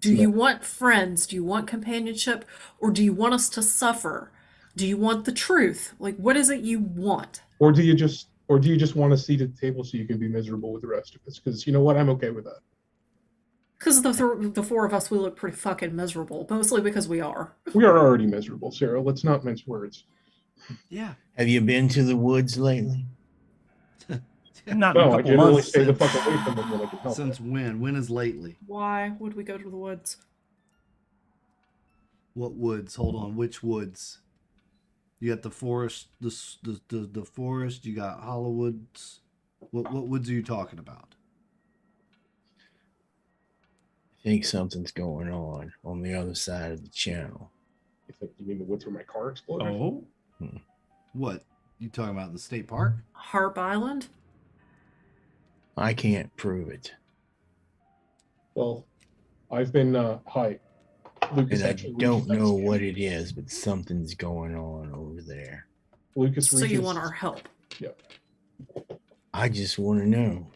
Do you want friends? Do you want companionship? Or do you want us to suffer? Do you want the truth? Like, what is it you want? Or do you just want a seat at the table so you can be miserable with the rest of us? Because you know what? I'm okay with that. Because the four of us, we look pretty fucking miserable. Mostly because we are. We are already miserable, Sarah. Let's not mince words. Yeah. Have you been to the woods lately? Not no, I generally stay the fuck away from them when I can help. Since when? When is lately? Why would we go to the woods? What woods? Hold on. Which woods? You got the forest, the forest. You got Hollowoods. What woods are you talking about? I think something's going on the other side of the channel. You mean the woods where my car exploded? Oh. What? You talking about in the state park? Harp Island? I can't prove it. Well, I've been hi. Lucas, and I don't know what it is, but something's going on over there. Lucas, so you want our help? Yeah. I just want to know.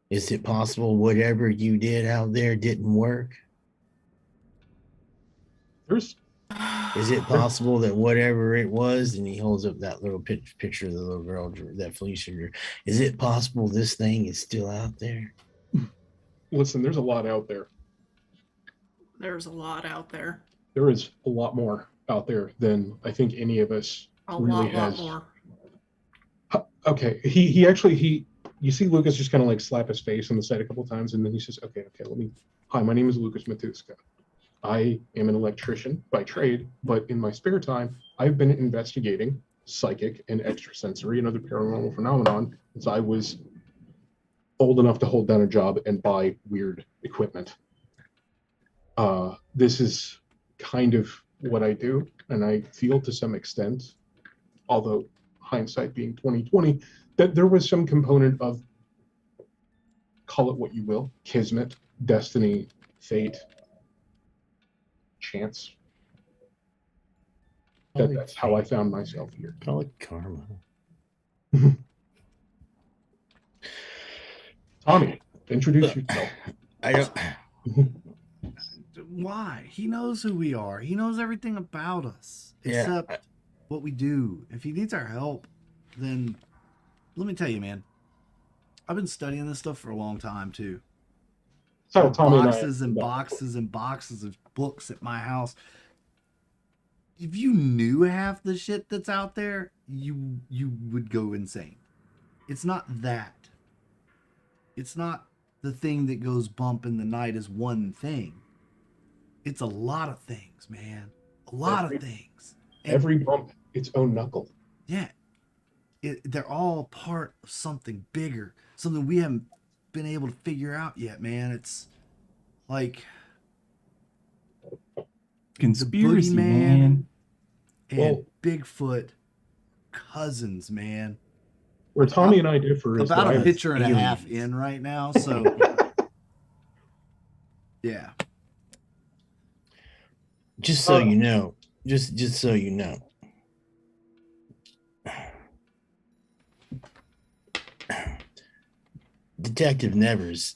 Is it possible whatever you did out there didn't work? Is it possible that whatever it was, and he holds up that little picture of the little girl, that Felicia, is it possible this thing is still out there? Listen, there's a lot out there. There's a lot out there. There is a lot more out there than I think any of us really has. A lot more. Okay, he you see Lucas just kind of like slap his face on the side a couple times, and then he says, okay, hi, my name is Lucas Matuska. I am an electrician by trade, but in my spare time, I've been investigating psychic and extrasensory and other paranormal phenomenon since I was old enough to hold down a job and buy weird equipment. This is kind of what I do, and I feel to some extent, although hindsight being 2020, that there was some component of call it what you will, kismet, destiny, fate, chance. That's how I found myself here. Call it karma. Tommy, introduce yourself. I don't. Why? He knows who we are. He knows everything about us, Yeah, except what we do. If he needs our help, then let me tell you, man. I've been studying this stuff for a long time too. So Tommy and I, Boxes and boxes and boxes of books at my house. If you knew half the shit that's out there, you would go insane. It's not that. It's not the thing that goes bump in the night is one thing. It's a lot of things, man. A lot of things. And every bump its own knuckle. yeah, they're all part of something bigger, something we haven't been able to figure out yet, man. It's like Conspiracy, boogeyman man. and Well- Bigfoot cousins, man. Where Tommy and I differ is that About a I, picture and a half aliens. in right now, so yeah. Just so you know, just so you know, Detective Nevers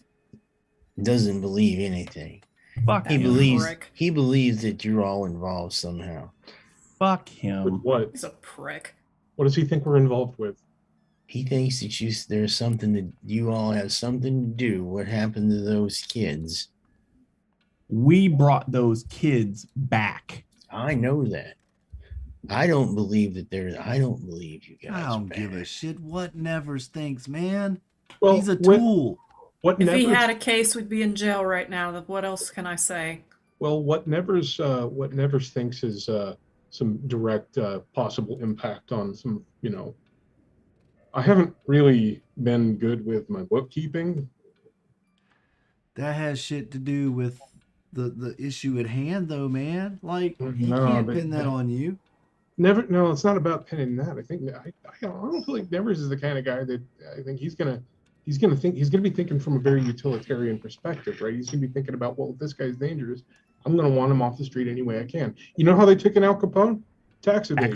doesn't believe anything. Fuck He him. believes Prick. he believes that you're all involved somehow. Fuck with him. what? He's a prick. What does he think we're involved with? He thinks that there's something that you all have something to do. What happened to those kids? We brought those kids back. I know that. I don't believe that there. I don't believe you guys. I don't are give bad. a shit what Nevers thinks, man. Well, He's a tool. What If he Nevers, had a case, we'd be in jail right now. What else can I say? what Nevers thinks is some direct possible impact on some, I haven't really been good with my bookkeeping. That has shit to do with the issue at hand, though, man. Like, he No, can't but pin that on you. No, it's not about pinning that. I think I don't feel like Nevers is the kind of guy that I think he's gonna be thinking from a very utilitarian perspective, right? He's gonna be thinking about, well, if this guy's dangerous, I'm gonna want him off the street any way I can. You know how they took an Al Capone? Tax evasion,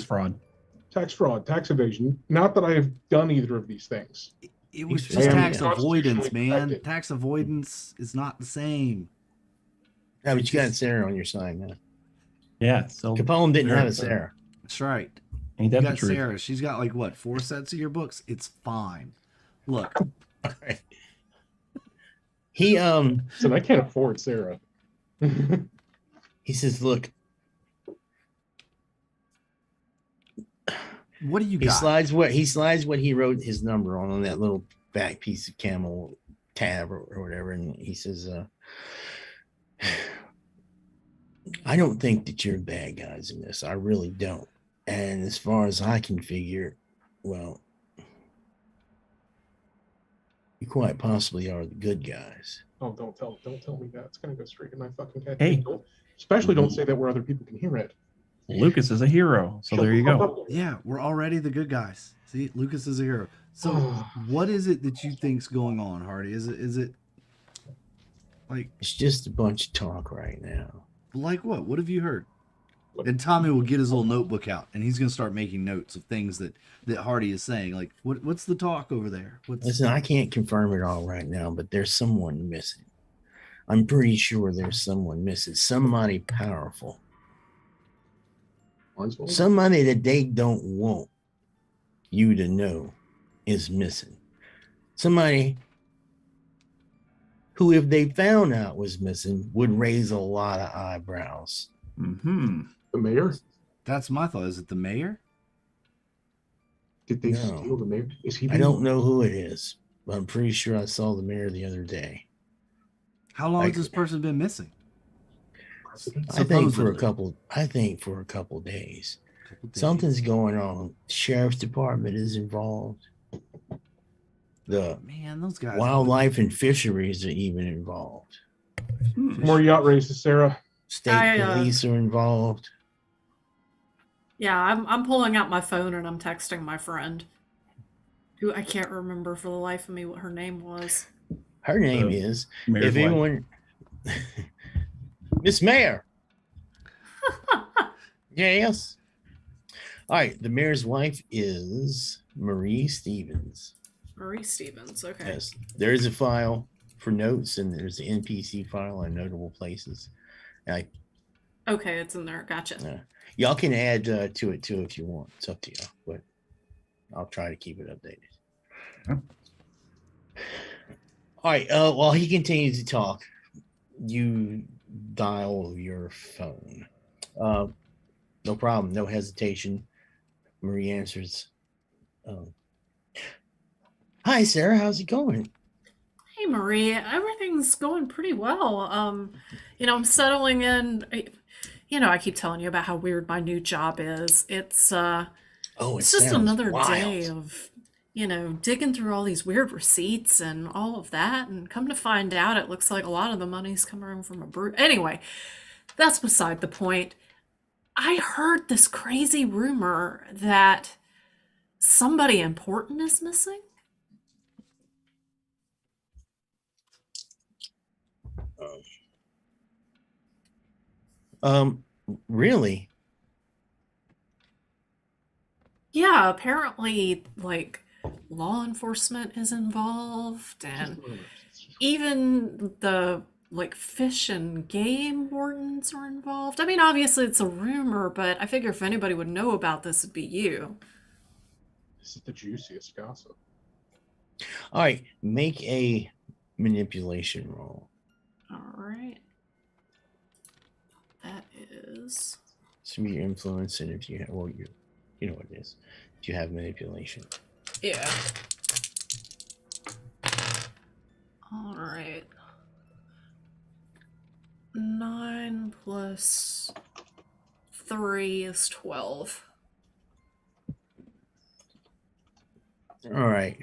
Tax fraud. tax evasion. Not that I have done either of these things. It was I just am tax constitutionally avoidance, man. protected. Tax avoidance is not the same. Yeah, but you got Sarah on your side now. Yeah. So Capone didn't have a Sarah. That's right. ain't You that the got truth? Sarah. She's got like what, 4 sets of your books? It's fine. Look, He So I can't afford Sarah. he says, look, what do you he got? slides what he wrote his number on that little back piece of camel tab or whatever, and he says, I don't think that you're bad guys in this. I really don't. And as far as I can figure, well, you quite possibly are the good guys. Oh, don't tell me that. It's gonna go straight in my fucking head. Hey. Especially don't say that where other people can hear it. Lucas is a hero. So Shut there you the fuck go. up. Yeah, we're already the good guys. See, Lucas is a hero. So, what is it that you think's going on, Hardy? Is it like It's just a bunch of talk right now. what? What have you heard? And Tommy will get his little notebook out, and he's gonna start making notes of things that Hardy is saying. Like, what's the talk over there? Listen, I can't confirm it all right now, but there's someone missing. I'm pretty sure there's someone missing. Somebody powerful. Barnesville? Somebody that they don't want you to know is missing. Somebody who, if they found out was missing, would raise a lot of eyebrows. Mm-hmm. The mayor? That's my thought. Is it the mayor? Did they No. steal the mayor? Is he? I don't know who it is, but I'm pretty sure I saw the mayor the other day. How long Like- has this person been missing? I think for a Supposedly. couple days. Couple days. Something's going on. Sheriff's Department is involved. The Man, those guys. wildlife and fisheries are even involved. More yacht races, Sarah. State police are involved. Yeah, I'm pulling out my phone and I'm texting my friend, who I can't remember for the life of me what her name was. Her name is, Mayor's if wife. anyone, Miss Mayor. Yes. All right. The mayor's wife is Marie Stevens. Marie Stevens. Okay. Yes. There is a file for notes, and there's an NPC file on notable places. I, Okay, it's in there. Gotcha. y'all can add to it too if you want. It's up to y'all, but I'll try to keep it updated. Huh? All right. While he continues to talk, you dial your phone. No problem. No hesitation. Marie answers. Hi, Sarah. How's it going? Hey, Marie. Everything's going pretty well. I'm settling in. I keep telling you about how weird my new job is. It's It just sounds another day wild. of, digging through all these weird receipts and all of that. And come to find out, it looks like a lot of the money's coming from a brew. Anyway, that's beside the point. I heard this crazy rumor that somebody important is missing. Really? Yeah, apparently, like, law enforcement is involved, and even the like fish and game wardens are involved. I mean, obviously it's a rumor, but I figure if anybody would know about this, it'd be you. This is the juiciest gossip. All right. Make a manipulation roll. All right. That is. Some of your influence, and if you have, well, you know what it is. If you have manipulation. Yeah. All right. 9 plus 3 is 12. All right.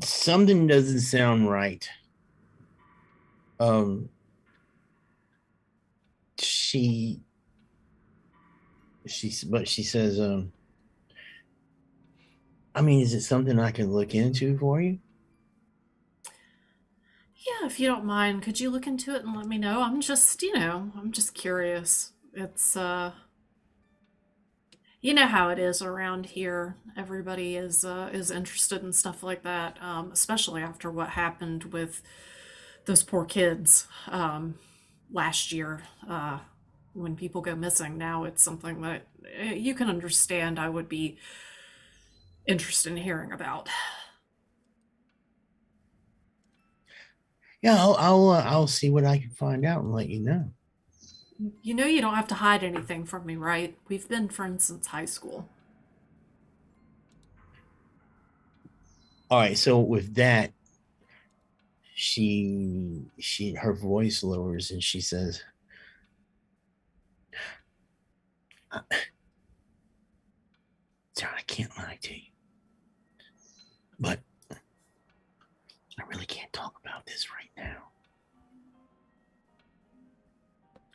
Something doesn't sound right. She says, I mean, is it something I can look into for you? Yeah, if you don't mind, could you look into it and let me know? I'm just curious. It's you know how it is around here. Everybody is interested in stuff like that, especially after what happened with those poor kids last year. When people go missing, now it's something that you can understand. I would be interested in hearing about. Yeah, I'll see what I can find out and let you know. You know you don't have to hide anything from me, right? We've been friends since high school. All right, so with that, her voice lowers and she says, Sarah, I can't lie to you, but I really can't talk about this right now.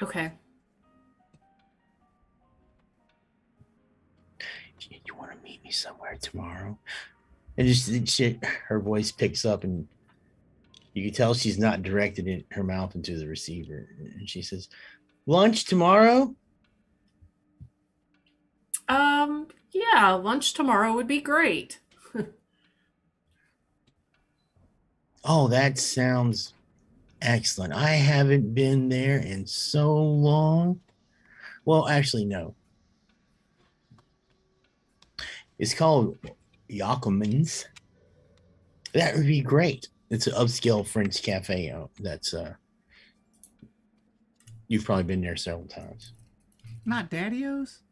Okay. You want to meet me somewhere tomorrow? And just her voice picks up, and you can tell she's not directed her mouth into the receiver. And she says, lunch tomorrow? Yeah, lunch tomorrow would be great. Oh, that sounds excellent. I haven't been there in so long. Well, actually, no. It's called Yakuman's. That would be great. It's an upscale French cafe. That's you've probably been there several times. Not Daddy-O's?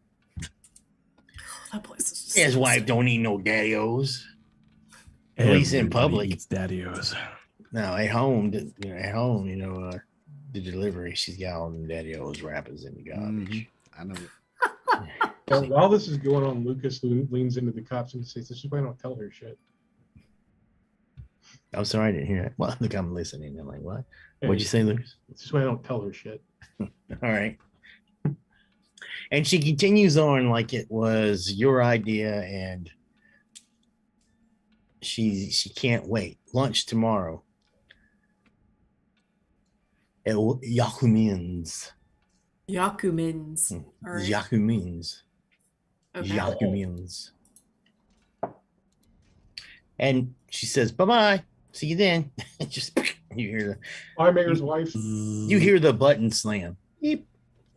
That place is just His wife don't eat no daddy-o's. At least in Everybody public. eats Daddy-O's. No, at home, the delivery, she's got all them daddy-o's wrappers in the garbage. I know. Well, while this is going on, Lucas leans into the cops and says, "This is why I don't tell her shit." I'm sorry, I didn't hear that. Well, look, I'm listening. I'm like, what? Hey, What'd you say, Lucas? This is why I don't tell her shit. All right. And she continues on like it was your idea, and she can't wait. Lunch tomorrow at Yakumin's. Yakumins. All right. Yakumin's. Okay. Yakumin's. And she says, "Bye-bye. See you then." Just you hear My mayor's wife. the button slam. Beep.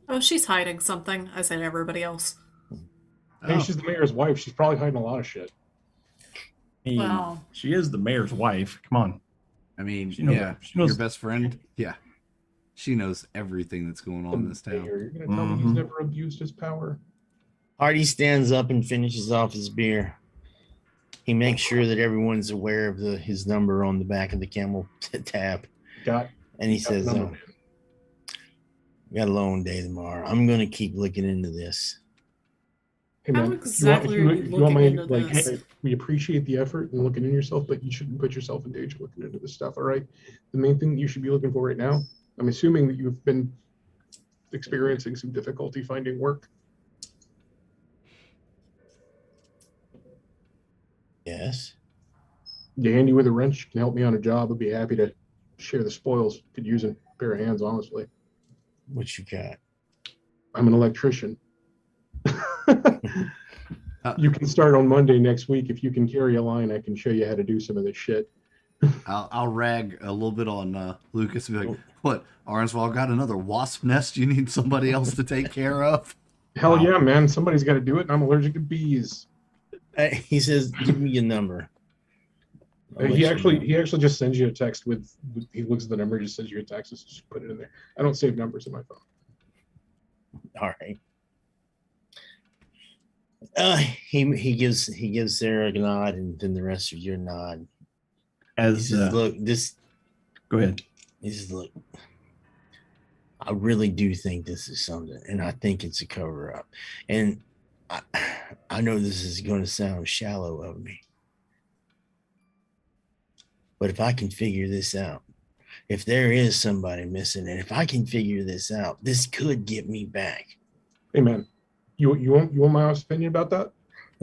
Oh, she's hiding something. I said everybody else. Hey, Oh. she's the mayor's wife. She's probably hiding a lot of shit. Hey, Well. she is the mayor's wife. Come on. I mean, She knows- yeah, she knows- your best friend. Yeah, she knows everything that's going on in this town. Mayor, you're gonna tell me he's never abused his power? Hardy stands up and finishes off his beer. He makes sure that everyone's aware of his number on the back of the camel tab. Got And he got says, number, man. got a long day tomorrow. I'm going to keep looking into this. Hey, How man, exactly if you are you want, if you want my looking into like, this? hey, we appreciate the effort and looking into yourself, but you shouldn't put yourself in danger looking into this stuff. All right. The main thing that you should be looking for right now. I'm assuming that you've been experiencing some difficulty finding work. Yes. You handy with a wrench, you can help me on a job. I'd be happy to share the spoils. Could use a pair of hands, honestly. What you got? I'm an electrician. You can start on Monday next week. If you can carry a line, I can show you how to do some of this shit. I'll rag a little bit on Lucas and be like, "What, Arnswell got another wasp nest you need somebody else to take care of?" Hell Wow. yeah, man. Somebody's got to do it, and I'm allergic to bees. He says, "Give me your number." I'll let He you actually know. just sends you a text with he looks at the number, just sends you a text, just put it in there. I don't save numbers in my phone. All right. He gives Sarah a nod, and then the rest of you a nod. He As says, "Look, go ahead. He says, look, I really do think this is something, and I think it's a cover up. And I know this is going to sound shallow of me, but if I can figure this out, if there is somebody missing, and if I can figure this out, this could get me back. Hey man, you want my honest opinion about that?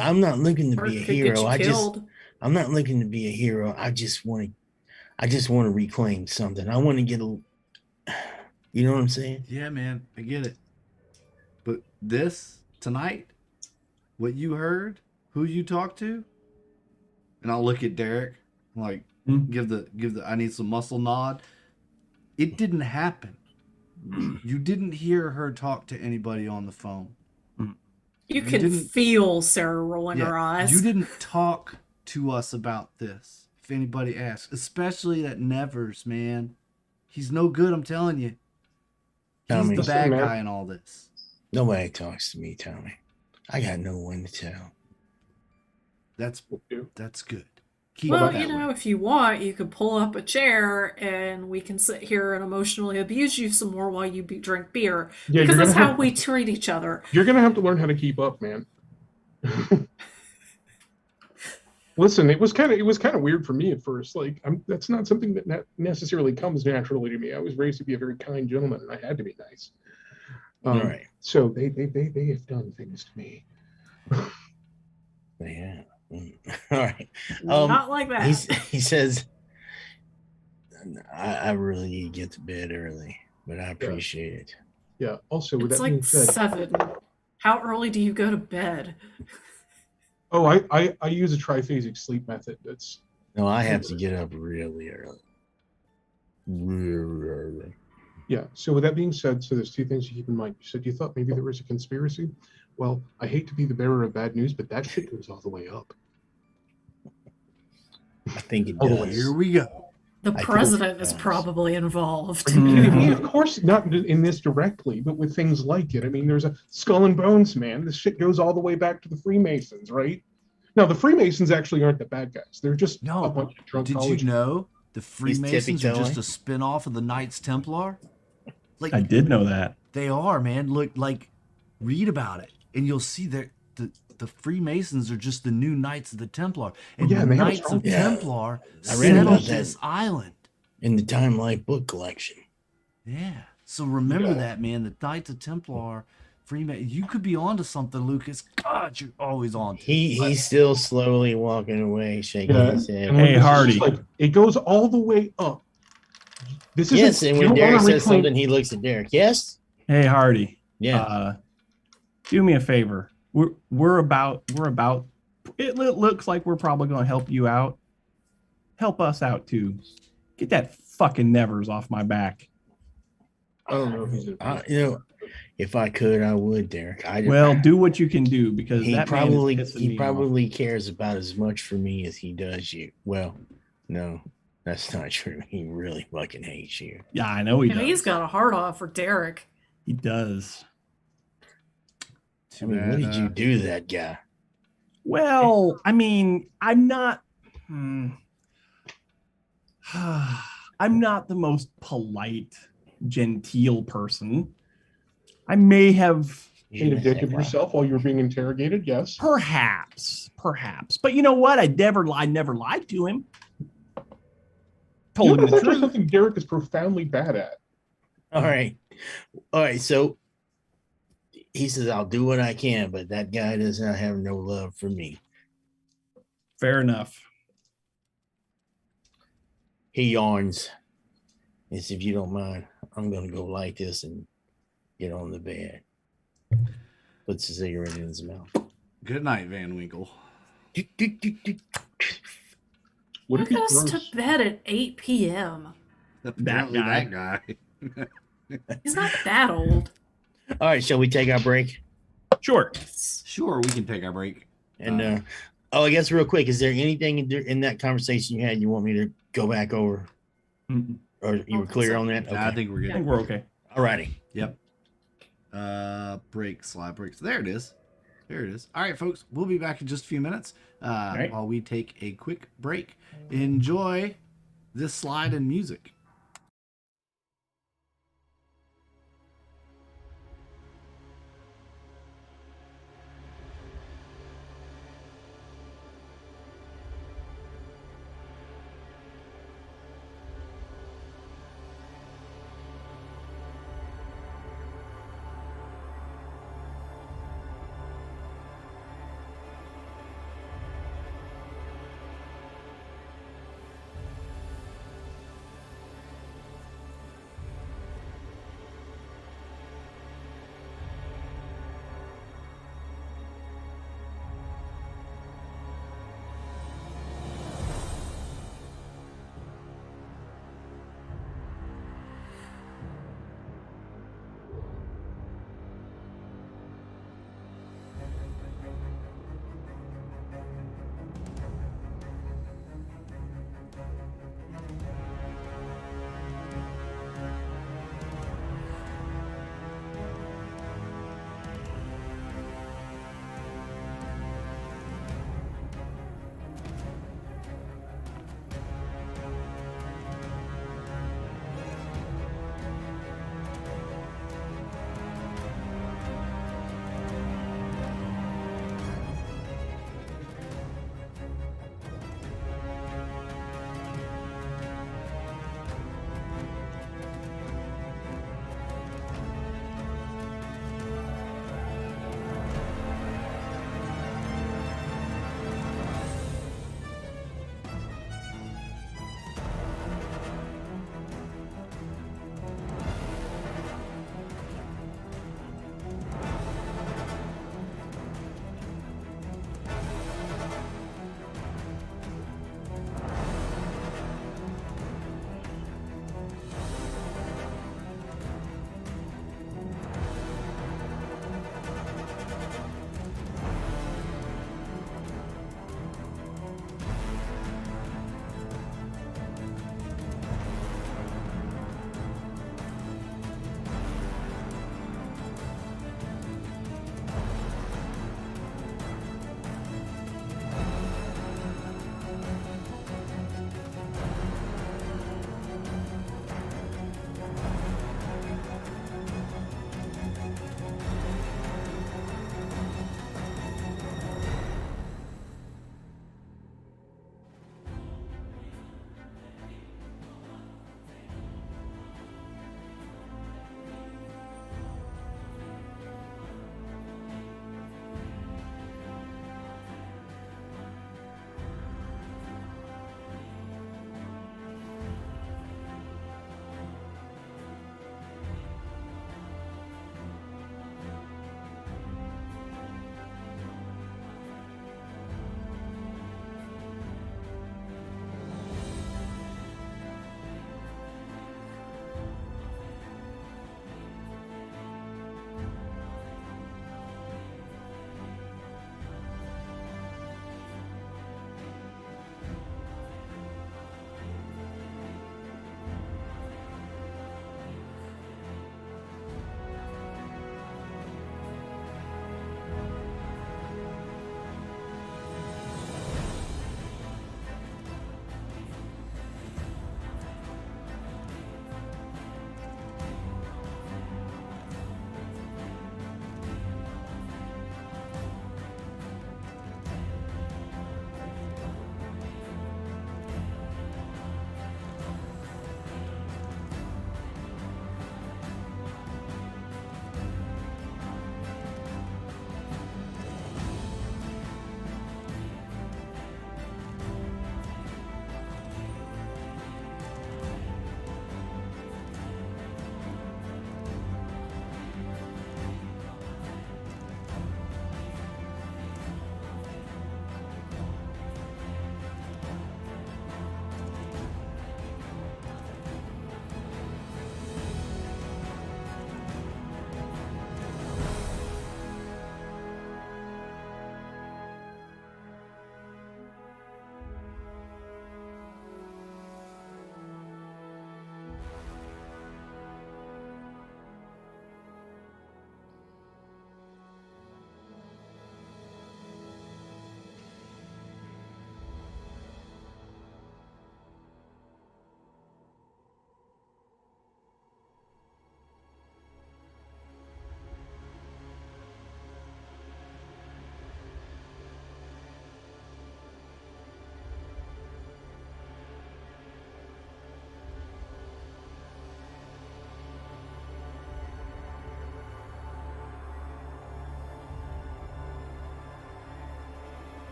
I'm not looking to Or be a it could get hero. you killed. I'm not looking to be a hero. I just want to reclaim something. I want to get a, you know what I'm saying? Yeah, man, I get it. But this tonight, what you heard, who you talked to, and I'll look at Derek, like give the I need some muscle nod. It didn't happen. You didn't hear her talk to anybody on the phone. You can didn't- feel Sarah rolling her eyes. You didn't talk to us about this. If anybody asks, especially that Nevers, man, he's no good. I'm telling you, he's Tommy. the Listen, bad man. guy in all this. Nobody talks to me, Tommy. I got no one to tell. That's Do. good. Keep Well, it that you know, way. if you want, you could pull up a chair and we can sit here and emotionally abuse you some more while you drink beer. Yeah, Because you're that's gonna how have, we treat each other. you're gonna have to learn how to keep up, man. Listen, it was kind of weird for me at first. Like, that's not something that necessarily comes naturally to me. I was raised to be a very kind gentleman, and I had to be nice. All right. So they have done things to me. Yeah. All right. Not like that. He says, I really need to get to bed early, but I appreciate it. Yeah. Also, with It's that being like said, 7. How early do you go to bed? oh, I use a triphasic sleep method. That's No, I have to get up really early. Really early. yeah. So with that being said, so there's two things to keep in mind. You said you thought maybe there was a conspiracy. Well, I hate to be the bearer of bad news, but that shit goes all the way up. I think it Oh, does. Here we go. The think president it is does. probably involved. Yeah, of course, not in this directly, but with things like it. I mean, there's a Skull and Bones, man. This shit goes all the way back to the Freemasons, right? Now, the Freemasons actually aren't the bad guys. They're just No. a bunch of drunk Did college. you know the Freemasons are just tippy-toeing. a spin-off of the Knights Templar? Like I did know that. they are, man. Look, like read about it, and you'll see that the Freemasons are just the new Knights of the Templar, and Yeah, the and they have a Knights strong- of Yeah. Templar I read about settled that. this island. In the Time Life book collection. Yeah. So remember Yeah. that, man. The Knights of Templar, Freeman, you could be onto something, Lucas. God, you're always on. He's still slowly walking away, shaking Yeah, his head. and when Hey, this is Hardy. just like, it goes all the way up. This is Yes, and when Derek says something, he looks at Derek. Yes? Hey, Hardy. Yeah. Do me a favor. We're about. It looks like we're probably going to help you out. Help us out too. Get that fucking Nevers off my back. I don't know if he's if I could, I would, Derek. Well, do what you can do because he that probably man is pissing me probably cares about as much for me as he does you. Well, no, that's not true. He really fucking hates you. off. Yeah, I know he does. He's got a hard on for Derek. He does. I mean, what did you do to that guy? Well, I mean, I'm not. I'm not the most polite, genteel person. I may have made a dick of yourself while you were being interrogated. Yes, perhaps. But you know what? I never lied to him. Told him the truth. Something Derek is profoundly bad at. All right. So he says, "I'll do what I can," but that guy does not have no love for me. Fair enough. He yawns. He says, "If you don't mind, I'm going to go light this and get on the bed." Puts a cigarette in his mouth. Good night, Van Winkle. What if he goes throws... to bed at 8 p.m.? That guy. He's not that old. All right, shall we take our break? Sure, we can take our break. And I guess real quick, is there anything in that conversation you had you want me to go back over? Or you were clear on that? Okay. I think we're good. I think we're okay. All righty. Yep. Slide breaks. There it is. All right, folks. We'll be back in just a few minutes while we take a quick break. Enjoy this slide and music.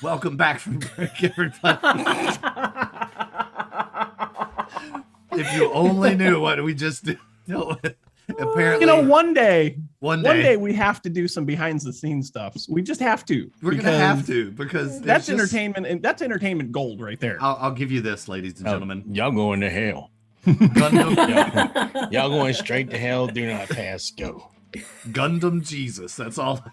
Welcome back from break, everybody. If you only knew what we just did. Apparently, one day one day we have to do some behind the scenes stuff. We just have to. we're gonna have to, because That's there's just- entertainment, and that's entertainment gold right there. I'll give you this, ladies and Oh, gentlemen. y'all going to hell. Gundam, Y'all going straight to hell. Do not pass go. Gundam Jesus. That's all.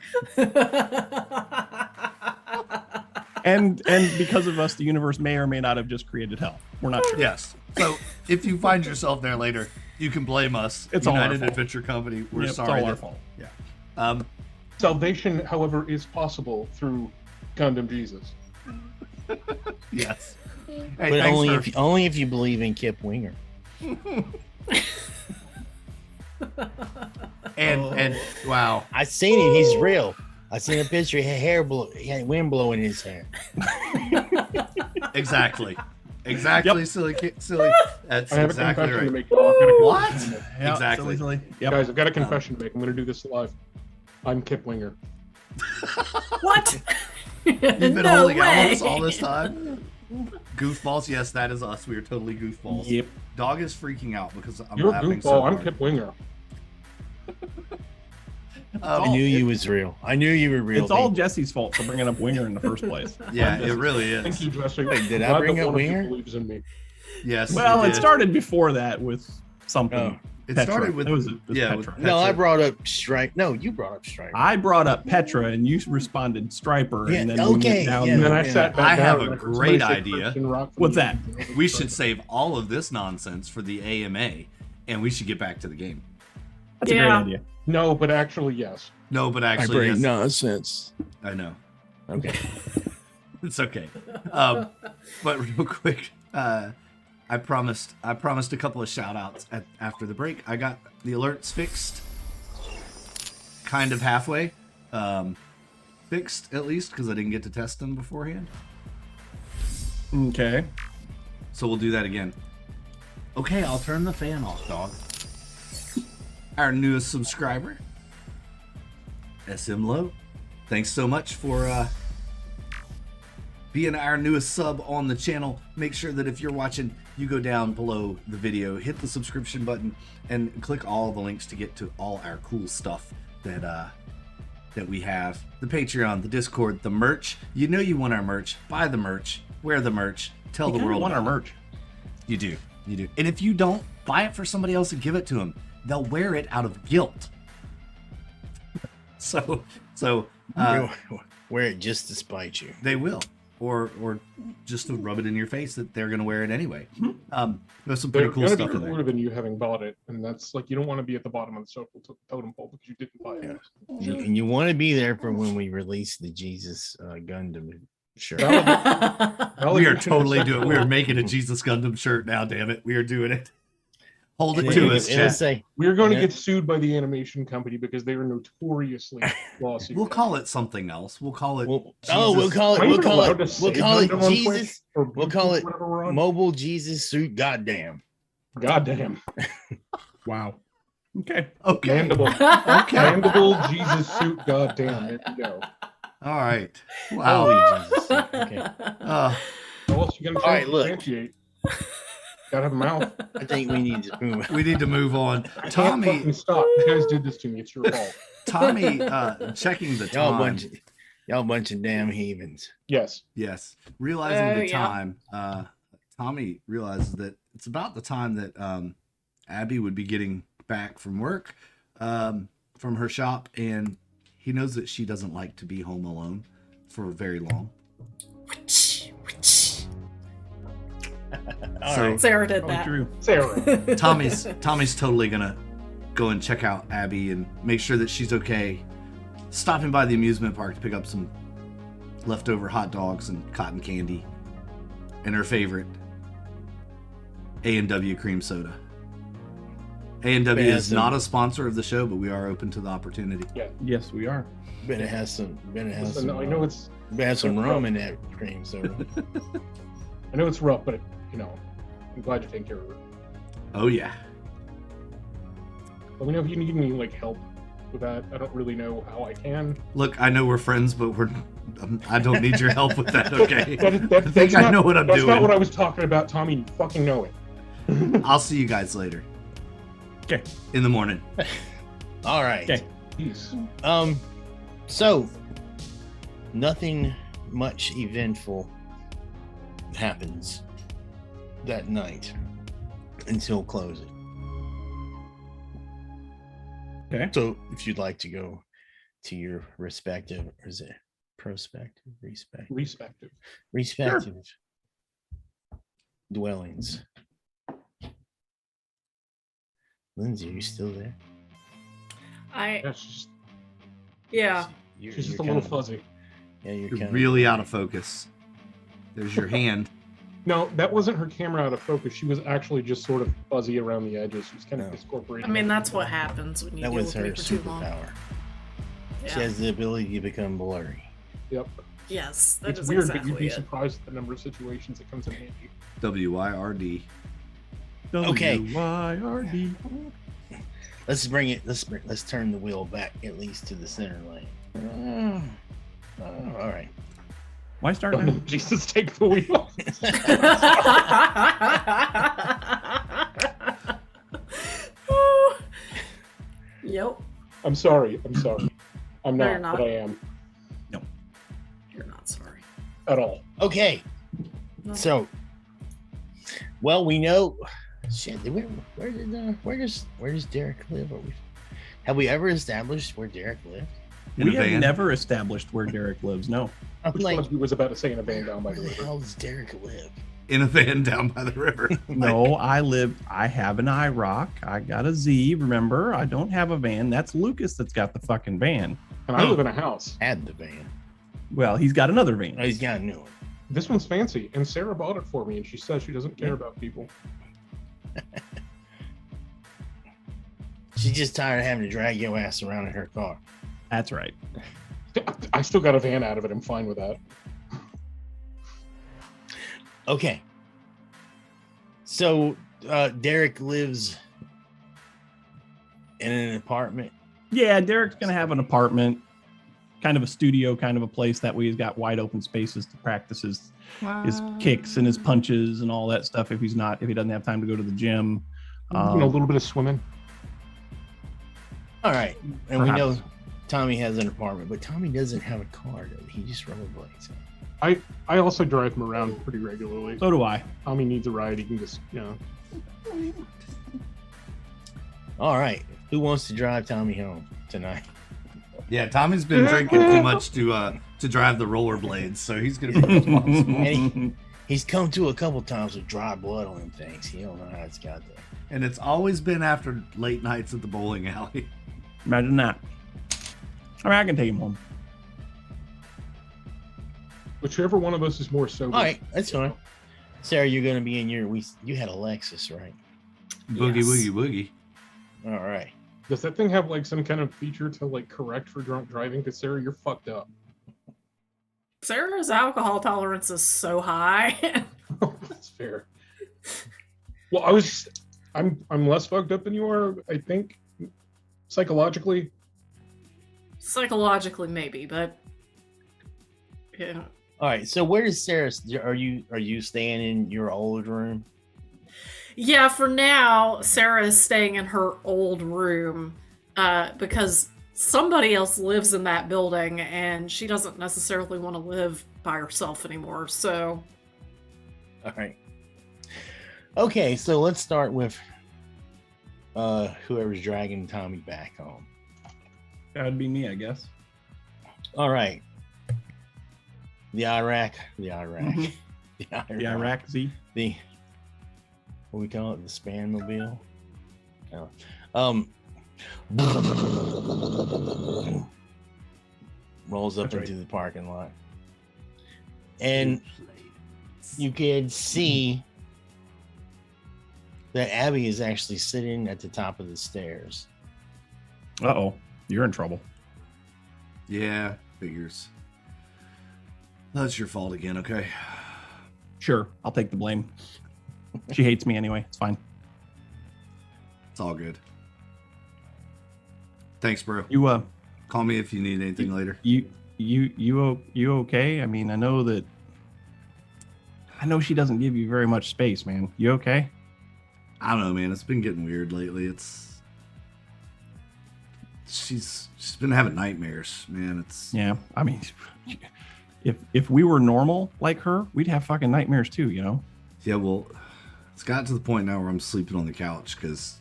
And because of us, the universe may or may not have just created hell. We're not sure. Yes. So if you find yourself there later, you can blame us. It's all our United fault. Adventure Company. We're Yep, sorry. It's all our that- fault. Yeah. Salvation, however, is possible through Gundam Jesus. Yes. Hey, But thanks for- only if you believe in Kip Winger. and wow. I seen him. He's real. I seen a picture. He had hair blow. He had wind blowing in his hair. Exactly. Silly. That's I have exactly a confession right. to make. Y'all. I've got a What? confession to make. Yeah, Exactly. silly. Yep. Guys, I've got a confession to make. I'm going to do this live. I'm Kip Winger. What? You've been No holding out on way. us all this time. Goofballs, yes, that is us. We are totally goofballs. Yep. Dog is freaking out because I'm You're a laughing goofball. so I'm hard. Kip Winger. I knew you was real. I knew you were real. It's all Jesse's fault for bringing up Winger in the first place. Yeah, it really Thank is. you, Jesse. Wait, did I Glad bring that up one of you Winger? believes in me. Yes. Well, you it did. started before that with something. Oh. It Petra. started with it was yeah, Petra. with No, I Petra. brought up Stripe. No, you brought up Stripe. I brought up Petra, and you responded Striper, Yeah, and then we okay, went down. yeah. And then I Yeah. sat back I have down a and great somebody said idea. Christian rock What's from that? the- We should save all of this nonsense for the AMA, and we should get back to the game. That's a Yeah. great idea. No, but actually, yes. No, but actually, yes, nonsense. I know. Okay. It's okay. But real quick, I promised a couple of shout outs after the break. I got the alerts fixed, kind of halfway. Fixed at least, because I didn't get to test them beforehand. Okay. So we'll do that again. Okay, I'll turn the fan off, dog. Our newest subscriber, SM Low. Thanks so much for being our newest sub on the channel. Make sure that if you're watching, you go down below the video, hit the subscription button, and click all the links to get to all our cool stuff that we have. The Patreon, the Discord, the merch. You know you want our merch. Buy the merch. Wear the merch. Tell You the kinda world want our about it. merch. You do. You do. And if you don't, buy it for somebody else and give it to them. They'll wear it out of guilt. So Wear it just to spite you. they will. Or just to rub it in your face that they're going to wear it anyway. There's some pretty They're cool going to stuff be in there. cooler than you having bought it, and that's like you don't want to be at the bottom of the social totem pole because you didn't buy it. And you want to be there for when we release the Jesus Gundam shirt. We are totally doing. We are making a Jesus Gundam shirt now. Damn it, we are doing it. Hold it And to it'll- us, it'll chat. say, We're going to Yeah. get sued by the animation company because they are notoriously lawsuit. We'll call it something else. We'll call it. we'll Jesus. call Are it you even allowed to say Gundam on Twitch Jesus. or We'll call it whatever we're on? Mobile Jesus suit. Goddamn. Goddamn. Wow. Okay. Okay. Mandible. Okay. Mandible Jesus suit. Goddamn. There you go. All right. Wow. Holy Jesus. Okay. Uh, How else you gonna All right, look. substantiate? Gotta have a mouth. I think we need to move. we need to move on. Can't Tommy. fucking stop. You guys did this to me. It's your fault. Tommy. Checking the Y'all time. bunch of damn heathens. Yes. Yes. Realizing Oh, the yeah. time, Tommy realizes that it's about the time that Abby would be getting back from work, from her shop, and he knows that she doesn't like to be home alone for very long. All So- right. Sarah did Probably that. true. Sarah. Tommy's totally gonna go and check out Abby and make sure that she's okay. Stopping by the amusement park to pick up some leftover hot dogs and cotton candy, and her favorite A&W cream soda. A&W Yeah, is so- not a sponsor of the show, but we are open to the opportunity. Yes, we are. Bet it has some. Listen, I know it's rum in that cream soda. rough, but I'm glad you take care of it. Oh yeah. Let me know if you need any like help with that. I don't really know how I can. Look, I know we're friends, but I don't need your help with that, okay? I think That's I not- know what I'm That's doing. not what I was talking about, Tommy. You fucking know it. I'll see you guys later. Okay. In the morning. All right. Okay. Jeez. So nothing much eventful happens that night until closing. Okay. So if you'd like to go to your respective, or is it prospective, respective dwellings. Lindsay, are you still there? That's just, Yeah. You're, she's just a you're little kind of- fuzzy. Yeah, you're You're kind really out of focus. There's your hand. No, that wasn't her camera out of focus. She was actually just sort of fuzzy around the edges. She was kind of No. discorporated. I mean, that's what happens when you That deal was with her me for too long. superpower. She Yeah. has the ability to become blurry. Yep. Yes, that It's is weird, exactly but you'd be it. surprised at the number of situations it comes in handy. WYRD. Okay. WYRD. Let's bring it. Let's turn the wheel back at least to the center lane. All right. Why start now? Jesus, take the wheel. Yep, I'm sorry. I'm No, not, you're not. but I am you're not sorry. at all. Okay. No. So, well, we know. Shit. Where does Derek live? Have we ever established where Derek lived? In We a have van. never established where Derek lives. No. I'm Which like, one was about to say in a van down by where the the river? hell does Derek live? In a van down by the river. No, I have an IROC. I got a Z. Remember, I don't have a van. That's Lucas that's got the fucking van. And I live in a house. Had the van. Well, he's got another Oh, van. he's got a new one. This one's fancy, and Sarah bought it for me, and she says she doesn't care about people. She's just tired of having to drag your ass around in her car. That's right. I still got a van out of it. I'm fine with that. Okay. So Derek lives in an apartment. Yeah, Derek's gonna have an apartment, kind of a studio, kind of a place that way he's got wide open spaces to practice his kicks and his punches and all that stuff. If he doesn't have time to go to the gym. A little bit of swimming. All right. And we Perhaps. know Tommy has an apartment, but Tommy doesn't have a car, though. He just rollerblades. I also drive him around pretty regularly. So do I. Tommy needs a ride. He can just, All right. Who wants to drive Tommy home tonight? Yeah, Tommy's been drinking too much to drive the rollerblades, so he's gonna be responsible. And he's come to a couple times with dry blood on him things. He don't know how it's got there. And it's always been after late nights at the bowling alley. Imagine that. I mean, I can take him home. whichever one of us is more sober. All right, that's fine. Sarah, you're going to be in you had a Lexus, right? Boogie Yes. woogie woogie. All right. Does that thing have like some kind of feature to like correct for drunk driving? Because Sarah, you're fucked up. Sarah's alcohol tolerance is so high. That's fair. Well, I'm less fucked up than you are, I think, psychologically. Psychologically, maybe, but yeah. All right. So where does Sarah? Are you staying in your old room? Yeah, for now, Sarah is staying in her old room because somebody else lives in that building and she doesn't necessarily want to live by herself anymore. So, All right. Okay, so let's start with whoever's dragging Tommy back home. That would be me, I guess. All right. The Iraq, Mhm. The Iraq Z. the what we call it, the Spanmobile. Rolls up That's right. into the parking lot, and you can see that Abby is actually sitting at the top of the stairs. Uh-oh. You're in trouble. Yeah, figures. That's your fault again, okay? Sure. I'll take the blame. She hates me anyway. It's fine. It's all good. Thanks, bro. You Call me if you need anything later. you okay? I mean, I know she doesn't give you very much space, man. You okay? I don't know, man. It's been getting weird lately. She's been having nightmares, man. Yeah. I mean, if we were normal like her, we'd have fucking nightmares too, you know? Yeah, well, it's gotten to the point now where I'm sleeping on the couch because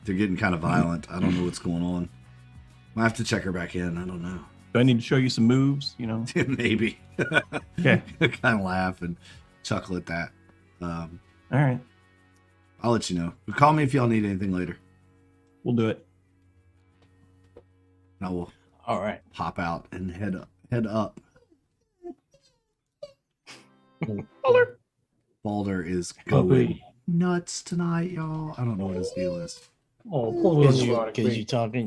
they're getting kind of violent. I don't know what's going on. I have to check her back in. I don't know. Do I need to show you some moves, you know? Maybe. Okay. Kind of laugh and chuckle at that. All right. I'll let you know. Call me if y'all need anything later. We'll do it. I will All right. hop out and head up. Balder is going Puppy. nuts tonight, y'all. I don't know what his deal is. Oh, poor little Because neurotic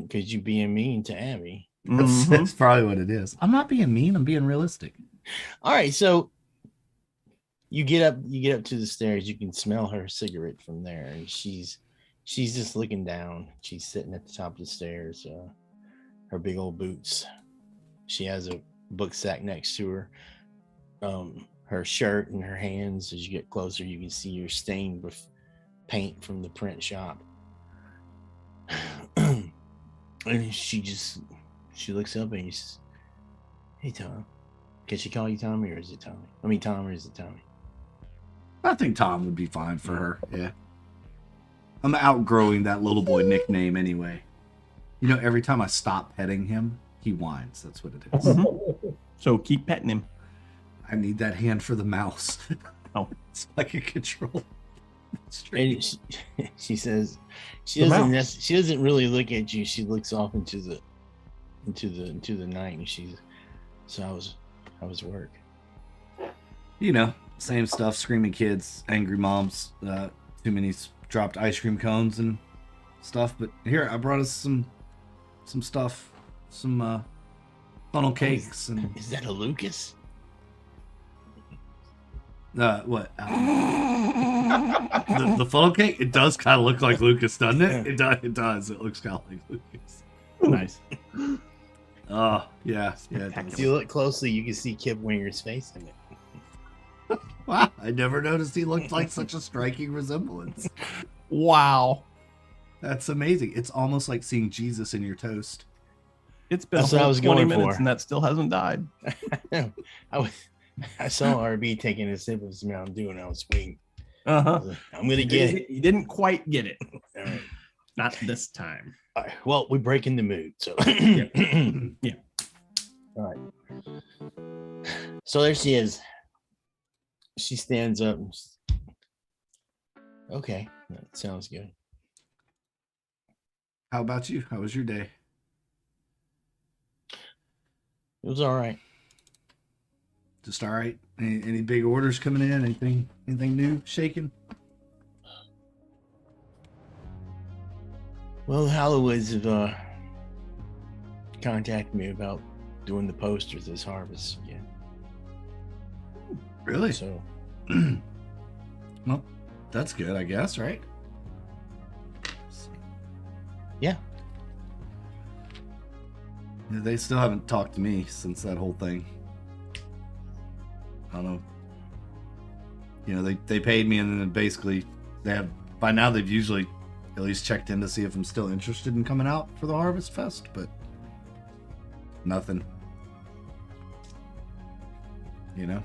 baby. you being mean to Abby. That's, Mhm. that's probably what it is. I'm not being mean. I'm being realistic. All right, so you get up to the stairs. You can smell her cigarette from there, and she's just looking down. She's sitting at the top of the stairs. Her big old boots. She has a book sack next to her. Her shirt and her hands. As you get closer, you can see her stained with paint from the print shop. And she looks up and she says, "Hey, Tom. Can she call you Tommy, or is it Tommy? I mean, Tom, or is it Tommy?" I think Tom would be fine for her. Yeah. I'm outgrowing that little boy nickname anyway. You know, every time I stop petting him, he whines. That's what it is. Mhm. So keep petting him. I need that hand for the mouse. Oh. So I can control. And she says she The doesn't mouse. she doesn't really look at you. She looks off into the night, and so how was work? You know, same stuff. Screaming kids, angry moms, too many dropped ice cream cones and stuff. But here, I brought us some stuff, some funnel cakes and Is that a Lucas? what? The funnel cake. It does kind of look like Lucas, doesn't it? It does. It does. It looks kind of like Lucas. Nice. Oh yeah, yeah. It If does. you look closely, you can see Kip Winger's face in it. Wow, I never noticed he looked like such a striking resemblance. Wow. That's amazing. It's almost like seeing Jesus in your toast. It's been That's a what I whole was 20 going minutes for. and that still hasn't died. I saw RB taking a sip of his Mountain Dew, and I was waiting. Uh-huh. I'm gonna get it. You didn't quite get it. All right. Not this time. All right. Well, we're breaking the mood. So Yeah. All right. So there she is. She stands up. And okay, that sounds good. How about you? How was your day? It was all right. Just all right. Any big orders coming in? Anything new shaking? Well, the Hollowoods have contacted me about doing the posters this harvest again. Really? So Well, that's good, I guess, right? yeah. Yeah, they still haven't talked to me since that whole thing. I don't know. You know, they paid me, and then basically by now they've usually at least checked in to see if I'm still interested in coming out for the Harvest Fest, but nothing. You know?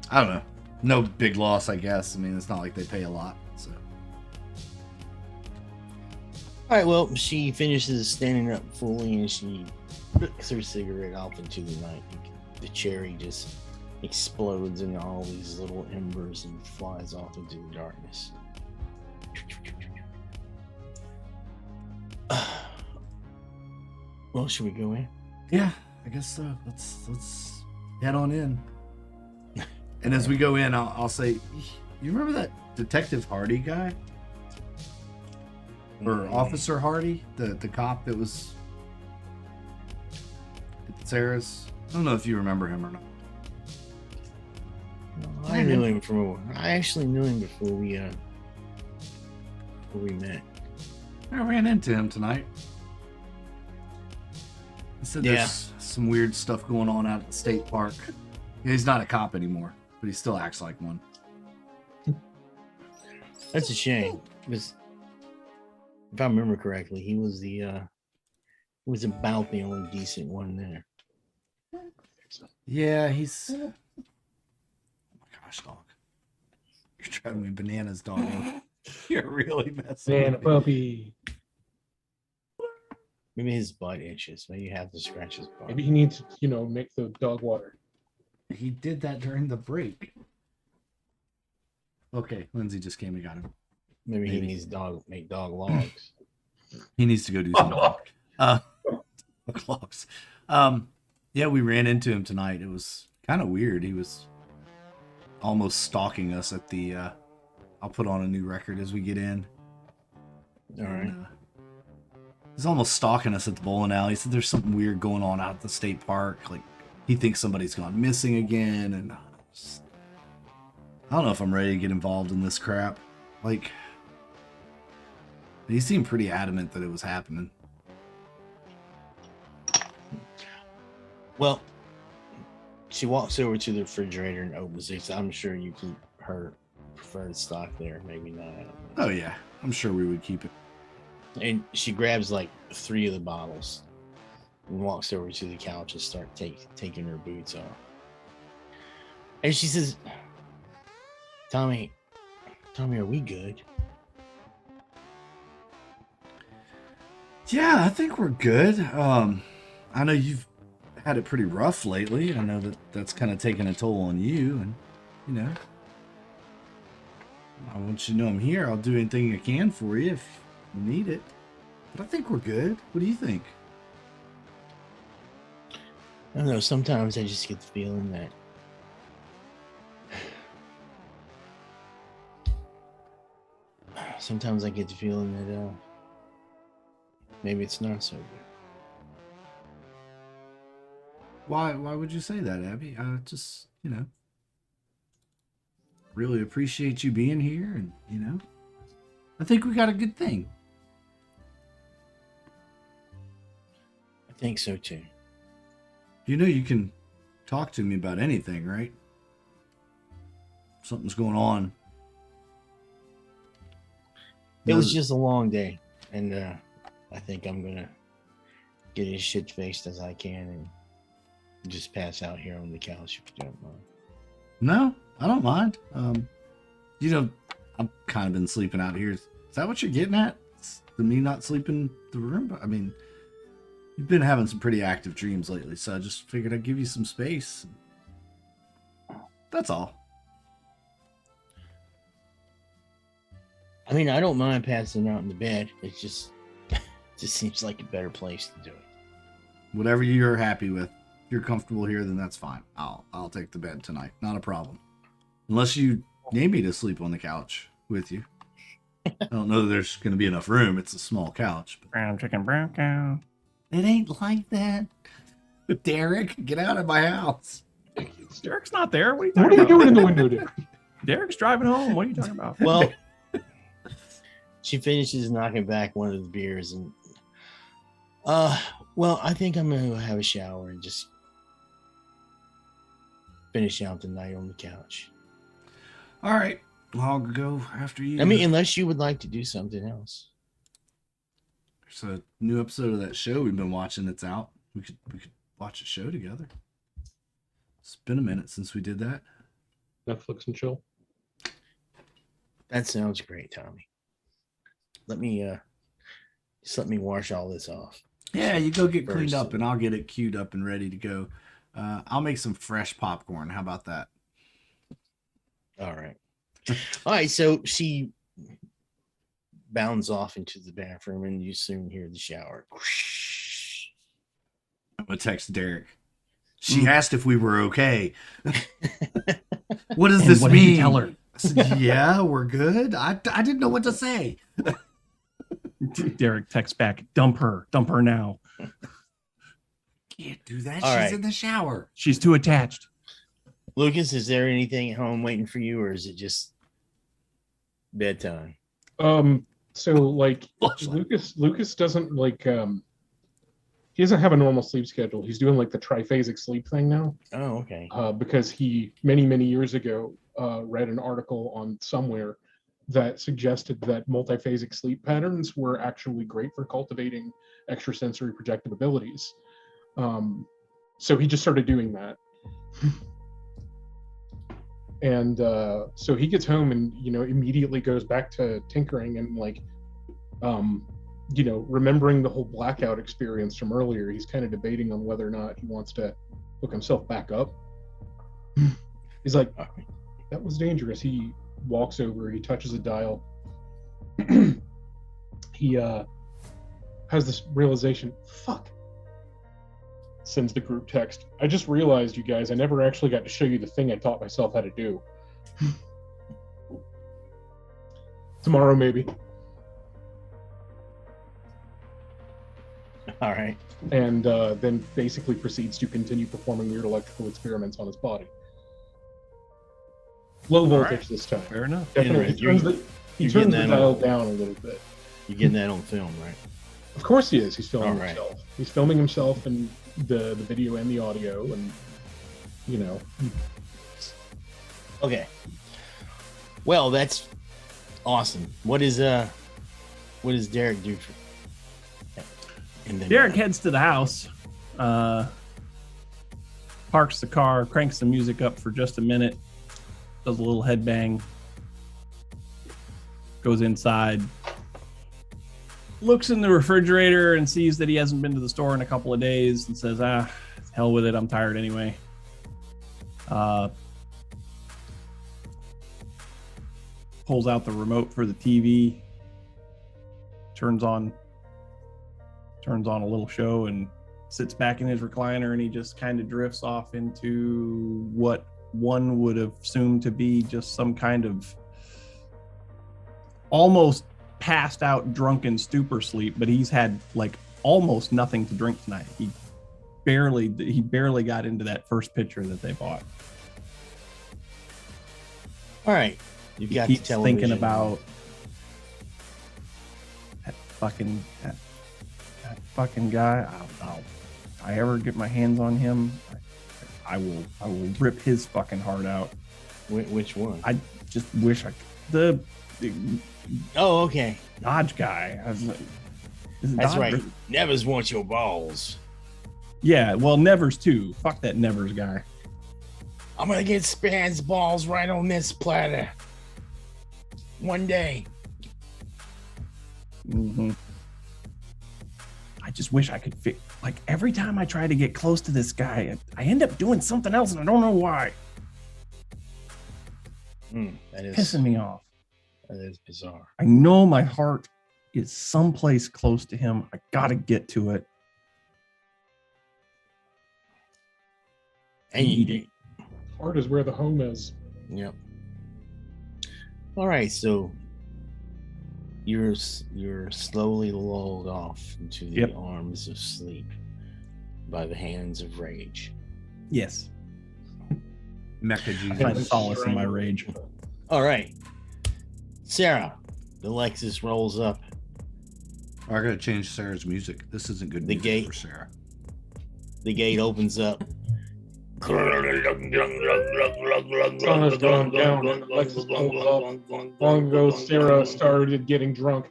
I don't know. No big loss, I guess. I mean, it's not like they pay a lot, so. All right. Well, she finishes standing up fully, and she flicks her cigarette off into the night. The cherry just explodes into all these little embers and flies off into the darkness. Well, should we go in? Yeah, I guess so. Let's head on in. And as we go in, I'll say, you remember that Detective Hardy guy? Or Officer Hardy? The cop that was at Sarah's? I don't know if you remember him or not. I knew him I actually knew him before we met. I ran into him tonight. He said Yeah. there's some weird stuff going on out at the state park. He's not a cop anymore, but he still acts like one. That's a shame. Because if I remember correctly, he was about the only decent one there. Yeah, he's. Oh my gosh, dog! You're driving me bananas, dog. You're really messing. Man, with me. puppy. Maybe his butt itches. Maybe you have to scratch his butt. Maybe he needs to, make the dog water. He did that during the break. Okay, Lindsay just came and got him. Maybe he maybe. needs make dog logs. He needs to go do something. Clocks. Yeah, we ran into him tonight. It was kind of weird. He was almost stalking us at the. I'll put on a new record as we get in. All right. And, he's almost stalking us at the bowling alley. He said there's something weird going on out at the state park. Like he thinks somebody's gone missing again, and I don't know if I'm ready to get involved in this crap. Like he seemed pretty adamant that it was happening. Well, she walks over to the refrigerator and opens it. So I'm sure you keep her preferred stock there. Maybe not. I don't know. Oh yeah, I'm sure we would keep it. And she grabs like 3 of the bottles and walks over to the couch and start taking her boots off. And she says, Tommy, are we good? Yeah, I think we're good. I know you've had it pretty rough lately. I know that's kind of taken a toll on you, and I want you to know I'm here. I'll do anything I can for you if you need it. But I think we're good. What do you think? I don't know. Sometimes I just get the feeling that maybe it's not so good. Why would you say that, Abby? I just, really appreciate you being here, and I think we got a good thing. I think so too. You can talk to me about anything, right? Something's going on. It was just a long day, and I think I'm gonna get as shit faced as I can and just pass out here on the couch if you don't mind. No, I don't mind. I've kind of been sleeping out here. Is that what you're getting at? Me not sleeping in the room? I mean, you've been having some pretty active dreams lately, so I just figured I'd give you some space. That's all. I mean, I don't mind passing out in the bed. It just seems like a better place to do it. Whatever you're happy with. If you're comfortable here, then that's fine. I'll take the bed tonight. Not a problem. Unless you need me to sleep on the couch with you. I don't know that there's going to be enough room. It's a small couch. But Brown chicken, brown cow. it ain't like that. Derek, get out of my house. Derek's not there. What are you What talking are you about? doing in the window there? Derek's driving home. What are you talking about? Well, she finishes knocking back one of the beers and well, I think I'm gonna go have a shower and just finish out the night on the couch. All right. I'll go after you. I mean, unless you would like to do something else. There's a new episode of that show we've been watching that's out. We could watch a show together. It's been a minute since we did that. Netflix and chill. That sounds great, Tommy. Let me wash all this off. Yeah, you go get cleaned First. up and I'll get it queued up and ready to go. I'll make some fresh popcorn. How about that? All right. All right, so she bounds off into the bathroom and you soon hear the shower. I'm going to text Derek. She asked if we were okay. What does this what did mean? you tell her? I said, yeah, we're good. I didn't know what to say. Derek texts back, dump her now. Can't do that. All She's right. in the shower. She's too attached. Lucas, is there anything at home waiting for you, or is it just bedtime? So like Lucas doesn't like he he doesn't have a normal sleep schedule. He's doing like the triphasic sleep thing now. Oh, okay. Because he many years ago read an article on somewhere that suggested that multiphasic sleep patterns were actually great for cultivating extrasensory projective abilities. So he just started doing that. And so he gets home and, immediately goes back to tinkering and remembering the whole blackout experience from earlier. He's kind of debating on whether or not he wants to hook himself back up. He's like, that was dangerous. He walks over, he touches a dial. He has this realization, fuck. Sends the group text. I just realized, you guys, I never actually got to show you the thing I taught myself how to do. Tomorrow, maybe. All right. And then basically proceeds to continue performing weird electrical experiments on his body. Low voltage this time. Fair enough. Definitely. He turns the dial down a little bit. You're getting that on film, right? Of course he is. He's filming All right. himself. He's filming himself and the video and the audio, and Okay. Well, that's awesome. What does Derek do? And then Derek heads to the house, parks the car, cranks the music up for just a minute, does a little headbang, goes inside, looks in the refrigerator and sees that he hasn't been to the store in a couple of days and says, hell with it, I'm tired anyway. Pulls out the remote for the TV, turns on a little show and sits back in his recliner, and he just kind of drifts off into what one would assume to be just some kind of almost passed out drunken stupor sleep, but he's had like almost nothing to drink tonight. He barely got into that first pitcher that they bought. All right. You've got He keeps the television. thinking about that fucking guy. If I ever get my hands on him, I will rip his fucking heart out. Which one? I just wish I could. The Oh, okay. Dodge guy. I was like, is it That's Dodge right. or- Nevers wants your balls. Yeah, well, Nevers too. Fuck that Nevers guy. I'm gonna get Span's balls right on this platter. One day. Mm-hmm. I just wish I could fit. Like every time I try to get close to this guy, I end up doing something else, and I don't know why. That is Pissing me off. That is bizarre. I know my heart is someplace close to him. I gotta get to it. And you, Heart is where the home is. yep. All right, so you're slowly lulled off into the Yep. arms of sleep by the hands of rage. Yes, Mecha Jesus. find solace in my rage. All right, Sarah, the Lexus rolls up. I gotta change Sarah's music. This isn't good The music gate. for Sarah. The gate opens up. Sun has gone down and Lexus pulled up. Long ago, Sarah started getting drunk.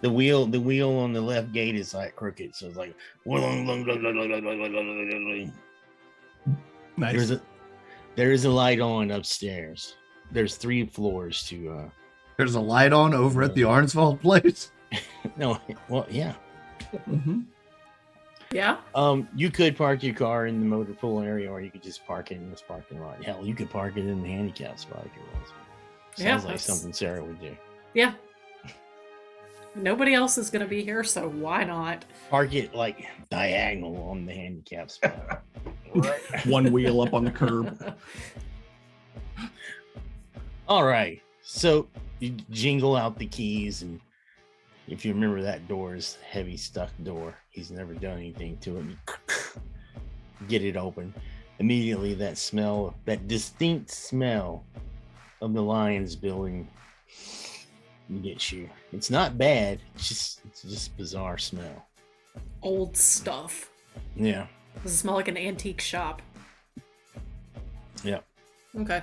The wheel on the left gate is like crooked, so it's like Nice. there is a light on upstairs. There's 3 floors to There's a light on over at the Arnsvald place. no, well, yeah. Mm-hmm. Yeah. You could park your car in the motor pool area, or you could just park it in this parking lot. Hell, you could park it in the handicap spot if you want. Yeah, Sounds like that's- something Sarah would do. Yeah. Nobody else is going to be here, so why not? Park it like diagonal on the handicap spot. One wheel up on the curb. All right. So you jingle out the keys, and if you remember, that door is a heavy stuck door. He's never done anything to it. You get it open. Immediately, that distinct smell of the Lions building gets you. It's not bad. It's just bizarre smell. Old stuff. Yeah. Does it smell like an antique shop? Yeah. Okay.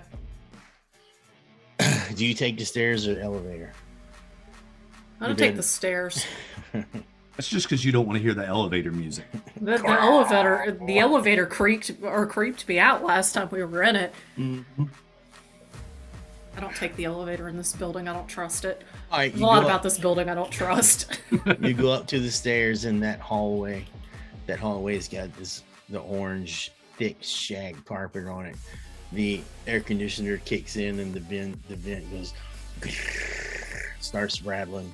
Do you take the stairs or the elevator? I'm gonna take the stairs. That's just because you don't want to hear the elevator music. The elevator creeped me out last time we were in it. Mm-hmm. I don't take the elevator in this building. I don't trust it. All right, There's a lot about this building I don't trust. You go up to the stairs in that hallway. That hallway's got the orange thick shag carpet on it. The air conditioner kicks in and the vent goes starts rattling.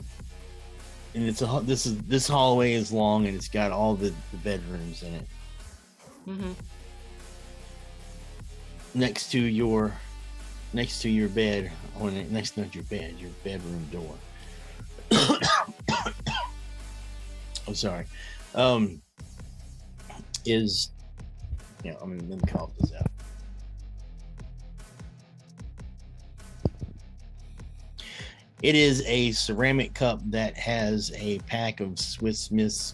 And this hallway is long and it's got all the bedrooms in it. Mm-hmm. Next to your bed, not your bed, your bedroom door. I'm sorry. Let me cough this out. It is a ceramic cup that has a pack of Swiss Miss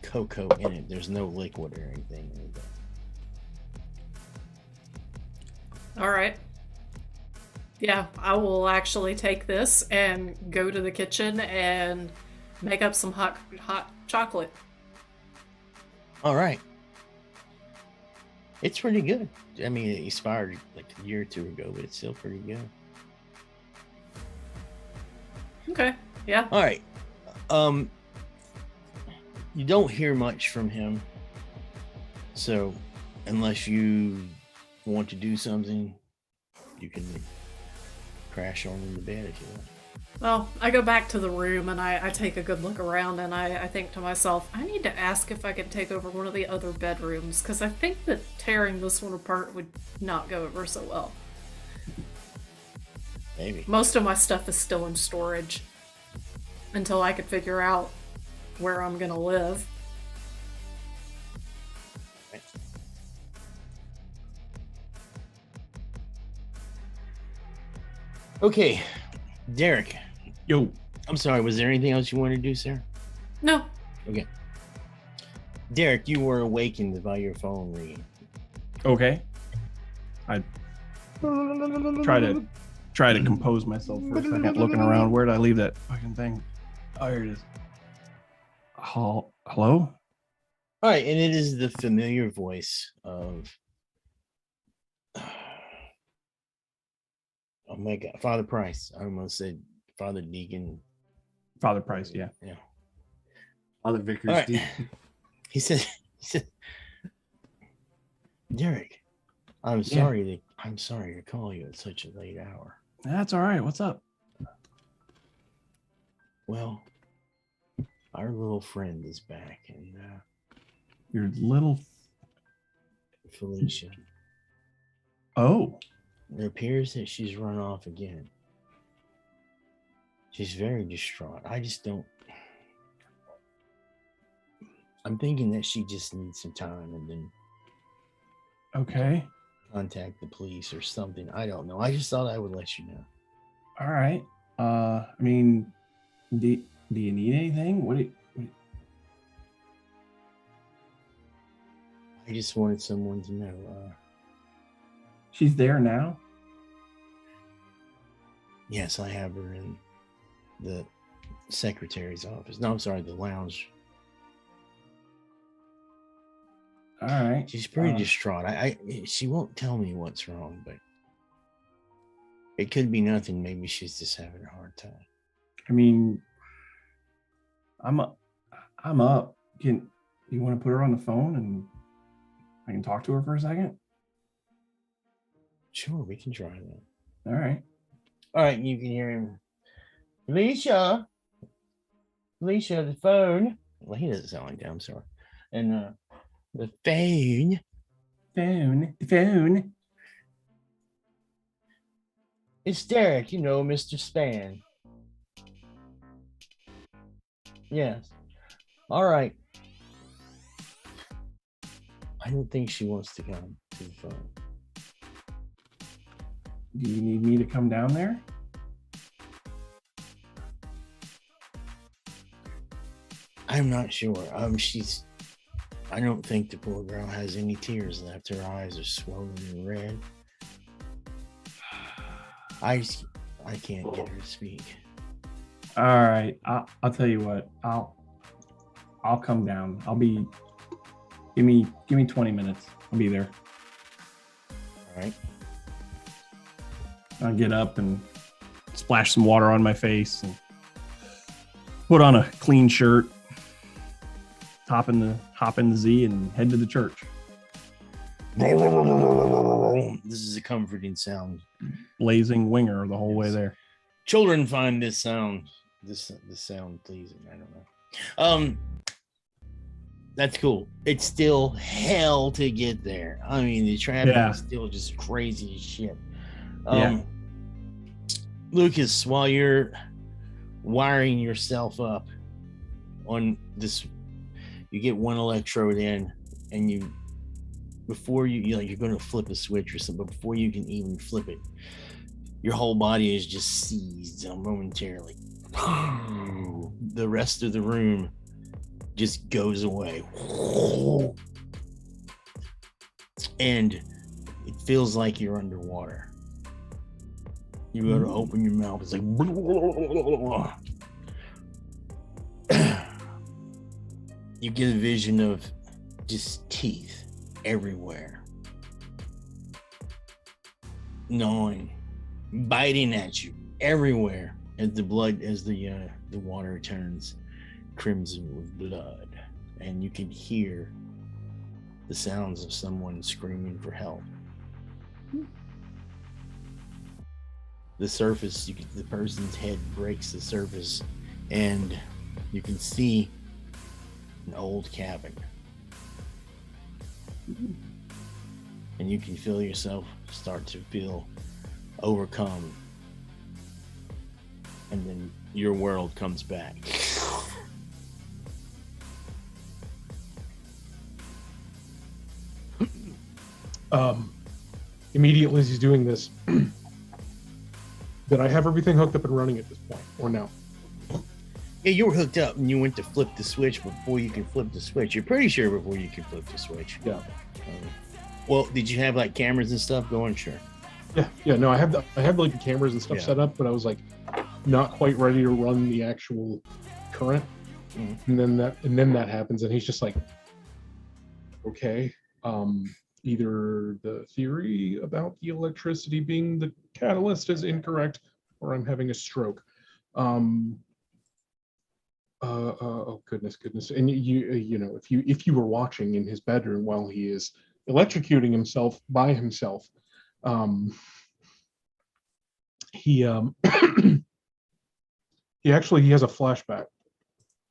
cocoa in it. There's no liquid or anything in it. All right. Yeah, I will actually take this and go to the kitchen and make up some hot chocolate. All right. It's pretty good. I mean, it expired like a year or two ago, but it's still pretty good. Okay. Yeah. All right. You don't hear much from him. So, unless you want to do something, you can crash on in the bed if you want. Well, I go back to the room and I take a good look around and I think to myself, I need to ask if I can take over one of the other bedrooms because I think that tearing this one apart would not go over so well. Maybe. Most of my stuff is still in storage until I could figure out where I'm gonna live. Okay, Derek. Yo. I'm sorry, was there anything else you wanted to do, sir? No. Okay. Derek, you were awakened by your phone ringing. Okay. I try to compose myself for a second, looking around. Where did I leave that fucking thing? Oh, here it is. Hello? All right, and it is the familiar voice of oh my God, Father Price. I almost said Father Deacon. Father Price, yeah. Yeah. Father Vickers. All right. He said, Derek, I'm sorry to call you at such a late hour. That's all right. What's up? Well, our little friend is back, and Your little... Felicia. Oh. It appears that she's run off again. She's very distraught. I'm thinking that she just needs some time and then Okay. contact the police or something. I don't know. I just thought I would let you know. All right. I mean, do you need anything? I just wanted someone to know. She's there now? Yes, I have her in the secretary's office. No, I'm sorry, the lounge. All right. She's pretty distraught. She won't tell me what's wrong, but it could be nothing. Maybe she's just having a hard time. I mean, I'm up. You want to put her on the phone and I can talk to her for a second? Sure, we can try that. All right. All right, you can hear him. Felicia, the phone. Well, he doesn't sound like that. I'm sorry. And the phone. The phone. It's Derek, Mr. Span. Yes. All right. I don't think she wants to come to the phone. Do you need me to come down there? I'm not sure. I don't think the poor girl has any tears left. Her eyes are swollen and red. I can't get her to speak. All right, I'll tell you what. I'll come down. Give me 20 minutes. I'll be there. All right. I'll get up and splash some water on my face and put on a clean shirt, hop in the Z and head to the church. This is a comforting sound. Blazing winger the whole way there. Children find this sound pleasing. I don't know. That's cool. It's still hell to get there. I mean, the traffic is still just crazy as shit. Lucas, while you're wiring yourself up on this, you get one electrode in, and you're going to flip a switch or something, but before you can even flip it, your whole body is just seized momentarily. The rest of the room just goes away, and it feels like you're underwater. You go to open your mouth, it's like you get a vision of just teeth everywhere, gnawing, biting at you everywhere as the water turns crimson with blood, and you can hear the sounds of someone screaming for help. The surface, the person's head breaks the surface, and you can see an old cabin. And you can feel yourself start to feel overcome. And then your world comes back. Immediately as he's doing this, did I have everything hooked up and running at this point, or no? Yeah, you were hooked up and you went to flip the switch before you can flip the switch. You're pretty sure before you can flip the switch. Yeah. Well, did you have like cameras and stuff going? Sure. Yeah. No, I had like the cameras and stuff set up, but I was like not quite ready to run the actual current. And then that happens, and he's just like, okay, either the theory about the electricity being the catalyst is incorrect, or I'm having a stroke. Oh goodness. And you know, if you were watching in his bedroom while he is electrocuting himself by himself, he he has a flashback.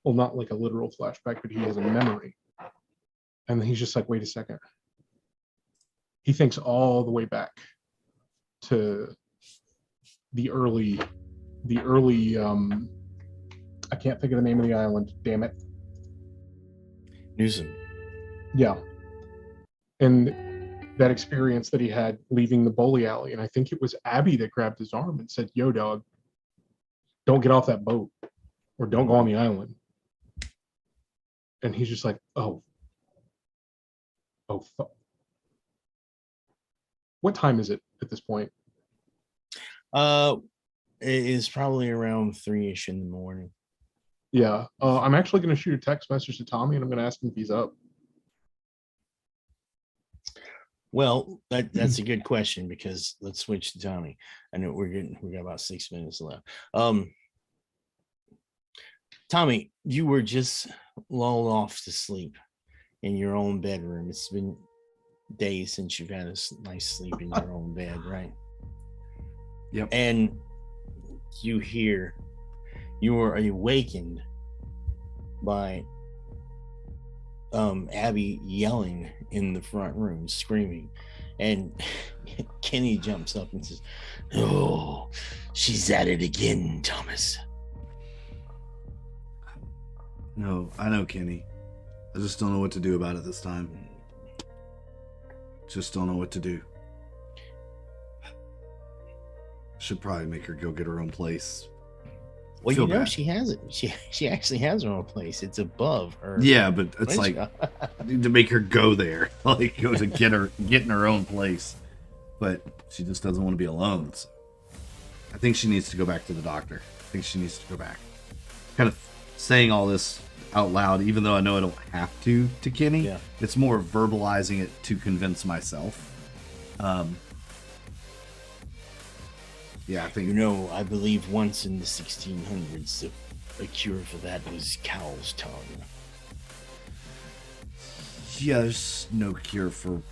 Well, not like a literal flashback, but he has a memory. And he's just like, wait a second. He thinks all the way back to the early I can't think of the name of the island, damn it. Newsom. Yeah. And that experience that he had leaving the bowling alley, and I think it was Abby that grabbed his arm and said, yo dog, don't get off that boat, or don't go on the island. And he's just like, oh fuck. What time is it at this point? It is probably around 3-ish in the morning. Yeah. I'm actually going to shoot a text message to Tommy, and I'm going to ask him if he's up. Well, that's a good question, because let's switch to Tommy. I know we got about 6 minutes left. Tommy, you were just lulled off to sleep in your own bedroom. It's been days since you've had a nice sleep in your own bed, right? Yep. And you were awakened by Abby yelling in the front room, screaming, and Kenny jumps up and says, "Oh, she's at it again, Thomas." No, I know, Kenny. I just don't know what to do about it this time. Just don't know what to do. Should probably make her go get her own place. Well, feel you know, bad. she has it. She actually has her own place. It's above her. Yeah, but it's like window. to make her go there, like go to get in her own place, but she just doesn't want to be alone. So I think she needs to go back to the doctor. I think she needs to go back. Kind of saying all this out loud, even though I know I don't have to Kenny. Yeah. It's more verbalizing it to convince myself. Yeah, I think You know, I believe once in the 1600s, a cure for that was cow's tongue. yeah, there's no cure for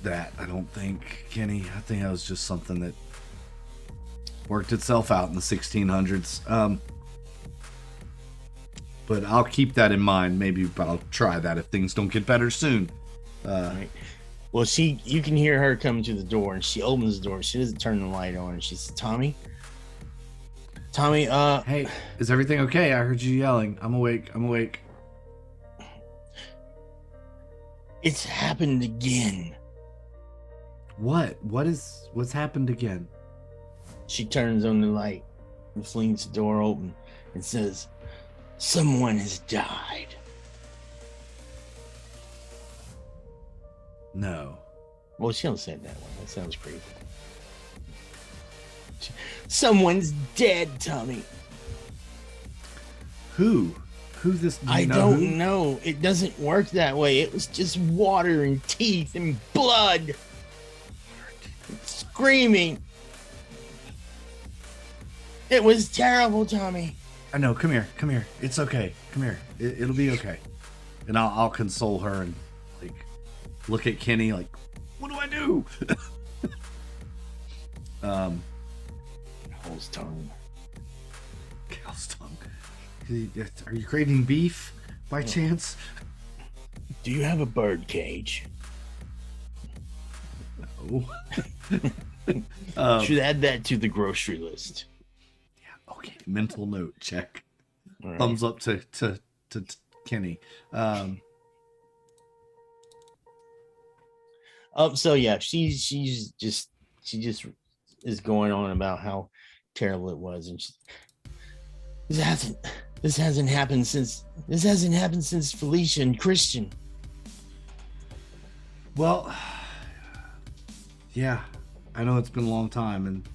that. I don't think, Kenny. I think that was just something that worked itself out in the 1600s. But I'll keep that in mind. Maybe I'll try that if things don't get better soon. Right. Well, you can hear her come to the door, and she opens the door. She doesn't turn the light on, and she says, Tommy, Hey, is everything okay? I heard you yelling. I'm awake. it's happened again. What's happened again? She turns on the light and flings the door open and says, someone has died. No. Well, she don't say it that way. That sounds creepy. Someone's dead, Tommy. Who this? Do you I know don't who? know. It doesn't work that way. It was just water and teeth and blood. Screaming. It was terrible, Tommy. I know. Come here. It's okay. Come here. It'll be okay. And I'll console her and like look at Kenny like, what do I do? Cow's tongue. Cow's tongue. Are you craving beef by chance? Do you have a bird cage? No. Should add that to the grocery list. Okay. Mental note check. All right. Thumbs up to Kenny. So yeah, she just is going on about how terrible it was, and this hasn't happened since Felicia and Christian. Well, yeah, I know it's been a long time, and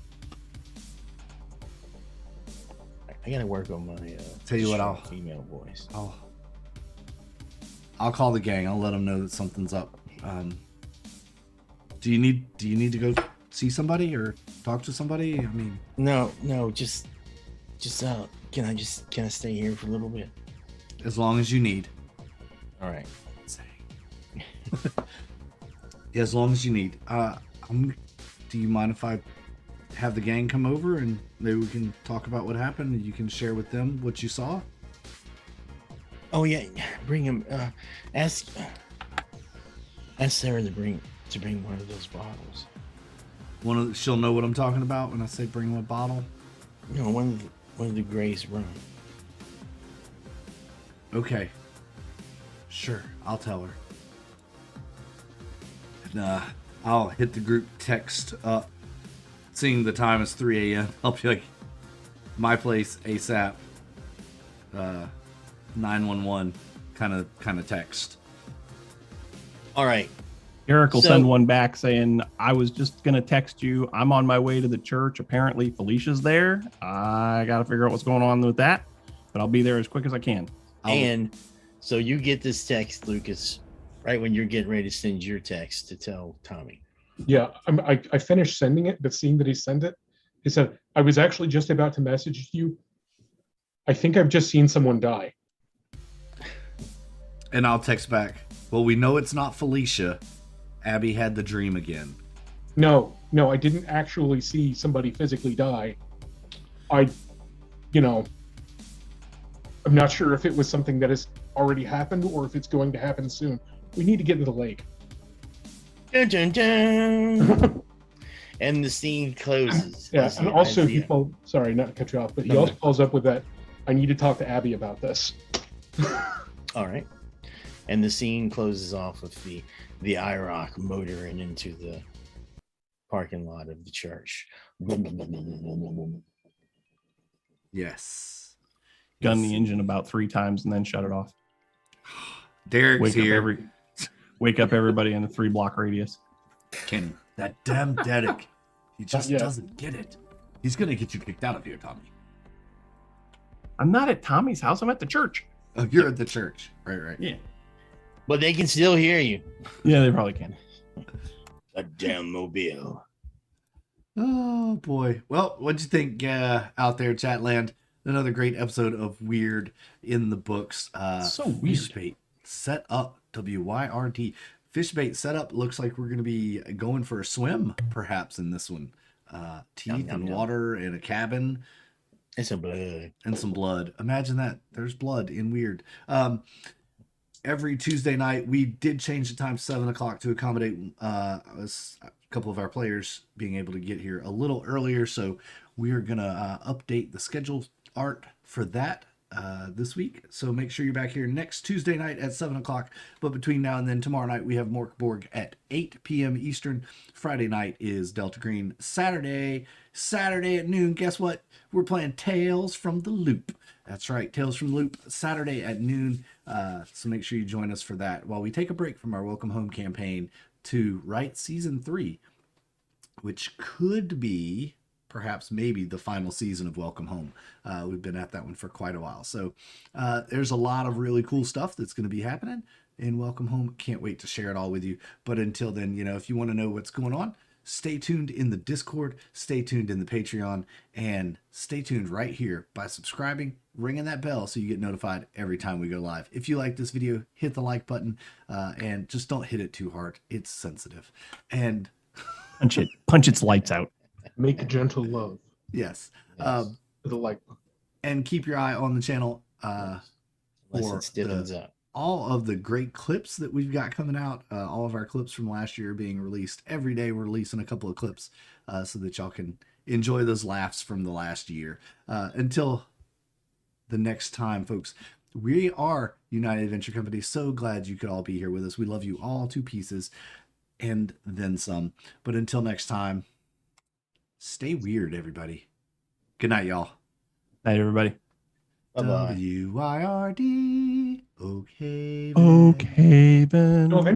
I gotta work on my Tell you what, strong I'll- female voice. I'll call the gang. I'll let them know that something's up. Do you need to go see somebody or talk to somebody? I mean, No, just can I stay here for a little bit? as long as you need. All right. Yeah, as long as you need. Do you mind if I have the gang come over and maybe we can talk about what happened and you can share with them what you saw? Oh yeah, bring him. Ask Sarah to bring one of those bottles. She'll know what I'm talking about when I say bring one bottle. No, one of the Gray's rum. Okay. Sure, I'll tell her. And I'll hit the group text up. Seeing the time is 3 a.m. I'll be like, my place ASAP. 911 kind of text. All right. Eric will So- send one back saying, I was just going to text you. I'm on my way to the church. Apparently, Felicia's there. I got to figure out what's going on with that, but I'll be there as quick as I can. And so you get this text, Lucas, right when you're getting ready to send your text to tell Tommy. Yeah, I finished sending it, but seeing that he sent it, he said, I was actually just about to message you. I think I've just seen someone die. And I'll text back. Well, we know it's not Felicia. Abby had the dream again. No, I didn't actually see somebody physically die. I'm not sure if it was something that has already happened or if it's going to happen soon. We need to get to the lake. Dun, dun, dun. And the scene closes. Yeah, as and the- also as he the- follow, sorry, not to cut you off, but he No, also no. follows up with that. I need to talk to Abby about this. All right. And the scene closes off with the IROC motoring into the parking lot of the church. Yes. Gun the engine about 3 times and then shut it off. Derek's here. Wake up everybody in the 3-block radius. Ken, that damn Derek. He just yet. doesn't get it. He's going to get you kicked out of here, Tommy. I'm not at Tommy's house. I'm at the church. Oh, you're at the church. Right. Yeah. But they can still hear you. Yeah, they probably can. A damn mobile. Oh, boy. Well, what'd you think out there, Chatland? Another great episode of Wyrd in the books. So weird. Fishbait set up, WYRD. Fishbait setup looks like we're going to be going for a swim, perhaps, in this one. Teeth and water and a cabin. And some blood. And some blood. Imagine that. There's blood in Wyrd. Every Tuesday night, we did change the time to 7 o'clock to accommodate a couple of our players being able to get here a little earlier. So we are going to update the schedule art for that this week. So make sure you're back here next Tuesday night at 7 o'clock. But between now and then, tomorrow night, we have Morkborg at 8 p.m. Eastern. Friday night is Delta Green. Saturday at noon, guess what? We're playing Tales from the Loop. That's right, Tales from the Loop, Saturday at noon. So make sure you join us for that while we take a break from our Welcome Home campaign to write Season 3, which could be perhaps maybe the final season of Welcome Home. We've been at that one for quite a while. So there's a lot of really cool stuff that's going to be happening in Welcome Home. Can't wait to share it all with you. But until then, if you want to know what's going on, stay tuned in the Discord, stay tuned in the Patreon, and stay tuned right here by subscribing, ringing that bell so you get notified every time we go live. If you like this video, hit the like button and just don't hit it too hard. It's sensitive. And punch its lights out. Make a gentle love. yes. With a like. And keep your eye on the channel Unless for it stiffens up. all of the great clips that we've got coming out. All of our clips from last year are being released. Every day we're releasing a couple of clips so that y'all can enjoy those laughs from the last year. Until the next time, folks, we are United Adventure Company. So glad you could all be here with us. We love you all to pieces and then some. But until next time, stay weird, everybody. Good night, y'all. Night, everybody. Bye-bye. WYRD. Okay. Okay, Ben. Okay.